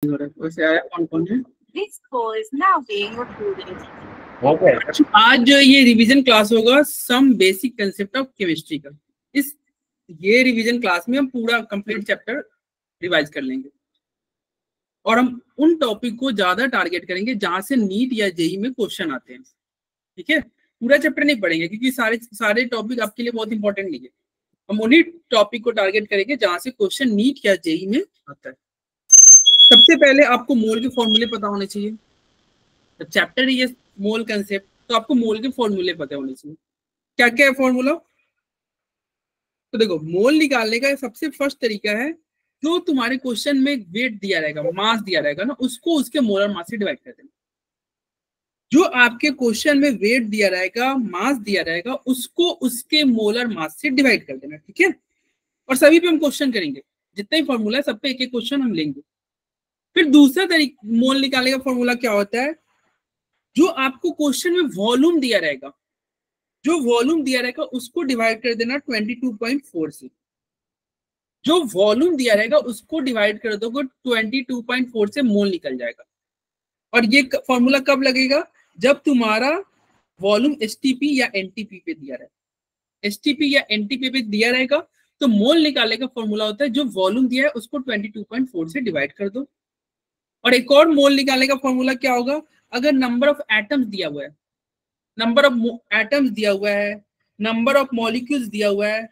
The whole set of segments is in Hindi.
वैसे आया कौन कौन है? This call is now being recorded. आज जो ये रिवीजन क्लास होगा some basic concept of chemistry का। इस ये रिवीजन क्लास में हम पूरा कंप्लीट चैप्टर रिवाइज कर लेंगे और हम उन टॉपिक को ज्यादा टारगेट करेंगे जहां से नीट या जेई में क्वेश्चन आते हैं। ठीक है, पूरा चैप्टर नहीं पढ़ेंगे क्योंकि सारे टॉपिक आपके लिए बहुत इंपॉर्टेंट नहीं है। हम उन्हीं टॉपिक को टारगेट करेंगे जहां से क्वेश्चन नीट या जेई में आता है। सबसे पहले आपको मोल के फॉर्मूले पता होने चाहिए। चैप्टर ये मोल कंसेप्ट, तो आपको मोल के फॉर्मूले पता होने चाहिए। क्या क्या है फॉर्मूला? तो देखो, मोल निकालने का सबसे फर्स्ट तरीका है, जो तुम्हारे क्वेश्चन में वेट दिया रहेगा, मास दिया रहेगा ना, उसको उसके मोलर मास से डिवाइड कर देना। जो आपके क्वेश्चन में वेट दिया रहेगा, मास दिया रहेगा, उसको उसके मोलर मास से डिवाइड कर देना। ठीक है, और सभी पे हम क्वेश्चन करेंगे, जितने फॉर्मूला है सब पे एक एक क्वेश्चन हम लेंगे। फिर दूसरा तरीका मोल निकालने का फॉर्मूला क्या होता है? जो आपको क्वेश्चन में वॉल्यूम दिया रहेगा, जो वॉल्यूम दिया रहेगा उसको डिवाइड कर देना 22.4 से। जो वॉल्यूम दिया रहेगा उसको डिवाइड कर दोगे 22.4 से, मोल निकल जाएगा। और ये फॉर्मूला कब लगेगा? जब तुम्हारा वॉल्यूम एसटीपी या एनटीपी पे दिया रहेगा। एसटीपी या एनटीपी पे दिया रहेगा तो मोल निकालने का फॉर्मूला होता है, जो वॉल्यूम दिया है उसको 22.4 से डिवाइड कर दो। और एक और मोल निकालने का फॉर्मूला क्या होगा? अगर नंबर ऑफ एटम्स दिया हुआ है, नंबर ऑफ एटम्स दिया हुआ है, नंबर ऑफ मॉलिक्यूल्स दिया हुआ है,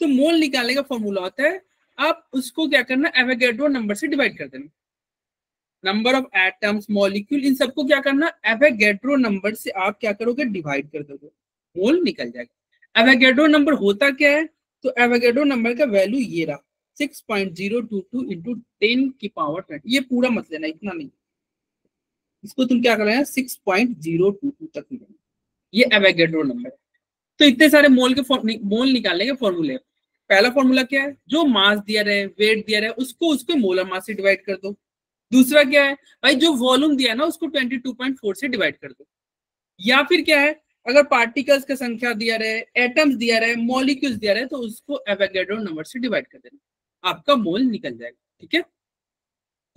तो मोल निकालने का फॉर्मूला होता है, आप उसको क्या करना, एवोगैड्रो नंबर से डिवाइड कर देना। नंबर ऑफ एटम्स, मॉलिक्यूल, इन सबको क्या करना, एवोगैड्रो नंबर से आप क्या करोगे, डिवाइड कर दोगे, मोल निकल जाएगा। एवोगैड्रो नंबर होता क्या है? तो एवोगैड्रो नंबर का वैल्यू ये रहा, 6.022 इंटू 10 की पावर 20। ये पूरा मत लेना, इतना नहीं, इसको तुम क्या कर रहे हैं, 6.022 तक लेना। ये एवोगैड्रो नंबर। तो इतने सारे मोल निकालने के फॉर्मूले। पहला फॉर्मूला क्या है? जो मास दिया रहे, वेट दिया रहे, उसको उसके मोलर मास से डिवाइड कर दो। दूसरा क्या है भाई? जो वॉल्यूम दिया ना उसको 22.4 से डिवाइड कर दो। या फिर क्या है, अगर पार्टिकल्स का संख्या दिया रहे, एटम्स दिया रहे, मॉलिक्यूल्स दिया रहे, तो उसको एवोगैड्रो नंबर से डिवाइड कर देना, आपका मोल निकल जाएगा। ठीक है,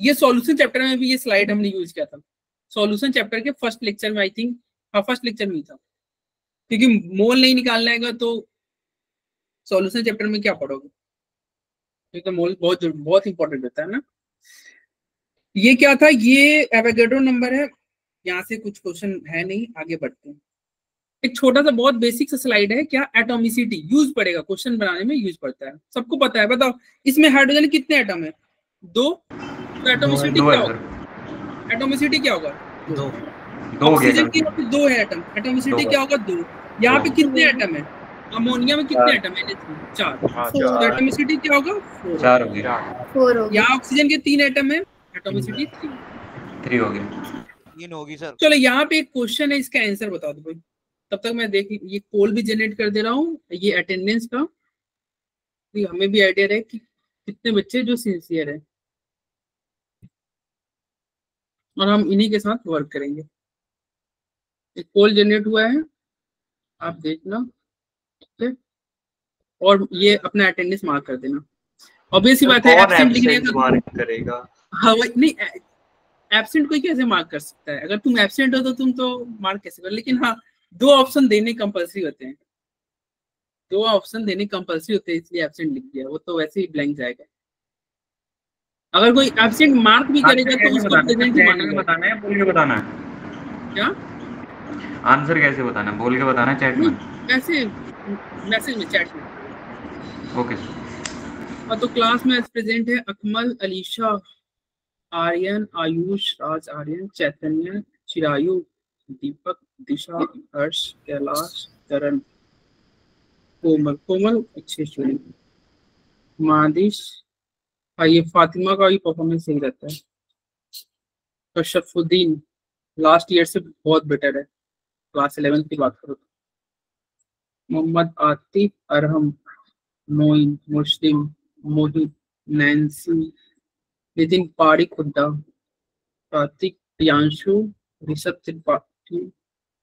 ये सॉल्यूशन चैप्टर में भी ये स्लाइड हमने यूज किया था। सॉल्यूशन चैप्टर के फर्स्ट लेक्चर में, आई थिंक फर्स्ट लेक्चर में ही था, क्योंकि मोल नहीं निकालना है तो सॉल्यूशन चैप्टर में क्या पढ़ोगे, क्योंकि मोल बहुत इंपॉर्टेंट होता है ना। ये क्या था? ये एवोगैड्रो नंबर है। यहाँ से कुछ क्वेश्चन है नहीं, आगे बढ़ते हैं। एक छोटा सा बहुत बेसिक सा स्लाइड है, क्या एटॉमिसिटी यूज पड़ेगा, क्वेश्चन बनाने में यूज पड़ता है, सबको पता है। बताओ, इसमें हाइड्रोजन कितने एटम है? 2। तो एटॉमिसिटी क्या होगा? एटॉमिसिटी क्या होगा? 2। ऑक्सीजन की 2 है एटम, एटॉमिसिटी क्या होगा? 2। यहाँ पे कितने एटम है? अमोनिया में कितने एटम है? 4। तो एटॉमिसिटी क्या होगा? 4 होगी। यहाँ ऑक्सीजन के 3 एटम है, एटॉमिसिटी 3 होगी। 3 होगी सर। चलो, यहाँ पे एक क्वेश्चन है, इसका आंसर बता दो भाई। तब तक मैं ये पोल भी जनरेट कर दे रहा हूँ, ये अटेंडेंस का, हमें भी आइडिया रहे कि कितने बच्चे जो सिंसियर है, और हम इन्हीं के साथ वर्क करेंगे। एक पोल जनरेट हुआ है, आप देखना। ठीक है, और ये अपना अटेंडेंस मार्क कर देना। ऑब्वियसली बात है, एब्सेंट लिखने का मार्क करेगा। हाँ नहीं, एब्सेंट कोई कैसे मार्क कर सकता है? अगर तुम एब्सेंट हो तो तुम तो मार्क कैसे कर, लेकिन हाँ 2 ऑप्शन देने कंपल्सरी होते हैं, 2 ऑप्शन देने कंपल्सरी होते हैं, इसलिए एब्सेंट लिख दिया, वो तो वैसे ही ब्लैंक जाएगा। अगर कोई एब्सेंट मार्क भी करेगा तो उसको प्रेजेंट ही मानेगा। बताना है, बोल के बताना है। क्या आंसर कैसे बताना है? बोल के बताना है, चैट में? ऐसे मैसेज में, चैट में। ओके। और तो क्लास में प्रेजेंट है अकमल, अलीशा, आर्यन, आयुष, राज, आर्यन, चैतन्य, चिरायु, दीपक, दिशा, हर्ष, कैलाश, करण, कोमल। कोमल अच्छे स्टूडेंट। मादिश, ये फातिमा का भी परफॉर्मेंस सही रहता है। कशफुद्दीन लास्ट ईयर से बहुत बेटर है, क्लास 11 की बात करो तो। मोहम्मद आतिफ, अरहम, मोइन, मुस्लिम, मोहित, नैन्सी, नितिन पारी, खुद्दा, कार्तिक, प्रियांशु, ऋषभ त्रिपाठी।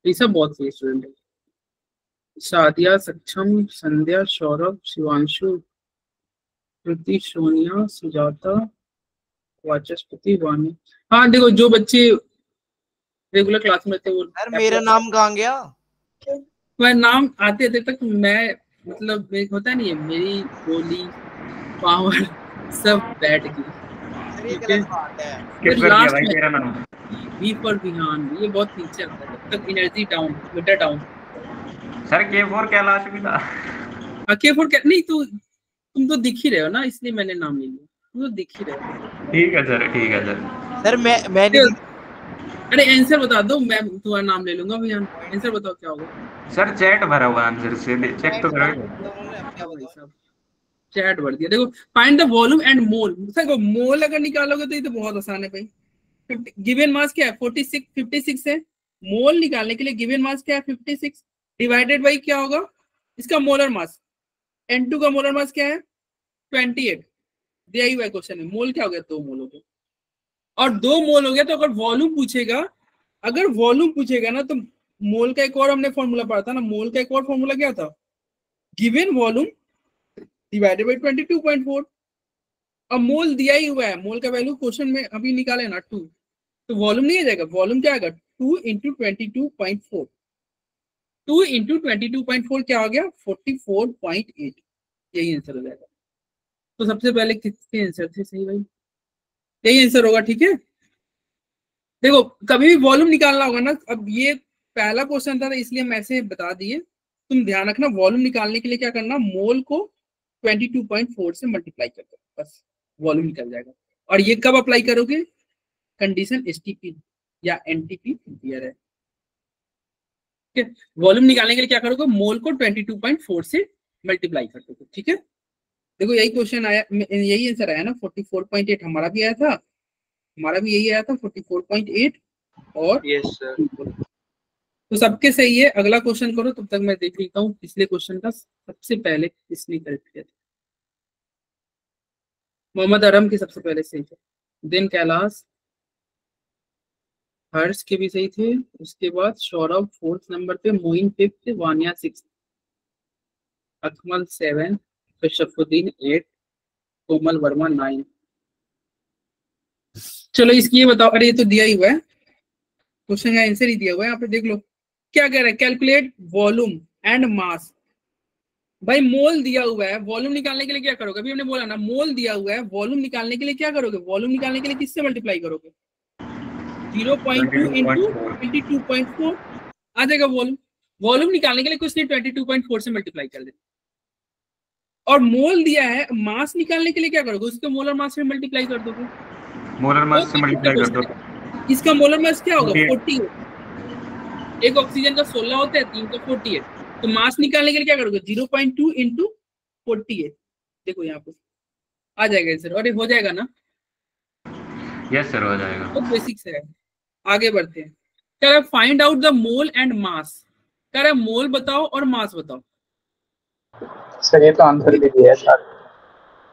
ऋषभ बहुत सही स्टूडेंट है। सादिया, सक्षम, संध्या, सौरभ, शिवांशु, कृति, सोनिया, सुजाता, वाचस्पति वाणी। हाँ देखो, जो बच्चे रेगुलर क्लास में थे वो सर मेरा नाम कहाँ गया? मैं नाम आते थे तक मैं मतलब एक होता नहीं है, मेरी बोली पावर सब बैठ गई। सर ये ठीक है, गलत बात है। किस फिर पर दिया लास्ट भाई में तेरा नाम? बी फॉर बिहान, ये बहुत नीचे आता है, तब तक energy down, meter down. Sir K4 Kailash भी था। K4 नहीं, तो तुम तो दिख ही रहे हो ना, इसलिए मैंने नाम ले लिया, तुम तो दिख ही रहे हो। ठीक है सर, ठीक है सर। सर मैं नहीं। अरे आंसर बता दो, मैं तुम्हारा नाम ले लूंगा भैया। आंसर बताओ क्या होगा। सर चैट भरा हुआ आंसर से चेक तो करोगे? चैट भर दिया। देखो, फाइंड द वॉल्यूम एंड मोल। देखो मोल अगर निकालोगे तो ये तो बहुत आसान है भाई। गिवन मास क्या है 46, 56 है। मोल निकालने के लिए गिवन मास क्या है 56 डिवाइडेड बाई क्या होगा इसका मोलर मास। N2 का मोलर मास क्या है 28, दिया ही हुआ क्वेश्चन है। मोल क्या हो गया 2 मोल हो गया, और 2 मोल हो गया। तो अगर वॉल्यूम पूछेगा, ना तो मोल का एक और हमने फॉर्मूला पढ़ा था ना। मोल का एक और फॉर्मूला क्या था, गिवन वॉल्यूम डिवाइडेड बाई 22.4। अब मोल दिया ही हुआ है, मोल का वैल्यू क्वेश्चन में अभी निकाले ना 2, तो वॉल्यूम नहीं आ जाएगा। वॉल्यूम क्या आएगा 2 इंटू 22.4। 2 इंटू 22.4 क्या हो गया 44.8। यही आंसर हो जाएगा। तो सबसे पहले किसके आंसर थे सही भाई, यही आंसर होगा। ठीक है, देखो कभी भी वॉल्यूम निकालना होगा ना, अब ये पहला क्वेश्चन था इसलिए हम ऐसे बता दिए। तुम ध्यान रखना, वॉल्यूम निकालने के लिए क्या करना, मोल को 22.4 से मल्टीप्लाई कर दो, बस वॉल्यूम निकल जाएगा। और ये कब अप्लाई करोगे, कंडीशन एसटीपी या एनटीपी दिया है। ठीक है, वॉल्यूम निकालने के लिए क्या करोगे, मोल को 22.4 से मल्टीप्लाई कर दोगे। ठीक है, देखो यही क्वेश्चन आया, यही आंसर आया ना 44.8। हमारा भी आया था, यही आया था 44.8 और यस सर। तो सबके सही है। अगला क्वेश्चन करो, तब तक मैं देख लेता हूँ पिछले क्वेश्चन का सबसे पहले किसने करेक्ट किया था। मोहम्मद अरम के सबसे पहले सही थे, देन कैलाश, हर्ष के भी सही थे, उसके बाद सौरभ 4th नंबर पे, मोइन 5th, वानिया 6th, अकमल 7, कशफुद्दीन 8, कोमल वर्मा 9। चलो इसकी ये बताओ, अरे ये तो दिया ही हुआ है, क्वेश्चन का आंसर ही दिया हुआ है, यहाँ पे देख लो क्या कह रहा है, कैलकुलेट वॉल्यूम एंड मास। भाई मोल दिया हुआ है, वॉल्यूम निकालने के लिए क्या करोगे, अभी हमने बोला ना मोल दिया हुआ है, वॉल्यूम निकालने के लिए क्या करोगे, वॉल्यूम निकालने के लिए किससे मल्टीप्लाई करोगे 0.2 इंटू 22.4 आ जाएगा वॉल्यूम। वॉल्यूम निकालने के लिए कुछ नहीं 22.4 से मल्टीप्लाई कर देते। और मोल दिया है, मास निकालने के लिए क्या करोगे, उसके मोलर मास से मल्टीप्लाई कर दोगे। मोलर मास से मल्टीप्लाई कर दो। इसका मोलर मास क्या होगा 48। एक ऑक्सीजन का 16 होता है, 3 का 48। तो मास निकालने के लिए क्या करोगे 0.2 इंटू 48। देखो यहाँ पे आ जाएगा आंसर, और ये हो जाएगा ना। यस सर, हो जाएगा। तो बेसिक्स है, आगे बढ़ते हैं। कह रहा है find out the mole and mass. कह रहा है मोल बताओ और मास बताओ। सर ये तो आंसर भी दिया है सर।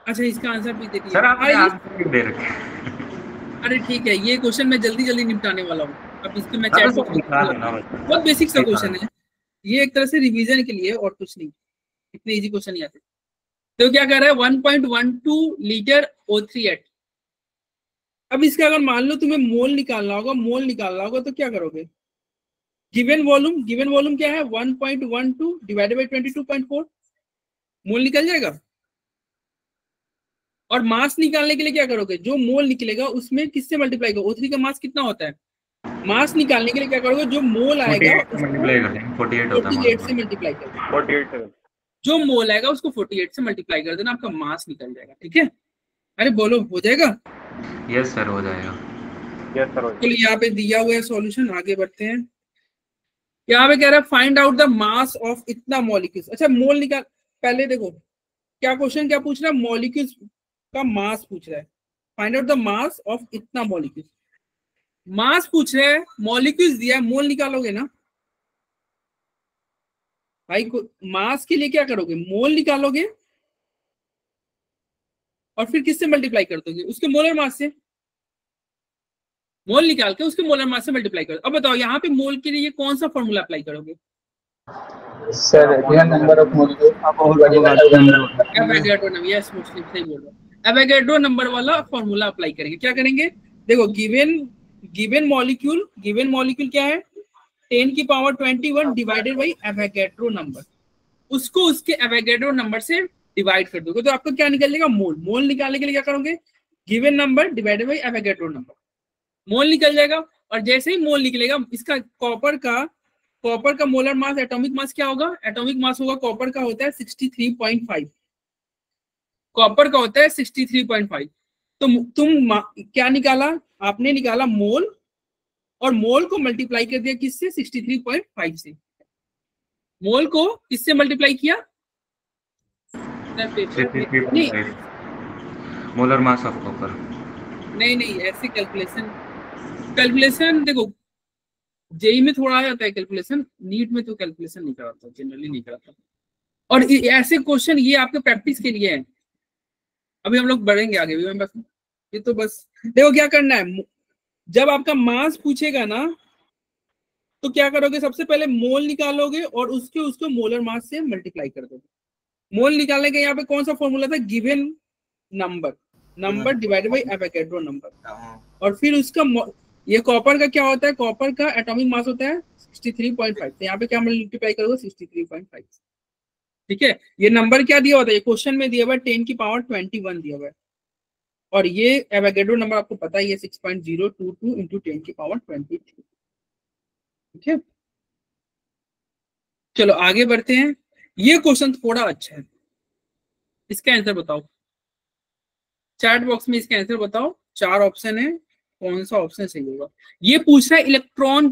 अच्छा इसका आंसर भी दे दिया सर आपने आंसर क्यों दे रखे? अरे ठीक है, ये क्वेश्चन मैं जल्दी जल्दी निपटाने वाला हूँ। अब इसके मैं चैट बॉक्स में बहुत बेसिक सा क्वेश्चन है ये, एक तरह से रिवीजन के लिए और कुछ नहीं, इतने इजी क्वेश्चन नहीं आते। तो क्या कह रहा है 1.12 लीटर O3 अब इसका अगर मान लो तुम्हें मोल निकालना होगा, तो क्या करोगे, गिवन वॉल्यूम क्या है 1.12 डिवाइडेड बाय 22.4, मोल निकल जाएगा। और मास निकालने के लिए क्या करोगे, जो मोल निकलेगा उसमें किससे मल्टीप्लाई करोगे, O3 का मास कितना होता है। मास निकालने के लिए क्या करोगे, जो मोल आएगा 48 से मल्टीप्लाई कर देना। 48 जो मोल आएगा उसको 48 से मल्टीप्लाई कर देना, आपका मास निकल जाएगा। ठीक है, अरे बोलो हो जाएगा। यस सर, हो जाएगा। Yes sir. चलो यहाँ पे दिया हुआ है सॉल्यूशन, आगे बढ़ते हैं। यहाँ पे कह रहा है find out the mass of इतना मॉलिक्यूल्स। अच्छा मोल निकाल, पहले देखो क्या क्वेश्चन क्या पूछ रहा है, मॉलिक्यूल्स का मास पूछ रहा है। Find out the mass of इतना मॉलिक्यूल्स, मास पूछ रहे हैं, मॉलिक्यूल्स दिया है, मोल निकालोगे ना भाई। मास के लिए क्या करोगे, मोल निकालोगे और फिर किससे मल्टीप्लाई कर दोगे, उसके मोलर मास से। मोल निकाल के उसके मोलर मास से मल्टीप्लाई कर दो। अब बताओ यहाँ पे मोल के लिए कौन सा फॉर्मूला अप्लाई करोगे sir number of molecule yes मुस्लिम सही बोल रहा है, एवोगैड्रो नंबर वाला फॉर्मूला अप्लाई करेंगे। क्या करेंगे, देखो गिवन मॉलिक्यूल क्या है, 10 की power 21 divided by Avogadro number, उसको उसके एवोगैड्रो नंबर से डिवाइड कर दोगे तो आपको क्या निकलेगा, मोल निकालने के लिए क्या करोगे, given number divided by Avogadro number, mole निकल जाएगा। और जैसे ही मोल निकलेगा, इसका कॉपर का मोलर मास, एटॉमिक मास क्या होगा, एटॉमिक मास होगा कॉपर का होता है 63.5, कॉपर का होता है 63.5। तो तुम क्या निकाला, आपने निकाला मोल, और मोल को मल्टीप्लाई कर दिया किससे, 63.5 से। मोल को किससे मल्टीप्लाई किया, नहीं मोलर मास ऑफ कॉपर, नहीं ऐसे कैलकुलेशन देखो जेई में थोड़ा आ जाता है कैलकुलेशन, नीट में तो कैलकुलेशन नहीं कराता, जनरली नहीं कराता। और ऐसे क्वेश्चन ये आपके प्रैक्टिस के लिए है, अभी हम लोग बढ़ेंगे आगे भी, बस ये तो बस देखो क्या करना है। जब आपका मास पूछेगा ना तो क्या करोगे, सबसे पहले मोल निकालोगे और उसको मोलर मास से मल्टीप्लाई कर दोगे। मोल निकालने का यहाँ पे कौन सा फॉर्मूला था, given number divided by Avogadro number, और फिर उसका ये कॉपर का क्या होता है, कॉपर का एटॉमिक मास होता है 63.5, तो यहाँ पे क्या मल्टीप्लाई करोगे 63.5, ठीक है। ये नंबर क्या दिया होता है, ये क्वेश्चन में दिया हुआ है 10 की पावर 21 दिया हुआ है, और ये एवोगैड्रो नंबर आपको पता ही है 6.022 इंटू 10 की पावर 23, ठीक है। चलो आगे बढ़ते हैं। ये क्वेश्चन थोड़ा अच्छा है, इसका आंसर बताओ, चैट बॉक्स में इसका आंसर बताओ। 4 ऑप्शन है, कौन सा ऑप्शन सही होगा। ये पूछ रहा है इलेक्ट्रॉन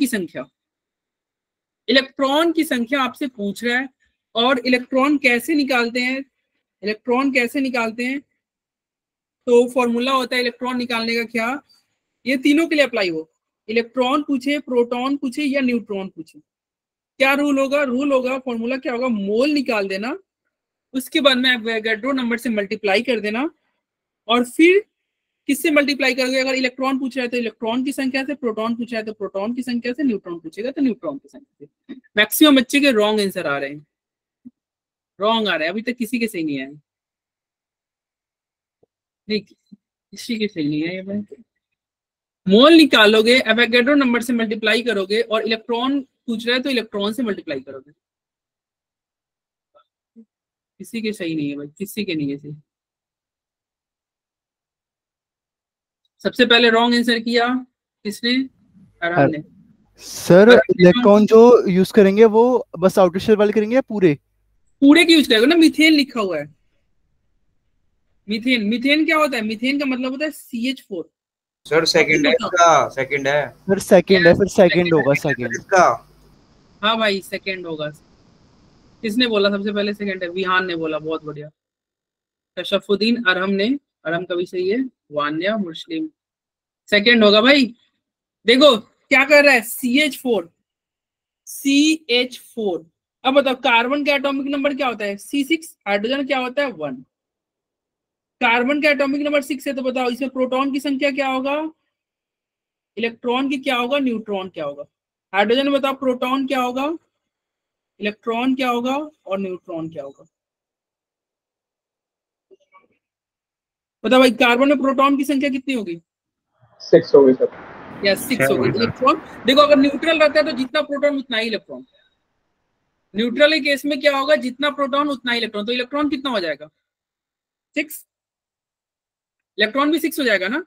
की संख्या आपसे पूछ रहा है, और इलेक्ट्रॉन कैसे निकालते हैं, तो फॉर्मूला होता है इलेक्ट्रॉन निकालने का क्या, ये तीनों के लिए अप्लाई हो, इलेक्ट्रॉन पूछे, प्रोटॉन पूछे या न्यूट्रॉन पूछे, क्या रूल होगा, फॉर्मूला क्या होगा, मोल निकाल देना, उसके बाद में एवोगैड्रो नंबर से मल्टीप्लाई कर देना, और फिर किससे मल्टीप्लाई करोगे, अगर इलेक्ट्रॉन पूछ रहा है तो इलेक्ट्रॉन की संख्या से, प्रोटॉन पूछ रहा है तो प्रोटॉन की संख्या से, न्यूट्रॉन पूछेगा तो न्यूट्रॉन की संख्या से। मैक्सिमम बच्चे के रॉन्ग आंसर आ रहे हैं, अभी तक किसी के सही नहीं आए, नहीं किसी के सही नहीं है। ये मोल निकालोगे, एवोगैड्रो नंबर से मल्टीप्लाई करोगे, और इलेक्ट्रॉन पूछ रहा है तो इलेक्ट्रॉन से मल्टीप्लाई करोगे, किसी के सही नहीं है भाई, किसी के नहीं है सही। सबसे पहले रॉन्ग आंसर किया किसने, अरहम ने। सर इलेक्ट्रॉन जो यूज करेंगे वो बस आउटर शेल वाले करेंगे या पूरे की यूज करेगा ना, मीथेन लिखा हुआ है, मीथेन क्या होता है, मीथेन का मतलब होता है CH4। सर सेकंड है इसका, सेकंड है सर, सेकंड है, फिर सेकंड होगा, सेकंड इसका। हाँ भाई सेकंड होगा। किसने बोला सबसे पहले सेकंड है, विहान ने बोला, बहुत बढ़िया। तशफुद्दीन अरहम का भी सही है, वान्या मुस्लिम, सेकंड होगा भाई। देखो क्या कर रहा है, CH4। अब बताओ कार्बन का एटॉमिक नंबर क्या होता है, C6, हाइड्रोजन क्या होता है 1, कार्बन का एटॉमिक नंबर 6 है, तो बताओ इसमें प्रोटॉन की संख्या क्या होगा, इलेक्ट्रॉन की क्या होगा, न्यूट्रॉन क्या होगा। हाइड्रोजन में बताओ प्रोटॉन क्या होगा, इलेक्ट्रॉन क्या होगा, और न्यूट्रॉन क्या होगा। बताओ भाई कार्बन में प्रोटॉन की संख्या कितनी होगी, 6 होगी सर, या 6 होगी। इलेक्ट्रॉन देखो अगर न्यूट्रल रहता है तो जितना प्रोटॉन उतना ही इलेक्ट्रॉन, न्यूट्रल के केस में क्या होगा, जितना प्रोटॉन उतना ही इलेक्ट्रॉन, तो इलेक्ट्रॉन कितना हो जाएगा 6, इलेक्ट्रॉन भी 6 हो जाएगा ना।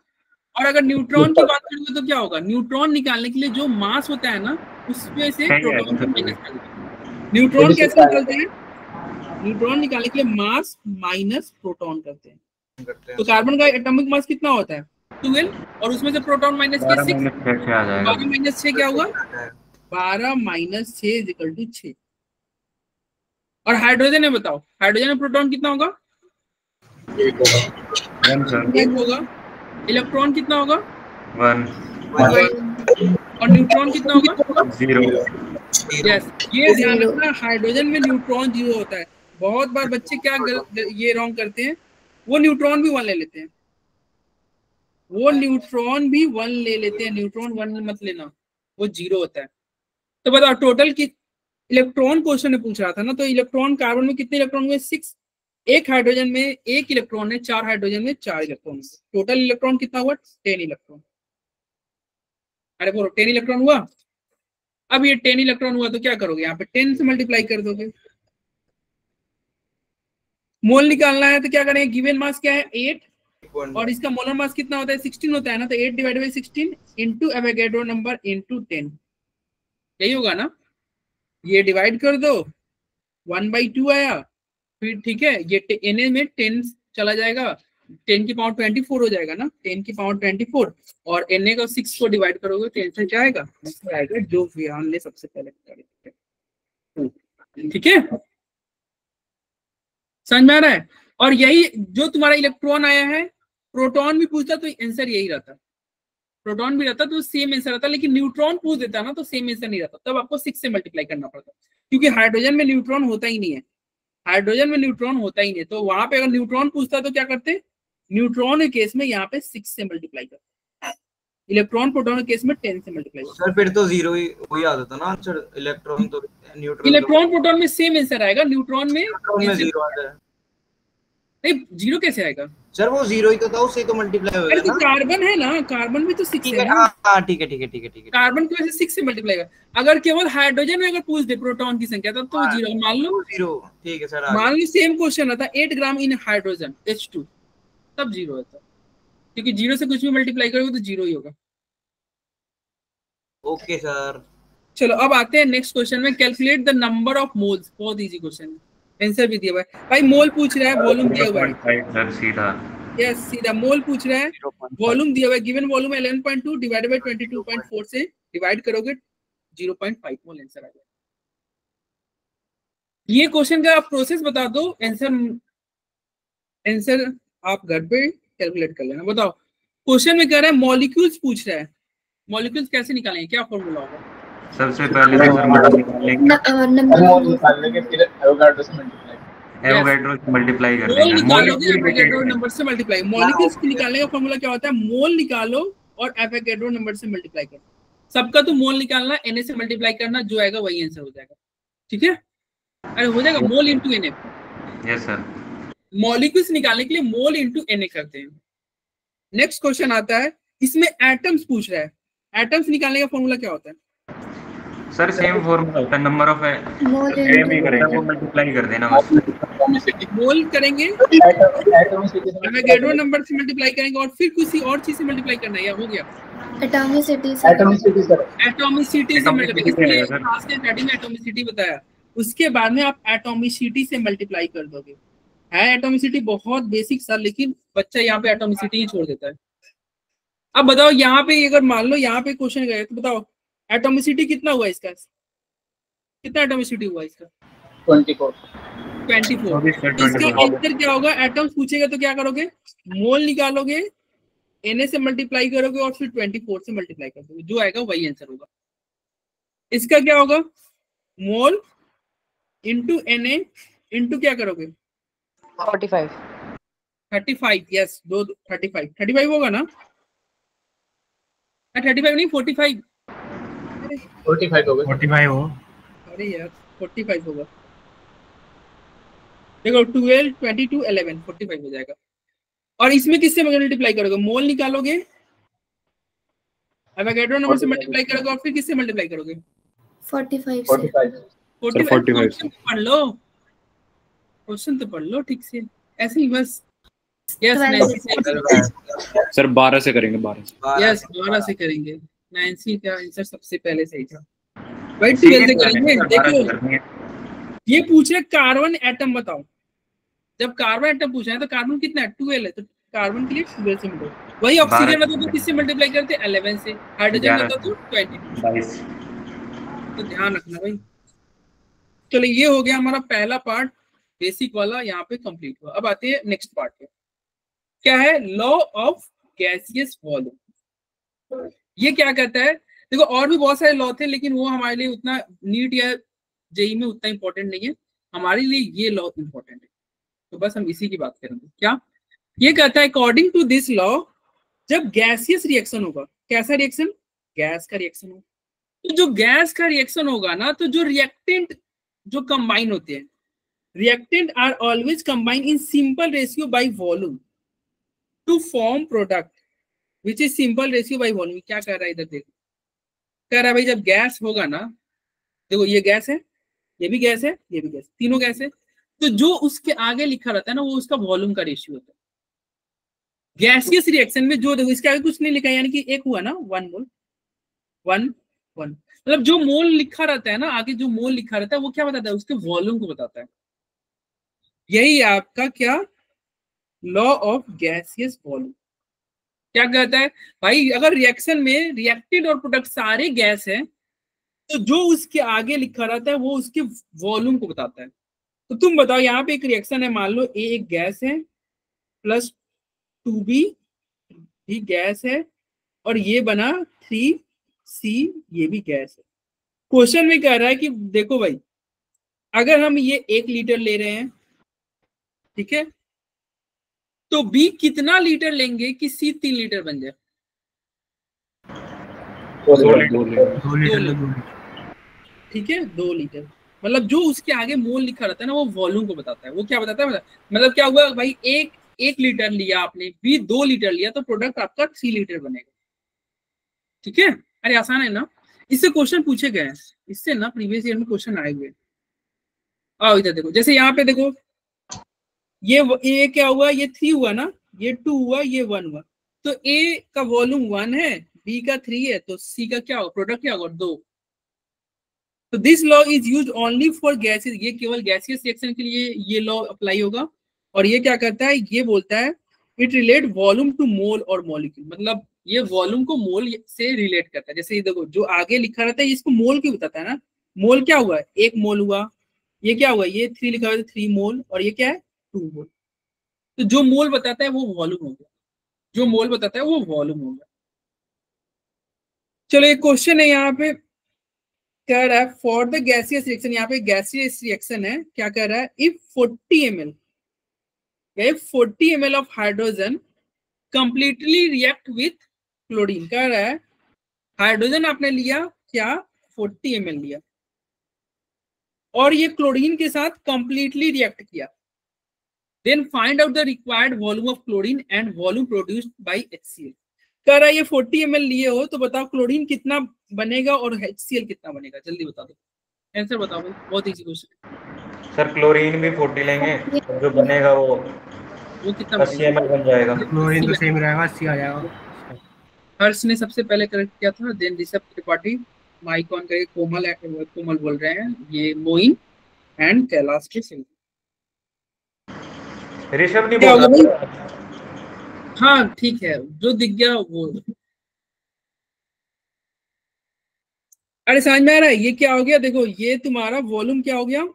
और अगर न्यूट्रॉन की बात करेंगे तो क्या होगा, न्यूट्रॉन निकालने के लिए जो मास होता है ना उसमें से प्रोटॉन को माइनस कर देते। न्यूट्रॉन कैसे निकलते हैं, न्यूट्रॉन निकालने के लिए मास माइनस प्रोटॉन करते हैं। तो कार्बन का एटॉमिक मास कितना होता है 12, और उसमें से प्रोटॉन माइनस किया 6, 12 माइनस 6 क्या होगा, 12 माइनस 6 = 6। और हाइड्रोजन में बताओ, हाइड्रोजन में प्रोटॉन कितना होगा, 1 होगा, इलेक्ट्रॉन कितना होगा 1, और न्यूट्रॉन कितना होगा 0। यस, ये ध्यान रखना, हाइड्रोजन में न्यूट्रॉन 0 होता है। बहुत बार बच्चे क्या ये रॉन्ग करते हैं, वो न्यूट्रॉन भी 1 ले लेते हैं, न्यूट्रॉन 1 मत लेना, वो 0 होता है। तो बताओ टोटल की इलेक्ट्रॉन क्वेश्चन में पूछ रहा था ना, तो इलेक्ट्रॉन कार्बन में कितने इलेक्ट्रॉन हुए 6, एक हाइड्रोजन में एक इलेक्ट्रॉन है, 4 हाइड्रोजन में 4 इलेक्ट्रॉन। टोटल इलेक्ट्रॉन कितना हुआ? 10 इलेक्ट्रॉन। अरे बोलो 10 इलेक्ट्रॉन हुआ। अब ये 10 इलेक्ट्रॉन हुआ तो क्या करोगे? यहाँ पे 10 से मल्टीप्लाई कर दोगे। मोल निकालना है तो क्या करेंगे? गिवन मास क्या है? 8 और इसका मोलर मास कितना होता है? 16 होता है ना, तो 8 divided by 16 into Avogadro number into 10, यही होगा ना। ये डिवाइड कर दो, 1/2 आया। फिर ठीक है, ये Na में 10 चला जाएगा, 10 की पावर 24 हो जाएगा ना, 10 की पावर 24, और Na का 6 को डिवाइड करोगे 10 से जाएगा, आएगा जो विहान ने सबसे पहले करें। ठीक है, समझ में आ रहा है? और यही जो तुम्हारा इलेक्ट्रॉन आया है, प्रोटॉन भी पूछता तो आंसर यही रहता, प्रोटॉन भी रहता तो सेम आंसर रहता, लेकिन न्यूट्रॉन पूछ देता ना तो सेम आंसर नहीं रहता, तब आपको 6 से मल्टीप्लाई करना पड़ता, क्योंकि हाइड्रोजन में न्यूट्रॉन होता ही नहीं है, हाइड्रोजन में न्यूट्रॉन होता ही नहीं। तो वहां पे अगर न्यूट्रॉन पूछता तो क्या करते? न्यूट्रॉन के केस में यहाँ पे 6 से मल्टीप्लाई करते, इलेक्ट्रॉन प्रोटॉन के केस में 10 से मल्टीप्लाई करते। सर फिर तो 0 ही वही आ जाता ना आंसर, इलेक्ट्रॉन तो न्यूट्रॉन, इलेक्ट्रॉन प्रोटॉन में सेम आंसर आएगा, न्यूट्रॉन में 0 आता है। नहीं, 0 कैसे आएगा सर वो 0 ही तो था, उससे तो मल्टीप्लाई अरे होगा तो ना। कार्बन है ना, कार्बन भी तो 6 ठीक है है, ना। हाँ ठीक है ठीक है ठीक है ठीक है। कार्बन की वजह से 6 से मल्टीप्लाई कर। अगर केवल हाइड्रोजन में अगर पूछ दे प्रोटॉन की संख्या तब तो 0, मान लो 0, ठीक है सर। मान लो सेम क्वेश्चन आता 8 ग्राम इन हाइड्रोजन H2, तब 0 होता, क्योंकि 0 से कुछ भी मल्टीप्लाई करोगे तो 0 ही होगा। Okay sir. चलो अब आते हैं नेक्स्ट क्वेश्चन में, calculate the number of moles. बहुत इजी क्वेश्चन है, आंसर भी दिया हुआ है भाई, मोल पूछ रहा है, वॉल्यूम दिया हुआ है। 0.5 सर सीधा। यस सीधा मोल पूछ रहा है, वॉल्यूम दिया हुआ है, गिवन वॉल्यूम 11.2 डिवाइडेड बाय 22.4 से डिवाइड करोगे 0.5 मोल आंसर आ जाएगा। ये क्वेश्चन का प्रोसेस बता दो, आंसर आप घर पे कैलकुलेट कर लेना। बताओ क्वेश्चन में कह रहा है मॉलिक्यूल्स पूछ रहा है, मॉलिक्यूल्स कैसे निकालेंगे, क्या फॉर्मूला होगा? सबसे पहले तो सर मोल निकालेंगे, मोल निकाल लेंगे, फिर एवोगाड्रो से मल्टीप्लाई, एवोगैड्रो से मल्टीप्लाई कर मोल देंगे। निकालोगे एवोगैड्रो नंबर से मल्टीप्लाई। मॉलिक्यूल्स के निकालने का फॉर्मूला क्या होता है? मोल निकालो और एवोगैड्रो नंबर से मल्टीप्लाई करो। सबका तो मोल निकालना, Na से मल्टीप्लाई करना, जो आएगा वही आंसर हो जाएगा। ठीक है, अरे हो जाएगा mole into Na। Yes sir. Molecules निकालने के लिए मोल इंटू Na करते हैं। नेक्स्ट क्वेश्चन आता है, इसमें एटम्स पूछ रहा है, एटम्स निकालने का फॉर्मूला क्या होता है? सर सेम फॉर्मूला होता है, नंबर ऑफ एटम ही करेंगे, वो मल्टीप्लाई कर देना बस। मोल करेंगे, एटॉमिसिटी एवोगैड्रो नंबर से मल्टीप्लाई करेंगे और फिर किसी और चीज से मल्टीप्लाई करना है, या हो गया? एटॉमिसिटी सर एटॉमिसिटी से मल्टीप्लाई, Atomicity इसलिए सर। क्लास के स्टार्टिंग में एटॉमिसिटी बताया, उसके बाद में आप एटॉमिसिटी से मल्टीप्लाई कर दोगे। है एटॉमिसिटी बहुत बेसिक सा, लेकिन बच्चा यहाँ पे एटॉमिसिटी ही छोड़ देता है। अब बताओ यहाँ पे अगर मान लो यहाँ पे क्वेश्चन गए तो बताओ एटॉमिसिटी कितना हुआ इसका, कितना एटॉमिसिटी हुआ इसका? 24। 24। तो इसका आंसर क्या होगा? एटम्स पूछेगा तो क्या करोगे? मोल निकालोगे, Na से मल्टीप्लाई करोगे और फिर 24 से मल्टीप्लाई कर दोगे, जो आएगा वही आंसर होगा। इसका क्या होगा? मोल इंटू Na इंटू क्या करोगे? 35। यस, 35 होगा ना? 35 नहीं 45। 45 हो गए। 45 हो। अरे यार 45 होगा, देखो 12, 22, 11, 45 हो जाएगा। और इसमें किससे मल्टीप्लाई करोगे? मोल निकालोगे, एवोगैड्रो नंबर से मल्टीप्लाई करोगे और फिर किससे मल्टीप्लाई करोगे? 45 से 45 पढ़ लो, क्वेश्चन तो पढ़ लो ठीक से, ऐसे ही बस। यस 12 सर 12 से करेंगे, 12 से। यस 12 से करेंगे। नैन्सी का आंसर सबसे पहले सही था भाई, 12 से करेंगे। देखो ये पूछे कार्बन एटम बताओ, जब कार्बन एटम पूछा है तो कार्बन कितना है? 12 है, तो कार्बन के लिए 12 से मल्टीप्लाई। वही ऑक्सीजन में तो किससे मल्टीप्लाई करते हैं? 11 से। हाइड्रोजन में तो 22। तो ध्यान रखना भाई। चलो ये हो गया हमारा पहला पार्ट बेसिक वाला, यहाँ पे कंप्लीट हुआ। अब आते हैं नेक्स्ट पार्ट पे, क्या है? Law of gaseous volume. ये क्या कहता है? देखो और भी बहुत सारे लॉ थे, लेकिन वो हमारे लिए उतना नीट या जेई में उतना इंपॉर्टेंट नहीं है, हमारे लिए ये लॉ इंपॉर्टेंट है, तो बस हम इसी की बात करेंगे। क्या ये कहता है? अकॉर्डिंग टू दिस लॉ, जब गैसियस रिएक्शन होगा, कैसा रिएक्शन? गैस का रिएक्शन होगा, तो जो गैस का रिएक्शन होगा ना, तो जो रिएक्टेंट जो कंबाइन होते हैं, reactant are always combined in simple ratio by volume to form product which is simple ratio by volume। क्या कर रहा है इधर देखो, कह रहा है भाई जब गैस होगा ना, देखो ये गैस है, ये भी गैस है, ये भी गैस, तीनों गैस है, तो जो उसके आगे लिखा रहता है ना वो उसका वॉल्यूम का रेशियो होता है। गैसियस रिएक्शन में जो देखो इसके आगे कुछ नहीं लिखा, यानी कि एक हुआ ना 1 मोल, 1 1, मतलब जो मोल लिखा रहता है ना आगे, जो मोल लिखा रहता है वो क्या बताता है, उसके वॉल्यूम को बताता है। यही आपका क्या लॉ ऑफ गैसियस वॉल्यूम क्या कहता है भाई, अगर रिएक्शन में रिएक्टेड और प्रोडक्ट सारे गैस है तो जो उसके आगे लिखा रहता है वो उसके वॉल्यूम को बताता है। तो तुम बताओ यहाँ पे एक रिएक्शन है, मान लो ए एक गैस है प्लस 2b भी गैस है और ये बना 3c ये भी गैस है। क्वेश्चन में कह रहा है कि देखो भाई अगर हम ये 1 लीटर ले रहे हैं, ठीक है, तो B कितना लीटर लेंगे कि C 3 लीटर बन जाए? 2 लीटर। ठीक है 2 लीटर, मतलब जो उसके आगे मोल लिखा रहता है ना वो वॉल्यूम को बताता है। वो क्या बताता है, मतलब क्या हुआ भाई, एक लीटर लिया आपने, B 2 लीटर लिया, तो प्रोडक्ट आपका 3 लीटर बनेगा। ठीक है, अरे आसान है ना, इससे क्वेश्चन पूछे गए हैं, इससे ना प्रीवियस ईयर में क्वेश्चन आए हुए। आओ इधर देखो, जैसे यहाँ पे देखो ये क्या हुआ, ये 3 हुआ ना, ये 2 हुआ, ये 1 हुआ, तो A का वॉल्यूम 1 है, B का 3 है, तो C का क्या होगा, प्रोडक्ट क्या होगा 2। तो this law is used only for gases, ये केवल गैसियस रिएक्शन के लिए ये लॉ अप्लाई होगा। और ये क्या करता है, ये बोलता है इट रिलेट वॉल्यूम टू मोल और मॉलिक्यूल, मतलब ये वॉल्यूम को मोल से रिलेट करता है। जैसे ये देखो जो आगे लिखा रहता है इसको मोल क्यों बताता है ना, मोल क्या हुआ, 1 मोल हुआ, ये क्या हुआ, ये 3 लिखा हुआ है 3 मोल, और ये क्या है 2 मोल। तो जो मोल बताता है वो वॉल्यूम हो गया, जो मोल बताता है वो वॉल्यूम हो गया। चलो एक क्वेश्चन है यहाँ पे, कह रहा है फॉर द गैसियस रिएक्शन, यहाँ पे गैसियस रिएक्शन है, क्या कह रहा है, if 40 ml of hydrogen completely react with chlorine, कह रहा है हाइड्रोजन आपने लिया क्या 40 ml लिया और ये क्लोरीन के साथ कंप्लीटली रिएक्ट किया, then find out the required volume of chlorine and volume produced by HCl। कह रहा है ये 40 ml लिए हो तो बताओ क्लोरीन कितना बनेगा और HCl कितना बनेगा, जल्दी बता दो, आंसर बताओ भाई, बहुत इजी क्वेश्चन। सर क्लोरीन भी 40 लेंगे तो जो बनेगा वो कितना 80 ml बन जाएगा। क्लोरीन तो सेम रहेगा, 80 आ जाएगा। हर्ष ने सबसे पहले करेक्ट किया था, then Rishabh Tripathi, mic on करके कोमल बोल रहे हैं, ये मोइन एंड कैलाश के सिंह। ऋषभ नहीं बोल रहा, हाँ ठीक है, जो दिख गया वो। अरे समझ में आ रहा है, ये क्या हो गया, देखो ये तुम्हारा वॉल्यूम क्या हो गया,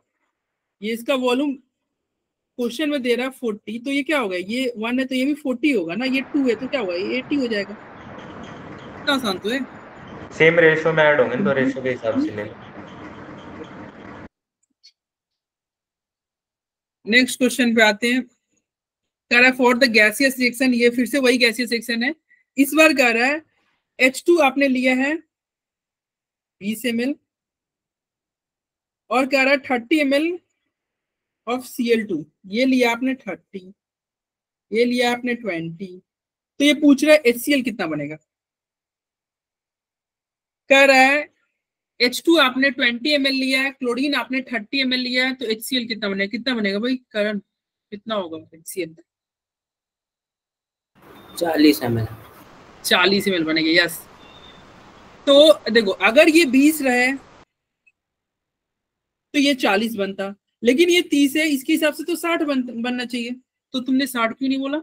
ये इसका वॉल्यूम क्वेश्चन में दे रहा है 40, तो ये क्या होगा, ये 1 है तो ये भी 40 होगा ना, ये 2 है तो क्या होगा, ये 80 हो जाएगा। कितना आसान तो है, सेम रेशियो में ऐड होंगे तो रेशियो के हिसाब से ले। नेक्स्ट क्वेश्चन पे आते हैं, कह रहा है फॉर द गैसियस रिएक्शन, ये फिर से वही गैसियस रिएक्शन है, इस बार कह रहा है H2 आपने लिया है 20 ml और कह रहा है 30 ml ऑफ Cl2, ये लिया आपने 30, ये लिया आपने 20, तो ये पूछ रहा है HCl कितना बनेगा। कह रहा है H2 आपने 20 ml लिया है, क्लोरीन आपने 30 ml लिया है, तो HCl कितना बनेगा, कितना बनेगा भाई करण, कितना होगा HCl? 40 ml। 40 ml बनेगा, यस। तो देखो अगर ये 20 रहे तो ये 40 बनता, लेकिन ये 30 है, इसके हिसाब से तो 60 बनना चाहिए, तो तुमने 60 क्यों नहीं बोला?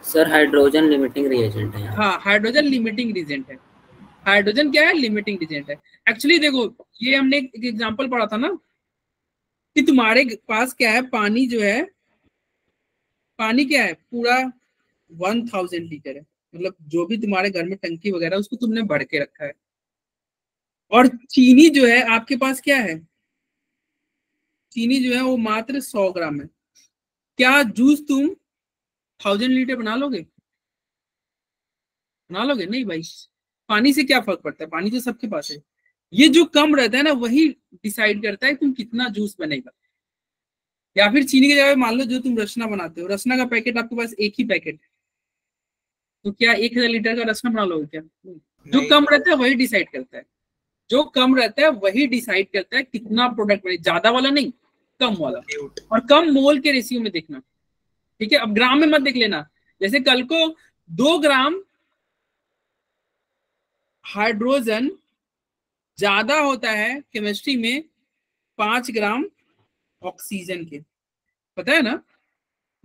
सर हाइड्रोजन लिमिटिंग रिएजेंट है। हाँ हाइड्रोजन लिमिटिंग रिएजेंट है, हाइड्रोजन क्या है, लिमिटिंग रिएजेंट है। एक्चुअली देखो ये हमने एक एग्जांपल पढ़ा था ना कि तुम्हारे पास क्या है, पानी जो है, पानी क्या है पूरा 1000 लीटर है, मतलब जो भी तुम्हारे घर में टंकी वगैरह उसको तुमने भर के रखा है, और चीनी जो है आपके पास क्या है, चीनी जो है वो मात्र 100 ग्राम है। क्या जूस तुम 1000 लीटर बना लोगे, बना लोगे? नहीं भाई, पानी से क्या फर्क पड़ता है, पानी तो सबके पास है। ये जो कम रहता है ना वही डिसाइड करता है तुम कितना जूस बनेगा। या फिर चीनी की जगह मान लो जो तुम रसना बनाते हो, रसना का पैकेट आपके पास एक ही पैकेट है, तो क्या 1000 लीटर का रसना बना लोगे क्या? जो कम रहता है वही डिसाइड करता है, जो कम रहता है वही डिसाइड करता है कितना प्रोडक्ट बने, ज्यादा वाला नहीं, कम वाला। और कम मोल के रेशियो में देखना, ठीक है। अब ग्राम में मत देख लेना, जैसे कल को 2 ग्राम हाइड्रोजन ज्यादा होता है केमिस्ट्री में 5 ग्राम ऑक्सीजन के, पता है ना।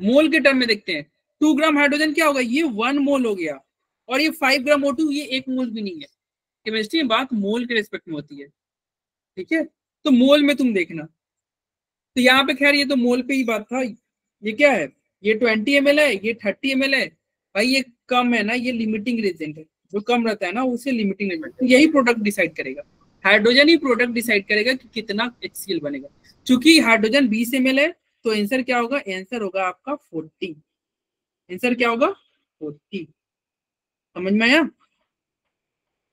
मोल के टर्म में देखते हैं, 2 ग्राम हाइड्रोजन क्या होगा, ये 1 मोल हो गया, और ये 5 ग्राम O2 ये 1 मोल भी नहीं है। केमिस्ट्री में बात मोल के रेस्पेक्ट में होती है, ठीक है। तो मोल में तुम देखना, तो यहाँ पे खैर ये तो मोल पे ही बात था। ये क्या है, ये 20 ml है, ये 30 ml है, भाई ये कम है ना, ये लिमिटिंग रेजेंट है, जो कम रहता है ना उसे लिमिटिंग रेजेंट, तो यही प्रोडक्ट डिसाइड करेगा, हाइड्रोजन ही प्रोडक्ट डिसाइड करेगा कि कितना HCl बनेगा। चूंकि हाइड्रोजन 20 ml है, तो आंसर क्या होगा, आंसर होगा आपका 40। आंसर क्या होगा, 40। समझ में आया?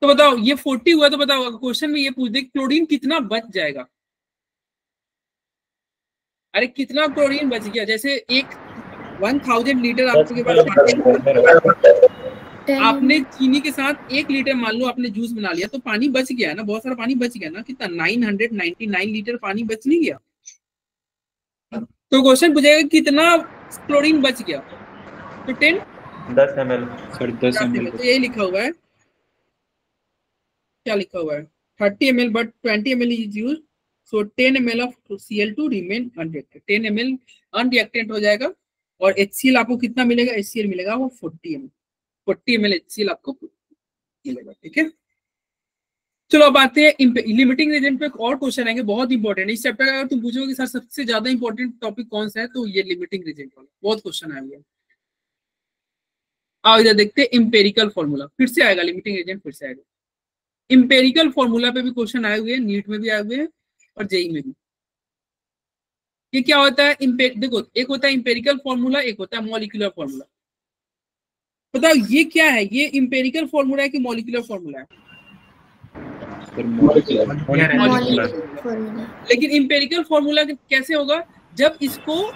तो बताओ ये 40 हुआ, तो बताओ क्वेश्चन में ये पूछ दे क्लोरीन कितना बच जाएगा। अरे कितना क्लोरीन बच गया, जैसे 1000 लीटर आपके पास, आपने चीनी के साथ 1 लीटर मान लो आपने जूस बना लिया, तो पानी बच गया ना, बहुत सारा पानी बच गया ना, कितना 999 लीटर पानी बच नहीं गया। तो क्वेश्चन पूछेगा कितना क्लोरीन बच गया, तो 10 ml सर 10 ml। तो यही लिखा हुआ है, क्या लिखा हुआ है, 30 ml but 20 ml is used, so 10 ml of Cl2 remain unreacted, 10 ml unreacted हो जाएगा, और HCl आपको कितना मिलेगा, HCl मिलेगा वो 40 ml HCl आपको मिलेगा, ठीक है। चलो अब आते हैं लिमिटिंग रेजेंट पे। एक और क्वेश्चन आएंगे बहुत इंपॉर्टेंट इस चैप्टर का, अगर तुम पूछोगे सर सबसे ज्यादा इंपॉर्टेंट टॉपिक कौन सा है, तो ये लिमिटिंग रेजेंट वाला, बहुत क्वेश्चन आए हुए। आओ इधर देखते हैं इंपेरिकल फॉर्मूला, फिर से आएगा लिमिटिंग रेजेंट, फिर से आएगा इंपेरिकल फॉर्मूला पे भी क्वेश्चन आए हुए हैं, नीट में भी आए हुए हैं और जेई में भी। ये क्या होता है, देखो एक होता है इंपेरिकल फॉर्मूला, एक होता है मॉलिक्यूलर फॉर्मूला। बताओ ये क्या है, ये इंपेरिकल फॉर्मूला है कि मॉलिक्यूलर फॉर्मूला है? लेकिन इंपेरिकल फॉर्मूला कैसे होगा, जब इसको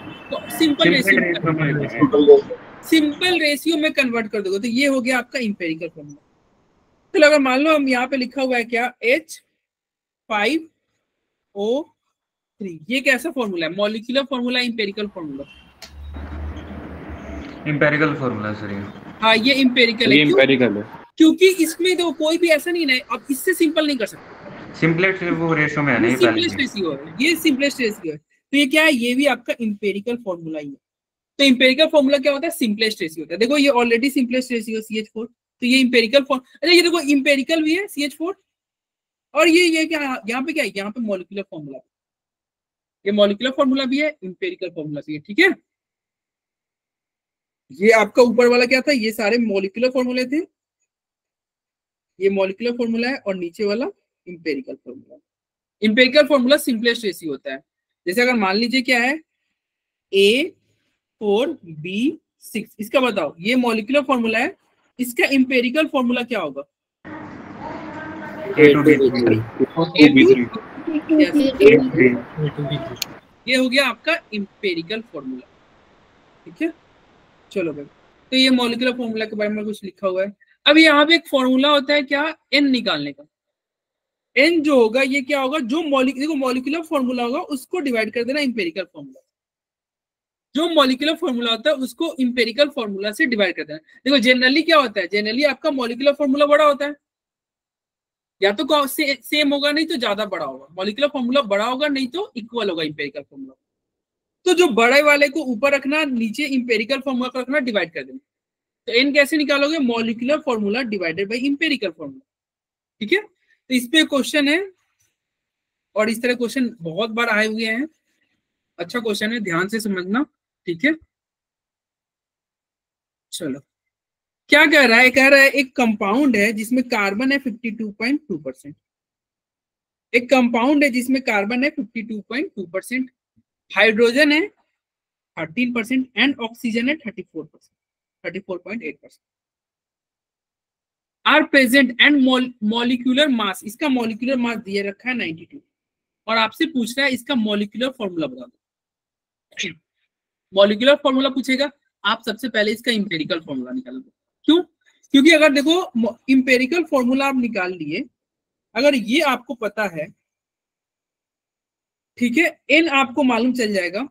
सिंपल रेशियो में कन्वर्ट कर दोगे, तो ये हो गया आपका इंपेरिकल फॉर्मूला। तो अगर मान लो हम यहाँ पे लिखा हुआ है क्या, H5O3, ये कैसा फॉर्मूला है, molecular formula, empirical formula? Empirical formula sir. हाँ ये इंपेरिकल है, क्योंकि इसमें तो कोई भी ऐसा नहीं है, अब इससे सिंपल नहीं कर सकते, सिंपलेस्ट वो रेशियो में है, नहीं सिंपलेस्ट रेशियो है, ये सिंपलेस्ट रेशियो है। तो ये क्या है, ये भी आपका इंपेरिकल फॉर्मूला ही है। तो इंपेरिकल फॉर्मूला क्या होता है, सिंपलेस्ट रेशियो होता है। देखो ये ऑलरेडी सिंपलेस्ट रेशियो CH4, तो ये इंपेरिकल अच्छा ये देखो इंपेरिकल भी है CH4, और ये क्या यहाँ पे क्या है, यहाँ पे मॉलिक्यूलर फॉर्मूला, ये मॉलिक्यूलर फॉर्मूला भी है, इंपेरिकल फॉर्मूला भी है, ठीक है। ये आपका ऊपर वाला क्या था, ये सारे मॉलिक्यूलर फॉर्मूले थे, ये मॉलिक्यूलर फॉर्मूला है, और नीचे वाला empirical formula. Empirical formula simplest ratio होता है। जैसे अगर मान लीजिए क्या है A4B6, इसका बताओ, ये मॉलिक्यूलर फॉर्मूला है, इसका इंपेरिकल फॉर्मूला क्या होगा, A2B3। ये हो गया आपका इंपेरिकल फॉर्मूला, ठीक है। चलो भाई, तो ये मॉलिक्यूलर फॉर्मूला के बारे में कुछ लिखा हुआ है। अब यहाँ पे एक फॉर्मूला होता है क्या, N निकालने का। N जो होगा ये क्या होगा, जो मॉलिक्यूलर फॉर्मूला होगा उसको डिवाइड कर देना इंपेरिकल फॉर्मूला, जो मॉलिक्यूलर फॉर्मूला होता है उसको इंपेरिकल फॉर्मूला से डिवाइड कर देना। देखो जनरली क्या होता है, जनरली आपका मॉलिक्यूलर फॉर्मूला बड़ा होता है, या तो सेम होगा नहीं तो ज्यादा बड़ा होगा, मॉलिक्यूलर फॉर्मूला बड़ा होगा नहीं तो इक्वल होगा इंपेरिकल फॉर्मूला। तो जो बड़े वाले को ऊपर रखना, नीचे इंपेरिकल फॉर्मूला को रखना, डिवाइड कर देना। तो N कैसे निकालोगे, molecular formula divided by empirical formula, ठीक है। तो इस पे क्वेश्चन है, और इस तरह क्वेश्चन बहुत बार आए हुए हैं, अच्छा क्वेश्चन है, ध्यान से समझना, ठीक है। चलो क्या कह रहा है, कह रहा है एक कंपाउंड है जिसमें कार्बन है 52.2%, एक कंपाउंड है जिसमें कार्बन है 52.2%, हाइड्रोजन है 13% एंड ऑक्सीजन है 34%, 34.8%। Are present and molecular mass, इसका मॉलिक्यूलर मास दिया रखा है 92 और आपसे पूछ रहा है इसका मॉलिक्यूलर फॉर्मूला बता दो। मॉलिक्यूलर फॉर्मूला पूछेगा, आप सबसे पहले इसका इंपेरिकल फॉर्मूला निकालो। क्यों? क्योंकि अगर देखो इंपेरिकल फॉर्मूला आप निकाल लिए, अगर ये आपको पता है, ठीक है, एन आपको मालूम चल जाएगा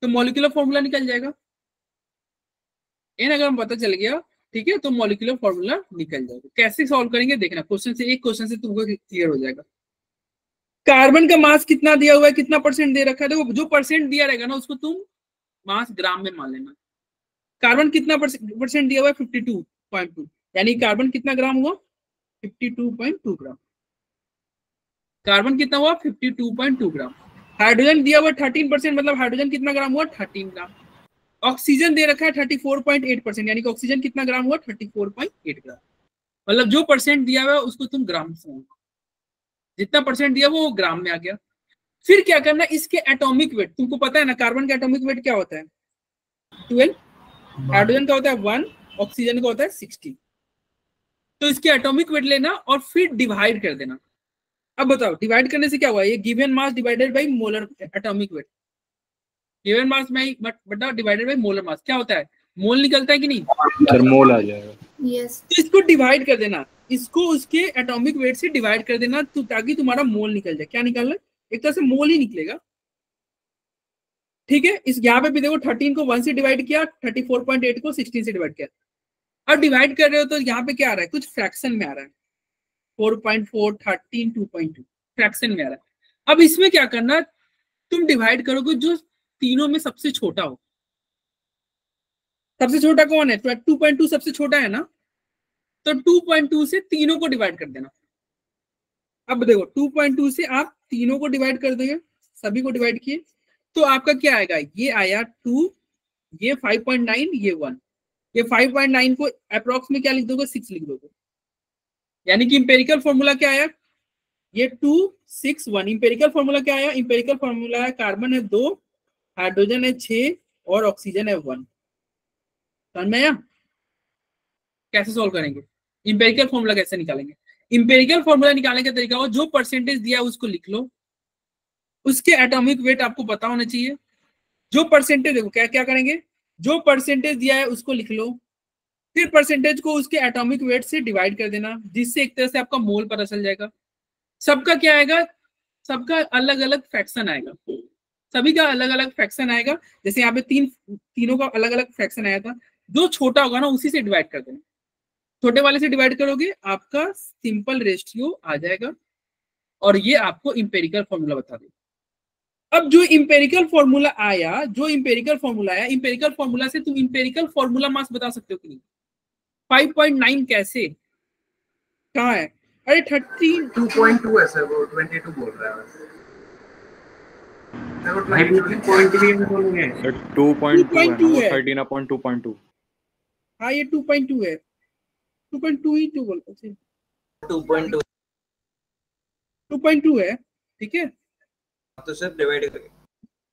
तो मॉलिक्यूलर फॉर्मूला निकल जाएगा। एन अगर हम पता चल गया, ठीक है, तो मॉलिक्यूलर फॉर्मूला निकल जाएगा। कैसे सॉल्व करेंगे देखना, क्वेश्चन से, एक क्वेश्चन से तुमको क्लियर हो जाएगा। कार्बन का मास कितना दिया हुआ है, कितना परसेंट दे रखा है, देखो जो परसेंट दिया रहेगा ना उसको तुम मास ग्राम में मान लेना। कार्बन कितना परसेंट दिया हुआ है 52.2, यानी कार्बन कितना ग्राम हुआ 52.2 ग्राम। कार्बन कितना हुआ 52.2 ग्राम। हाइड्रोजन दिया हुआ 13%, मतलब हाइड्रोजन कितना ग्राम हुआ 13 ग्राम। ऑक्सीजन दे रखा है 34.8%, यानी कि ऑक्सीजन कितना ग्राम हुआ 34.8 ग्राम। मतलब जो परसेंट दिया हुआ है उसको तुम ग्राम से, जितना परसेंट दिया वो ग्राम में आ गया। फिर क्या करना, इसके एटॉमिक वेट तुमको पता है ना, कार्बन का एटॉमिक वेट क्या होता है 12, हाइड्रोजन का होता है 1, ऑक्सीजन का होता है 60। तो इसके एटॉमिक वेट लेना और फिर डिवाइड कर देना। अब बताओ डिवाइड करने से क्या हुआ, ये given mass divided by molar atomic weight, given mass में बटा डिवाइडेड बाय मोलर मास, क्या होता है मोल निकलता है कि नहीं सर? मोल आ जाएगा। यस। तो इसको डिवाइड कर देना, इसको उसके एटॉमिक वेट से डिवाइड कर देना, तो ताकि तुम्हारा मोल निकल जाए। क्या निकलना, एक तरह से मोल ही निकलेगा, ठीक है। इस यहाँ पे भी देखो 13 को 1 से डिवाइड किया, 34.8 को 16 से डिवाइड किया। अब डिवाइड कर रहे हो तो यहाँ पे क्या आ रहा है, कुछ फ्रैक्शन में आ रहा है, 4.4, 13, 2.2 फ्रैक्शन में आ रहा है। अब इसमें क्या करना, तुम डिवाइड करोगे जो तीनों में सबसे छोटा हो। सबसे छोटा कौन है, 2.2 सबसे छोटा है ना, तो 2.2 से तीनों को डिवाइड कर देना। अब देखो 2.2 से आप तीनों को डिवाइड कर देंगे, सभी को डिवाइड किए तो आपका क्या आएगा, ये आया 2, ये 5.9, ये 1। ये 5.9 को अप्रोक्स में क्या लिख दोगे 6 लिख दोगे, यानी कि इंपेरिकल फॉर्मूला क्या आया, ये 2, 6, 1। इंपेरिकल फॉर्मूला क्या आया, इंपेरिकल फॉर्मूला है कार्बन है 2, हाइड्रोजन है 6 और ऑक्सीजन है 1। समझ में आया? कैसे सॉल्व करेंगे, इंपेरिकल फॉर्मूला कैसे निकालेंगे। इंपेरिकल फॉर्मूला निकालने का तरीका हो, जो परसेंटेज दिया है उसको लिख लो, उसके एटॉमिक वेट आपको पता होना चाहिए। जो परसेंटेज, देखो क्या क्या करेंगे, जो परसेंटेज दिया है उसको लिख लो, फिर परसेंटेज को उसके एटॉमिक वेट से डिवाइड कर देना, जिससे एक तरह से आपका मोल पता चल जाएगा। सबका क्या आएगा, सबका अलग अलग फ्रैक्शन आएगा, सभी का अलग अलग फ्रैक्शन आएगा। जैसे यहाँ पे तीनों का अलग अलग फ्रैक्शन आया था, जो छोटा होगा ना उसी से डिवाइड कर देना, छोटे वाले से डिवाइड करोगे आपका सिंपल रेशियो आ जाएगा और ये आपको इंपेरिकल फॉर्मूला बता देगा। अब जो इंपेरिकल फॉर्मूला आया, इंपेरिकल फॉर्मूला से तुम इंपेरिकल फॉर्मूला मास बता सकते हो कि नहीं। 5.9 कैसे, कहाँ है, अरे 2.2 है सर, वो 22 बोल रहा है भाई 2.3 में बोलोगे सर 2.2 है, 13.2.2। हाँ ये 2.2 है, 2.2 ही तो बोलते थे, 2.2 है, ठीक है। तो सर डिवाइड करके,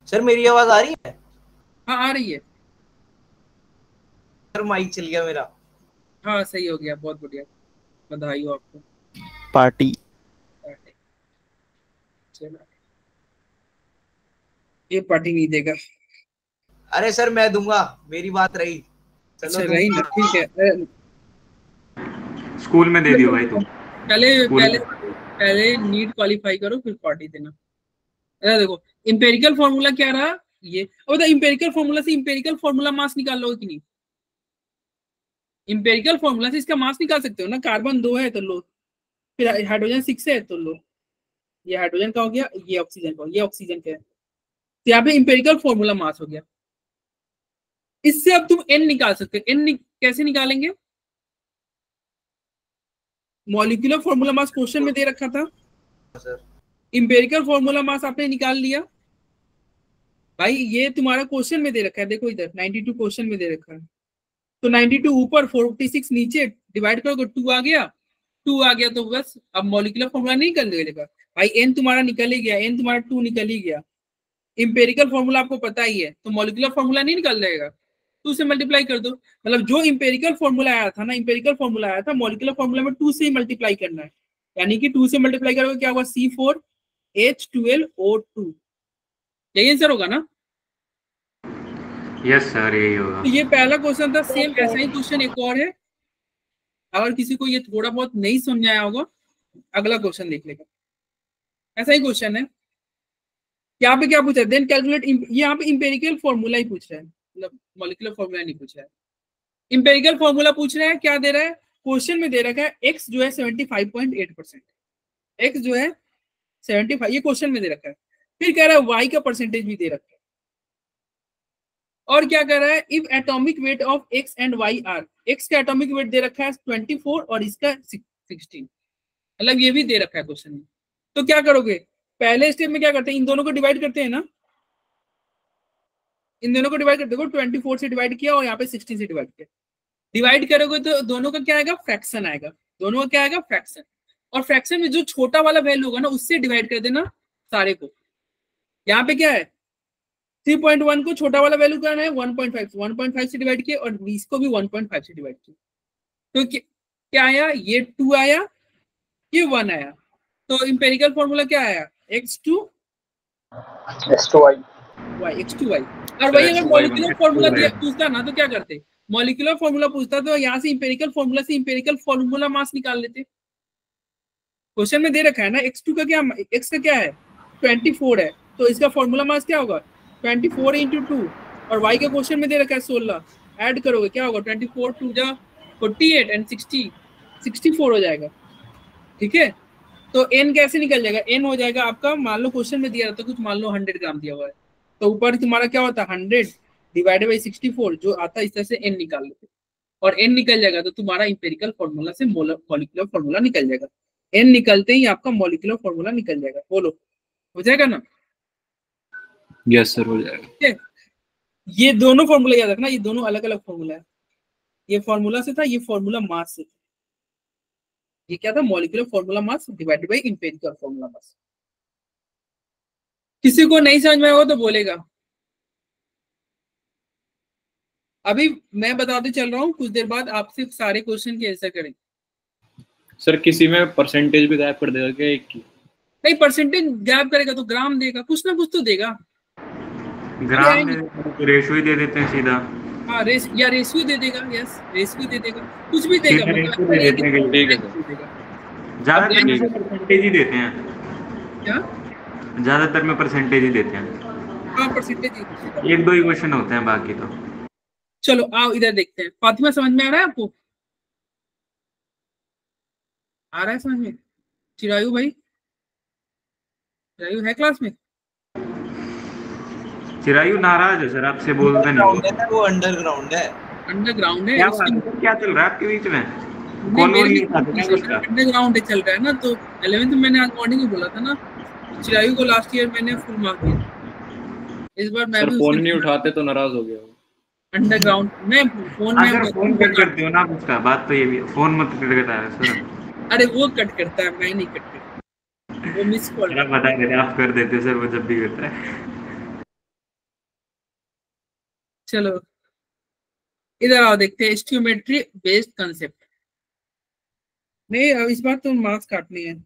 सर मेरी आवाज आ रही है? हाँ आ रही है सर, माइक चल गया मेरा। हाँ सही हो गया, बहुत बढ़िया, बधाई हो आपको। पार्टी चलो ये पार्टी नहीं देगा। अरे सर मैं दूंगा, मेरी बात रही। अच्छा रही ना, ठीक है। स्कूल में दे दियो भाई तुम। पहले नीट क्वालिफाई करो फिर पार्टी देना। देखो इंपेरिकल फॉर्मूला क्या रहा ये, और इंपेरिकल फॉर्मूला से इंपेरिकल फॉर्मूला मास निकाल लो कि नहीं। इंपेरिकल फॉर्मूला से इसका मास निकाल सकते हो ना, कार्बन 2 है तो लो, फिर हाइड्रोजन 6 है तो लो, ये हाइड्रोजन का हो गया, ये ऑक्सीजन का, ये ऑक्सीजन का है, तो यहाँ पे इंपेरिकल फॉर्मूला मास हो गया। इससे अब तुम एन निकाल सकते हो। एन कैसे निकालेंगे, मॉलिक्यूलर फॉर्मूला मास क्वेश्चन में दे रखा था, इंपेरिकल फॉर्मूला मास आपने निकाल लिया भाई, ये तुम्हारा क्वेश्चन में दे रखा है, देखो इधर 92 क्वेश्चन में दे रखा है, तो 92 ऊपर 46 नीचे, डिवाइड करोगे 2 आ गया, 2 आ गया तो बस अब मॉलिक्यूलर फॉर्मूला नहीं निकल देगा भाई, एन तुम्हारा निकल ही गया, एन तुम्हारा 2 निकल ही गया। इंपेरिकल फॉर्मूला आपको पता ही है, तो मॉलिक्यूलर फॉर्मूला नहीं निकल जाएगा, 2 से मल्टीप्लाई कर दो। मतलब जो इंपेरिकल फॉर्मूला आया था ना, इंपेरिकल फॉर्मूला आया था, मॉलिक्यूलर फॉर्मूला में 2 से ही मल्टीप्लाई करना है। यानी कि 2 से मल्टीप्लाई करोगे क्या होगा, C4H12O2। यही आंसर होगा ना? यस सर, यही होगा। तो ये पहला क्वेश्चन था। सेम ऐसा ही क्वेश्चन एक और है, अगर किसी को ये थोड़ा बहुत नहीं समझ आया होगा अगला क्वेश्चन देख लेगा। ऐसा ही क्वेश्चन है। यहाँ पे क्या पूछा है, देन कैलकुलेट, यहाँ पे इंपेरिकल फॉर्मूला ही पूछ रहा है, मतलब मॉलिक्यूलर फॉर्मूला नहीं पूछ रहा है, इंपेरिकल फॉर्मूला पूछ रहा है। क्या दे रहा है क्वेश्चन में, दे रखा है x जो है 75.8%, x जो है 75, ये क्वेश्चन में दे रखा है। फिर कह रहा है y का परसेंटेज भी दे रखा है, और क्या कह रहा है, if atomic weight of x and y are, x का एटॉमिक वेट दे रखा है 24 और इसका 16, मतलब ये भी दे रखा है क्वेश्चन में। तो क्या करोगे, पहले स्टेप में क्या करते हैं, इन दोनों को डिवाइड करते हैं ना, इन दोनों को डिवाइड करते हो, 24 से डिवाइड किया और यहाँ पे 16 से डिवाइड किया। डिवाइड करोगे तो दोनों का क्या आएगा, फ्रैक्शन आएगा, दोनों का क्या आएगा, फ्रैक्शन। और फ्रैक्शन में जो छोटा वाला वैल्यू होगा ना उससे डिवाइड कर देना सारे को। यहाँ पे क्या है 3.1 को छोटा वाला वैल्यू करना है 1.5 से डिवाइड किया, और 20 को भी 1.5 से डिवाइड किया। तो क्या आया, ये 2 आया, ये 1 आया। तो इंपेरिकल फॉर्मूला क्या आया, x2y, x2y। और वही अगर मॉलिक्यूलर फॉर्मूला दिया पूछता ना तो क्या करते, मॉलिक्यूलर फॉर्मूला पूछता तो यहाँ से इंपेरिकल फॉर्मूला से इंपेरिकल फॉर्मूला मास निकाल लेते। क्वेश्चन में दे रखा है ना x2 का क्या, x का क्या है 24 है, तो इसका फॉर्मूला मास क्या होगा 24 × 2, और y का क्वेश्चन में दे रखा है 16, ऐड करोगे क्या होगा 24 2 जा 48 एंड 64 हो जाएगा। ठीक है, तो n कैसे निकल जाएगा, n हो जाएगा आपका, मान लो क्वेश्चन में दिया रहता कुछ, मान लो 100 ग्राम दिया हुआ है, तो ऊपर तुम्हारा क्या होता है 100 डिवाइडेड बाई 64 जो आता है, इस तरह से n निकाल लेते, और n निकल जाएगा तो तुम्हारा इंपेरिकल फॉर्मूला से मॉलिक्यूलर फॉर्मूला निकल जाएगा। n निकलते ही आपका मॉलिक्यूलर फॉर्मूला निकल जाएगा। बोलो हो जाएगा ना? यस सर, हो जाएगा। ये दोनों फॉर्मूला याद रखना, ये दोनों अलग अलग फॉर्मूला है। ये फॉर्मूला से था, ये फॉर्मूला मास से था। ये क्या था, molecular formula mass divided by empirical formula mass. किसी को नहीं समझ में आएगा तो बोलेगा। अभी मैं बताते चल रहा हूँ, कुछ देर बाद आपसे सारे क्वेश्चन के आंसर करेंगे। सर किसी में परसेंटेज भी गायब कर देगा क्या एक की? नहीं, परसेंटेज गायब करेगा तो ग्राम देगा, कुछ ना कुछ तो देगा। ग्राम में रेशियो ही दे देते हैं सीधा। हाँ, रेशियो दे देगा, यस रेशियो दे देगा, कुछ भी देगा, ज्यादातर में परसेंटेज ही देते हैं। क्या? ज्यादातर में परसेंटेज ही देते हैं। हाँ, परसेंटेज ही। 1-2 ही क्वेश्चन होते हैं, बाकी तो। चलो आओ इधर देखते हैं। फातिमा समझ में आ रहा है आपको? आ रहा है समझ में? चिरायु भाई, चिरायु है क्लास में? चिरायु नाराज है सर, आपसे बोलते नहीं। वो अंडरग्राउंड है। अंडरग्राउंड है। क्या चल रहा है आपके बीच में? अंडरग्राउंड चल रहा है ना, तो 11th में मैंने आज मॉर्निंग में बोला था ना, चिरायु को लास्ट ईयर मैंने फुल मार्क दिया। इस बार मैं भी फोन नहीं उठाते तो नाराज हो गया। अंडरग्राउंड में फोन में अगर फोन कट करते हो ना, उसका बात तो ये भी, फोन मत कट करता है सर। अरे वो कट करता है, मैं नहीं कट करता, वो मिस कॉल बता देते, आप कर देते सर, वो जब भी करता है। चलो इधर आओ, देखते हैं स्टियोमेट्री बेस्ड कंसेप्ट। नहीं, अब इस बार तो मार्क्स काटने हैं।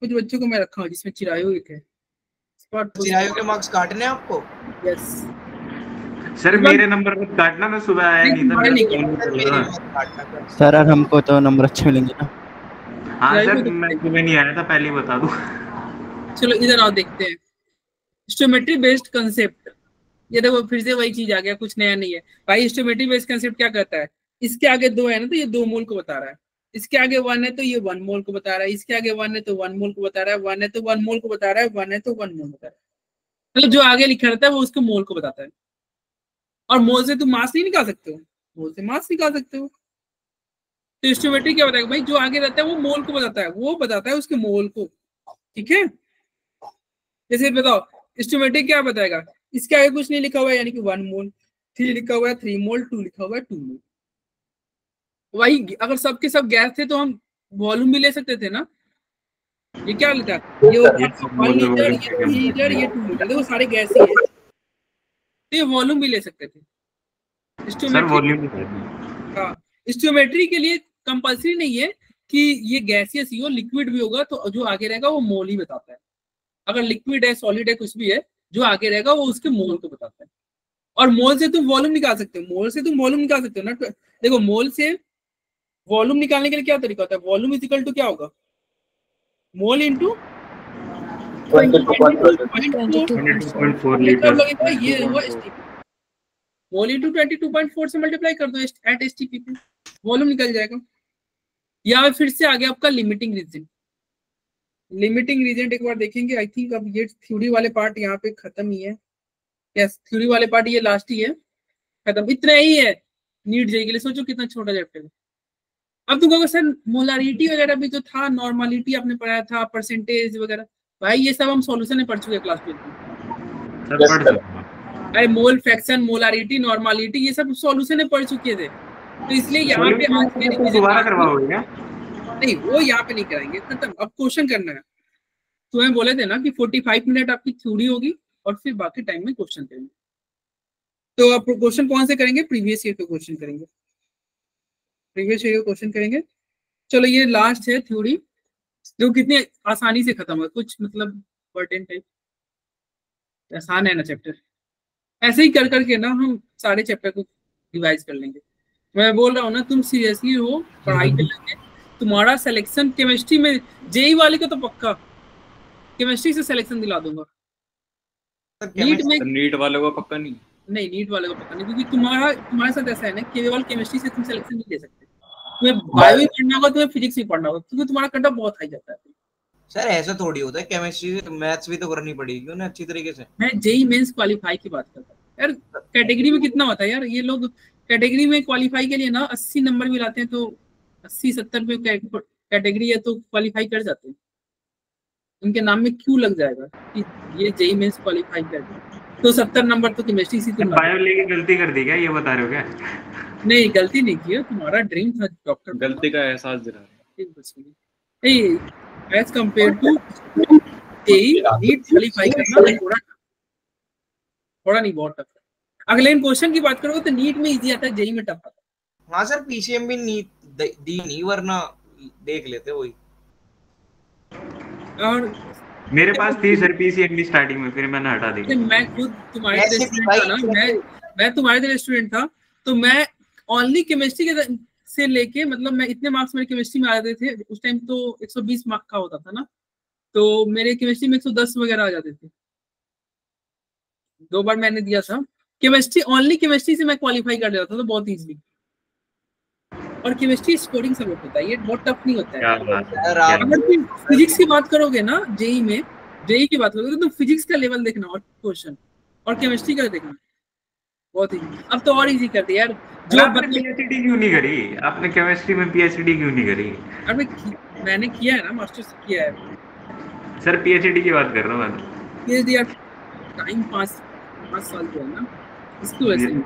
कुछ बच्चों को मैं रखा हूँ जिसमें चिरायु एक है। इस बार चिरायु के मार्क्स काटने हैं आपको? यस सर, मेरे नंबर पर काटना, मैं सुबह आया नहीं था। सर हमको तो नंबर अच्छे मिलेंगे ना? हाँ सर, मैं सुबह नहीं आया था, पहले ही बता दूं। चलो इधर आओ, देखते हैं स्टियोमेट्री बेस्ड कंसेप्ट। ये देखो फिर से वही चीज आ गया, कुछ नया नहीं है भाई। स्टियोमेट्री बेस्ड कंसेप्ट क्या करता है, इसके आगे 2 है ना तो ये 2 मोल को बता रहा है, इसके आगे 1 है तो ये 1 मोल को बता रहा है, इसके आगे 1 है तो 1 मोल को बता रहा है, 1 है तो 1 मोल को बता रहा है, 1 है तो 1 मोल बता रहा है। मतलब जो आगे लिखा रहता है वो उसको मोल को बताता है। और मोल से तुम मास नहीं निकाल सकते हो, मोल से मास निकाल सकते हो। तो स्टियोमेट्री क्या बताएगा भाई, जो आगे रहता है वो मोल को बताता है, वो बताता है उसके मोल को। ठीक है, जैसे बताओ स्टियोमेट्री क्या बताएगा, इसके आगे कुछ नहीं लिखा हुआ है यानी कि 1 मोल, 3 लिखा हुआ है 3 मोल, 2 लिखा हुआ है 2 मोल। वही अगर सबके सब गैस थे तो हम वॉल्यूम भी ले सकते थे ना। ये क्या लिखा, ये 1 लीटर, ये 3 लीटर, ये 2 लीटर, देखो सारे गैस ही है, तो ये वॉल्यूम भी ले सकते थे। सर वॉल्यूम नहीं। हाँ, स्टोमेट्री के लिए कंपल्सरी नहीं है कि ये गैसियस ही हो, लिक्विड भी होगा तो जो आगे रहेगा वो मोल ही बताता है। अगर लिक्विड है, सॉलिड है, कुछ भी है, जो आगे रहेगा वो उसके मोल को बताता है। और मोल से तुम वॉल्यूम निकाल सकते हो, मोल से तुम वॉल्यूम निकाल सकते हो ना। देखो मोल से वॉल्यूम निकालने के लिए क्या तरीका होता है, वॉल्यूम इज इक्वल टू क्या होगा, मोल इंटू 22.4 लीटर। ये हुआ एसटीपी, मोल इंटू 22.4 से मल्टीप्लाई कर दो एट एसटीपी पे, वॉल्यूम निकल जाएगा। या फिर से आ गया आपका लिमिटिंग रीजन। लिमिटिंग रीजन एक बार देखेंगे। आई थिंक अब ये थ्योरी वाले पार्ट यहाँ पे खत्म ही है। यस, थ्योरी वाले पार्ट ये लास्ट ही है, खत्म, इतना ही है नीट जेईई के लिए। सोचो कितना छोटा चैप्टर है। अब तुम कहोगे सर मोलारिटी वगैरह भी तो था, नॉर्मलिटी आपने पढ़ाया था, परसेंटेज वगैरह, भाई ये सब हम सॉल्यूशन में पढ़ चुके हैं क्लास 12 में। अरे मोल फ्रैक्शन, मोलारिटी, नॉर्मलिटी, ये सब सॉल्यूशन में पढ़ चुके थे। तो इसलिए यहाँ पे आज के दोबारा करवाओगे क्या? नहीं, वो यहाँ पे नहीं कराएंगे, खत्म। अब क्वेश्चन करना है। तुम्हें बोले थे ना कि 45 मिनट आपकी थ्योरी होगी और फिर बाकी टाइम में क्वेश्चन करेंगे। तो आप क्वेश्चन कौन से करेंगे, प्रीवियस ईयर के क्वेश्चन करेंगे, प्रीवियस ईयर क्वेश्चन करेंगे। चलो ये लास्ट है थ्योरी, जो कितने आसानी से खत्म है, कुछ मतलब बर्डन टाइप, आसान है ना चैप्टर। ऐसे ही कर करके ना हम सारे चैप्टर को रिवाइज कर लेंगे। मैं बोल रहा हूँ ना, तुम सीरियसली हो, पढ़ाई कर लेंगे, तुम्हारा सिलेक्शन केमिस्ट्री में, जेईई वाले का तो पक्का केमिस्ट्री से सिलेक्शन दिला दूंगा। नीट में, नीट वाले को पक्का नहीं, नीट वाले को पक्का नहीं, क्योंकि तुम्हारे साथ ऐसा है ना, केवल केमिस्ट्री से तुम सिलेक्शन नहीं ले सकते। तुम्हें बायो भी पढ़ना होगा, तुम्हें फिजिक्स भी पढ़ना होगा, क्योंकि तुम्हारा कट ऑफ बहुत हाई जाता है। सर ऐसा थोड़ी होता है, केमिस्ट्री से मैथ्स भी तो करनी पड़ेगी ना अच्छी तरीके से। मैं जेईई मेंस क्वालीफाई की बात करता हूँ यार। कैटेगरी में कितना होता है यार, ये लोग कैटेगरी में क्वालीफाई के लिए ना 80 नंबर भी लाते हैं, तो 80-70 पे कैटेगरी है तो क्वालीफाई कर जाते हैं। उनके नाम में क्यों लग जाएगा कि ये जेईई मेंस क्वालीफाई कर गए, तो 70 नंबर तो केमिस्ट्री से तुम बायो लेके गलती कर दी क्या, ये बता रहे हो क्या? नहीं, गलती नहीं की, तुम्हारा ड्रीम था डॉक्टर, गलती का एहसास दिला रहे हैं। As compare to JEE, NEET qualify करना थोड़ा नहीं, बहुत टफ है। अगले क्वेश्चन की बात करोगे तो नीट में इजी आता है, जेईई में टफ आता है। हाँ सर, पीसीएम भी नीट दी नहीं, वरना देख लेते वही। और मेरे पास थी सर पीसीएम स्टार्टिंग में, फिर मैंने हटा दी। मैं खुद तुम्हारे स्टूडेंट था ना, मैं तुम्हारे स्टूडेंट था, तो मैं ओनली केमिस्ट्री के से लेके, मतलब मैं इतने मार्क्स मेरे केमिस्ट्री में आ जाते थे उस टाइम, तो 120 मार्क्स का होता था ना, तो मेरे केमिस्ट्री में 110 वगैरह आ जाते थे। 2 बार मैंने दिया था केमिस्ट्री, ओनली केमिस्ट्री से मैं क्वालिफाई कर जाता था, तो बहुत इजीली। और केमिस्ट्री स्कोरिंग सब्जेक्ट होता है, ये बहुत टफ नहीं होता है। अगर तुम फिजिक्स की बात करोगे ना जेईई में, जेईई की बात करोगे तो तुम फिजिक्स का लेवल देखना और क्वेश्चन, और केमिस्ट्री का देखना, बहुत इजी। अब तो और इजी कर दिया यार। जो आपने पीएचडी क्यों नहीं करी, आपने केमिस्ट्री में पीएचडी क्यों नहीं करी? अरे मैंने किया है ना, मास्टर्स किया है सर, पीएचडी की बात कर रहा हूँ मैं। पीएचडी यार टाइम 5 साल जो है ना, इसकी वजह